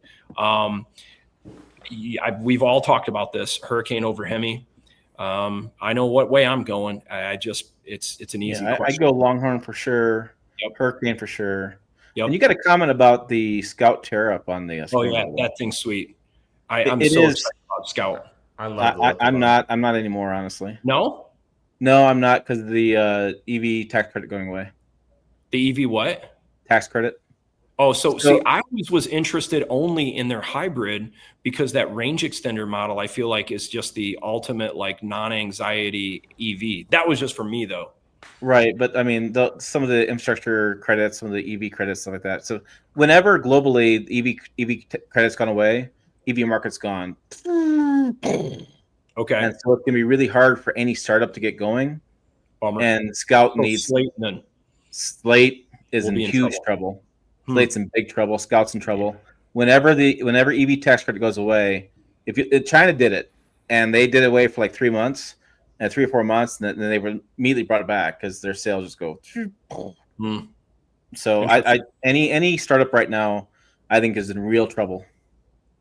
We've all talked about this Hurricane over Hemi. I know what way I'm going. It's an easy question. I go Longhorn for sure. Yep. Hurricane for sure. Yep. And you got a comment about the Scout tear up on the oh yeah, that thing's sweet. I'm so excited about Scout. I love it. I'm not anymore, honestly. No, I'm not, because of the EV tax credit going away. The EV what? Tax credit. Oh, so see, I always was interested only in their hybrid because that range extender model, I feel like, is just the ultimate like non-anxiety EV. That was just for me though. Right, but I mean, some of the infrastructure credits, some of the EV credits, stuff like that. So whenever globally EV credits gone away, EV market's gone. Okay. And so it's gonna be really hard for any startup to get going. Bummer. And Scout So needs Slate then. Slate is We'll in be in huge trouble. Hmm. Slate's in big trouble. Scout's in trouble. Whenever EV tax credit goes away, China did it, and they did it away for like 3 months, and 3 or 4 months, and then they were immediately brought it back because their sales just go. Hmm. So any startup right now, I think, is in real trouble.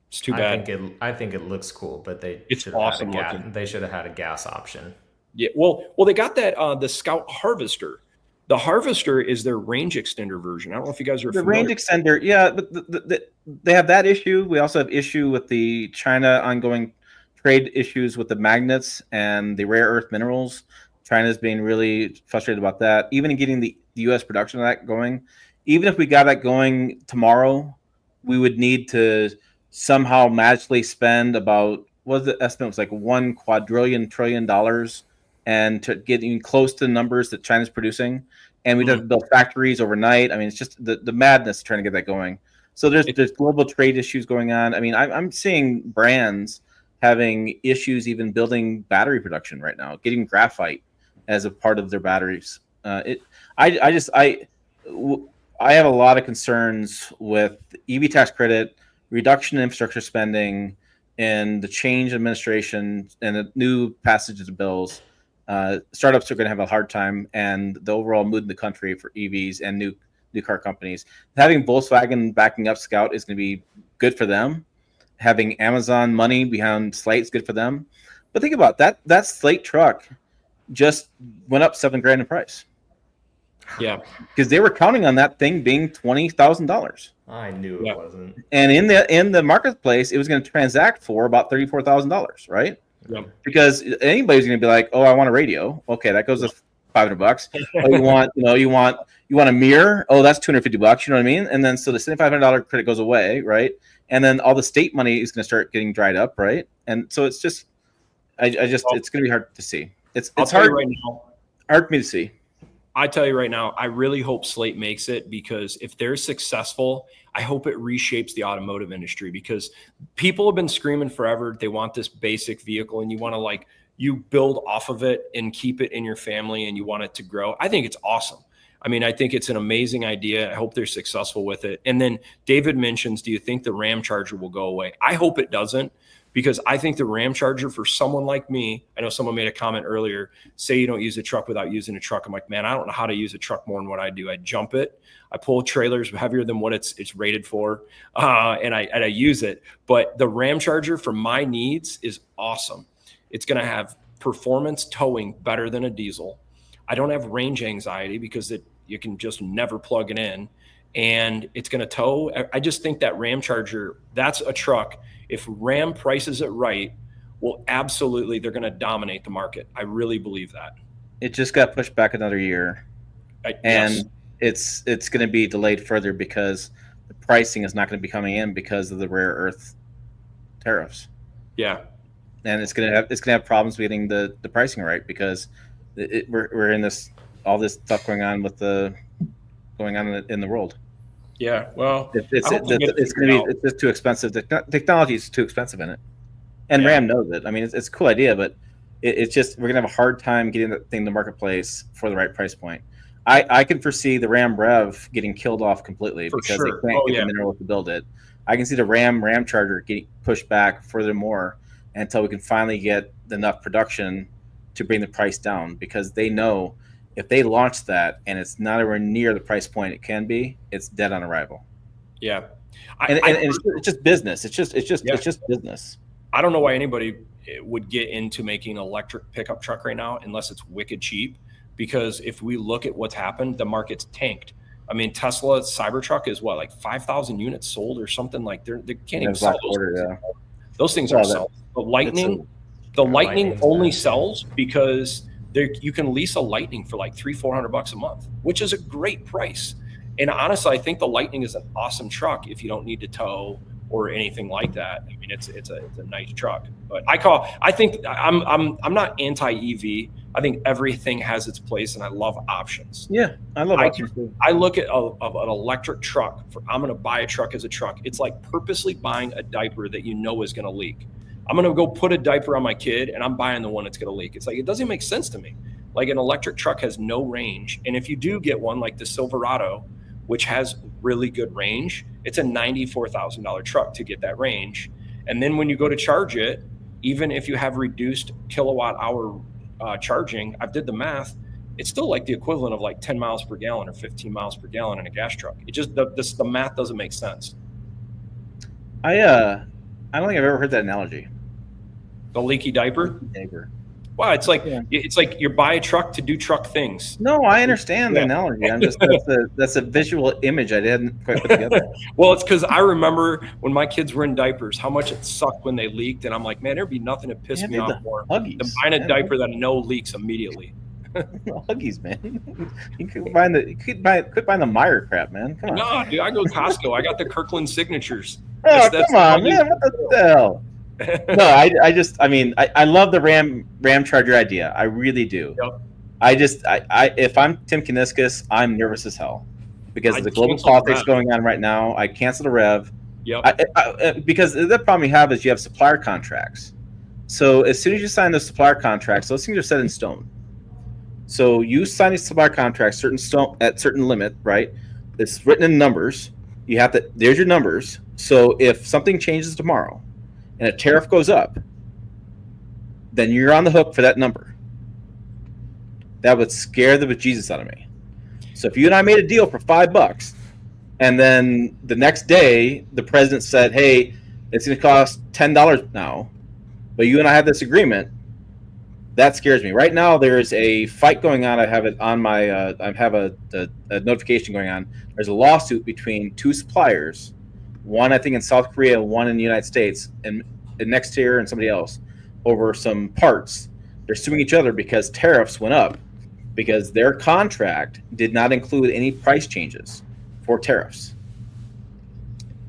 It's too bad. I think it looks cool, but It's should have awesome had looking. they should have had a gas option. Yeah. Well, they got that the Scout Harvester. The Harvester is their range extender version. I don't know if you guys are The familiar. range extender, yeah, but they have that issue. We also have issue with the China ongoing trade issues with the magnets and the rare earth minerals. China's being really frustrated about that. Even in getting the U.S. production of that going, even if we got that going tomorrow, we would need to somehow magically spend about, what was the estimate? It was like $1 trillion, and to get even close to the numbers that China's producing. And we'd have to build factories overnight. I mean, it's just the madness trying to get that going. So there's global trade issues going on. I mean, I'm seeing brands having issues even building battery production right now, getting graphite as a part of their batteries. I have a lot of concerns with EV tax credit, reduction in infrastructure spending, and the change in administration and the new passages of bills. Startups are going to have a hard time, and the overall mood in the country for EVs and new car companies. Having Volkswagen backing up Scout is going to be good for them. Having Amazon money behind Slate is good for them. But think about that. That Slate truck just went up $7,000 in price. Yeah, because they were counting on that thing being $20,000. I knew it wasn't. And in the marketplace, it was going to transact for about $34,000, right? Yep. Because anybody's going to be like, "Oh, I want a radio. Okay, that goes to $500. Oh, you want a mirror? Oh, that's $250. You know what I mean? And then so the $7,500 credit goes away, right? And then all the state money is going to start getting dried up, right? And so it's just, it's going to be hard to see. It's hard right now. Hard for me to see. I tell you right now, I really hope Slate makes it, because if they're successful, I hope it reshapes the automotive industry, because people have been screaming forever. They want this basic vehicle, and you want to you build off of it and keep it in your family, and you want it to grow. I think it's awesome. I mean, I think it's an amazing idea. I hope they're successful with it. And then David mentions, do you think the Ram Charger will go away? I hope it doesn't, because I think the Ram Charger, for someone like me, I know someone made a comment earlier, say you don't use a truck without using a truck. I'm like, man, I don't know how to use a truck more than what I do. I jump it. I pull trailers heavier than what it's rated for, and I use it. But the Ram Charger for my needs is awesome. It's going to have performance towing better than a diesel. I don't have range anxiety because you can just never plug it in, and it's going to tow. I just think that Ram Charger, that's a truck. If Ram prices it right, well, absolutely, they're going to dominate the market. I really believe that. It just got pushed back another year, and it's going to be delayed further because the pricing is not going to be coming in because of the rare earth tariffs. Yeah, and it's going to have problems getting the pricing right, because we're in all this stuff going on in the world. Yeah, well, it's just too expensive. The technology is too expensive in it, and Ram knows it. I mean, it's a cool idea, but it's just we're gonna have a hard time getting that thing in the marketplace for the right price point. I can foresee the Ram Rev getting killed off completely because they can't get the minerals to build it. I can see the Ram Charger getting pushed back furthermore until we can finally get enough production to bring the price down, because they know if they launch that and it's not anywhere near the price point it can be, it's dead on arrival. Yeah, and it's just business. It's just business. I don't know why anybody would get into making an electric pickup truck right now unless it's wicked cheap, because if we look at what's happened, the market's tanked. I mean, Tesla Cybertruck is what, like 5,000 units sold or something? Like they can't even sell those. Those things are sold. The Lightning only sells because you can lease a Lightning for like $300-400 a month, which is a great price. And honestly, I think the Lightning is an awesome truck if you don't need to tow or anything like that. I mean, it's a nice truck. But I think I'm not anti-EV. I think everything has its place, and I love options. Yeah, I love options too. I look at an electric truck. I'm going to buy a truck as a truck. It's like purposely buying a diaper that you know is going to leak. I'm going to go put a diaper on my kid, and I'm buying the one that's going to leak. It's like, it doesn't make sense to me. Like, an electric truck has no range. And if you do get one like the Silverado, which has really good range, it's a $94,000 truck to get that range. And then when you go to charge it, even if you have reduced kilowatt hour charging, I did the math, it's still like the equivalent of like 10 miles per gallon or 15 miles per gallon in a gas truck. It just, the math doesn't make sense. I don't think I've ever heard that analogy. The leaky diaper? Diaper. Wow, it's like you buy a truck to do truck things. No, I understand the analogy. I'm just that's a visual image I didn't quite put together. Well, it's because I remember when my kids were in diapers, how much it sucked when they leaked, and I'm like, man, there'd be nothing that pissed me off more than buying a diaper that I know leaks immediately. Huggies, man. You could buy the Meyer crap, man. Come on. No, dude, I go to Costco. I got the Kirkland signatures. Oh, come on, man. What the hell? No, I love the Ram Charger idea. I really do. Yep. If I'm Tim Kuniskis, I'm nervous as hell because of the global politics going on right now. I canceled a rev. Yep. Because the problem you have is you have supplier contracts. So as soon as you sign those supplier contracts, those things are set in stone. So you sign these supplier contracts at certain limit, right? It's written in numbers. You have to. There's your numbers. So if something changes tomorrow, and a tariff goes up, then you're on the hook for that number. That would scare the bejesus out of me. So if you and I made a deal for $5, and then the next day the president said, "Hey, it's going to cost $10 now," but you and I have this agreement, that scares me. Right now, there is a fight going on. I have it on my. I have a notification going on. There's a lawsuit between two suppliers. One, I think, in South Korea, one in the United States, and next tier and somebody else over some parts. They're suing each other because tariffs went up because their contract did not include any price changes for tariffs.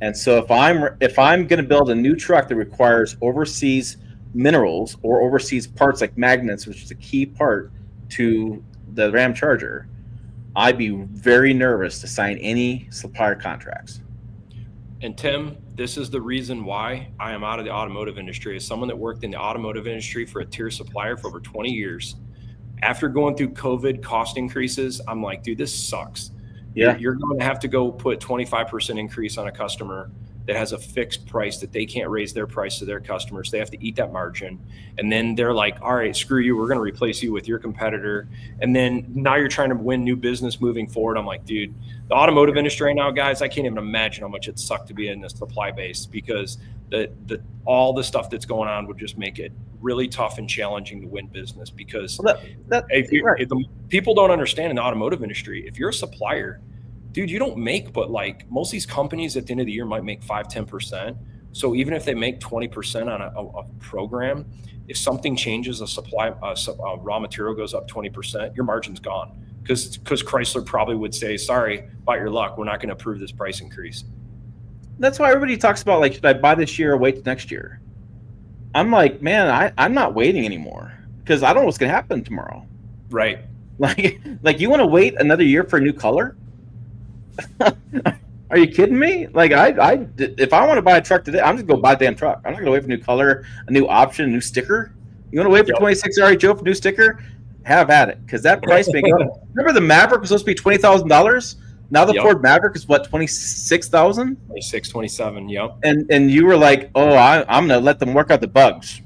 And so if I'm going to build a new truck that requires overseas minerals or overseas parts like magnets, which is a key part to the Ram Charger, I'd be very nervous to sign any supplier contracts. And Tim, this is the reason why I am out of the automotive industry. As someone that worked in the automotive industry for a tier supplier for over 20 years, after going through COVID cost increases, I'm like, dude, this sucks. Yeah, you're going to have to go put 25% increase on a customer that has a fixed price that they can't raise their price to their customers. They have to eat that margin. And then they're like, all right, screw you. We're going to replace you with your competitor. And then now you're trying to win new business moving forward. I'm like, dude, the automotive industry right now, guys, I can't even imagine how much it sucked to be in the supply base because all the stuff that's going on would just make it really tough and challenging to win business because if the people don't understand in the automotive industry, if you're a supplier, dude, you don't make, but like most of these companies at the end of the year might make 5-10%. So even if they make 20% on a program, if something changes, a raw material goes up 20%, your margin's gone. Because Chrysler probably would say, sorry, bite your luck, we're not going to approve this price increase. That's why everybody talks about, like, should I buy this year or wait next year? I'm like, man, I'm not waiting anymore because I don't know what's going to happen tomorrow. Right. Like you want to wait another year for a new color? Are you kidding me? Like if I want to buy a truck today, I'm just going to buy a damn truck. I'm not going to wait for a new color, a new option, a new sticker. You want to wait for 26 RHO for a new sticker? Have at it, because that price may go up. Remember the Maverick was supposed to be $20,000? Now the Ford Maverick is what, $26,000? 26, 27, yep. And you were like, oh, I'm going to let them work out the bugs.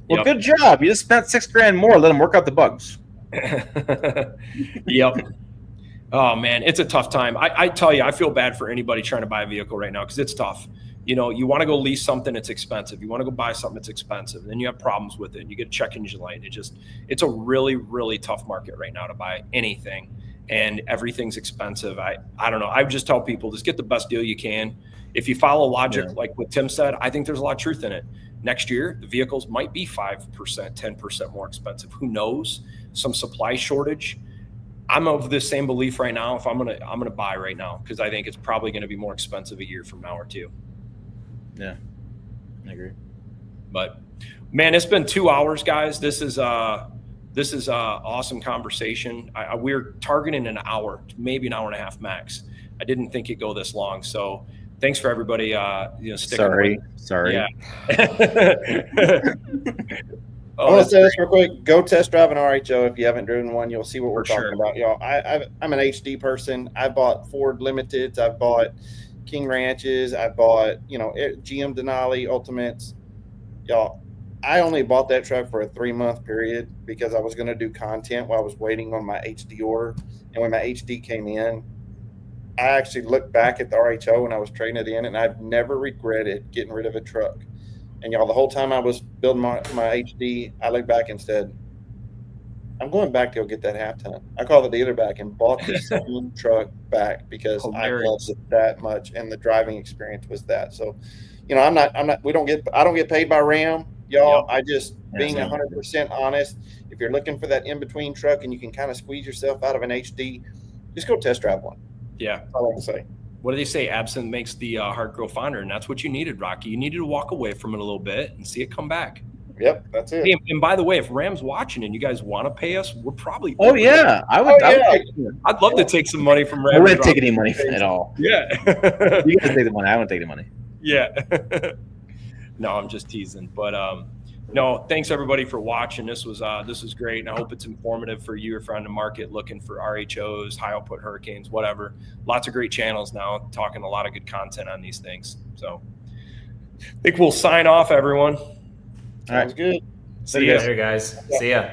Well, good job. You just spent $6,000 more. Let them work out the bugs. Yep. Oh, man, it's a tough time. I tell you, I feel bad for anybody trying to buy a vehicle right now because it's tough. You know, you want to go lease something, it's expensive. You want to go buy something, it's expensive. And then you have problems with it. And you get a check engine light. It's a really, really tough market right now to buy anything. And everything's expensive. I don't know. I would just tell people, just get the best deal you can. If you follow logic, like what Tim said, I think there's a lot of truth in it. Next year, the vehicles might be 5%, 10% more expensive. Who knows? Some supply shortage. I'm of the same belief right now. If I'm gonna buy right now, because I think it's probably going to be more expensive a year from now or two. Yeah, I agree. But man, it's been 2 hours, guys. This is awesome conversation. We're targeting an hour, maybe an hour and a half max. I didn't think it'd go this long. So thanks for everybody, sticking Sorry. Yeah. I want to say this real quick. Go test drive an RHO if you haven't driven one. You'll see what we're For talking sure. about, y'all. I'm an HD person. I bought Ford Limiteds. I've bought King Ranches. I bought, GM Denali Ultimates. Y'all, I only bought that truck for a 3-month period because I was going to do content while I was waiting on my HD order. And when my HD came in, I actually looked back at the RHO when I was trading it in, and I've never regretted getting rid of a truck. And y'all, the whole time I was building my HD, I looked back and said, I'm going back to go get that half ton. I called the dealer back and bought the same truck back because Hilarious. I loved it that much, and the driving experience was that. So, I don't get paid by Ram, y'all. Yep. I just being Yeah. 100% honest. If you're looking for that in between truck and you can kind of squeeze yourself out of an HD, just go test drive one. Yeah. That's all I can say. What do they say? Absent makes the heart grow fonder, and that's what you needed, Rocky. You needed to walk away from it a little bit and see it come back. Yep, that's it. Hey, and by the way, if Ram's watching and you guys want to pay us, we're probably. Oh yeah, I'd love to take some money from Ram. I wouldn't take any money at all. Yeah. You guys take the money. I wouldn't take the money. Yeah. No, I'm just teasing. But no, thanks everybody for watching. This was great, and I hope it's informative for you if you're on the market looking for RHOs, high output hurricanes, whatever. Lots of great channels now talking a lot of good content on these things. So I think we'll sign off, everyone. Sounds good. See ya. Later, guys. See ya.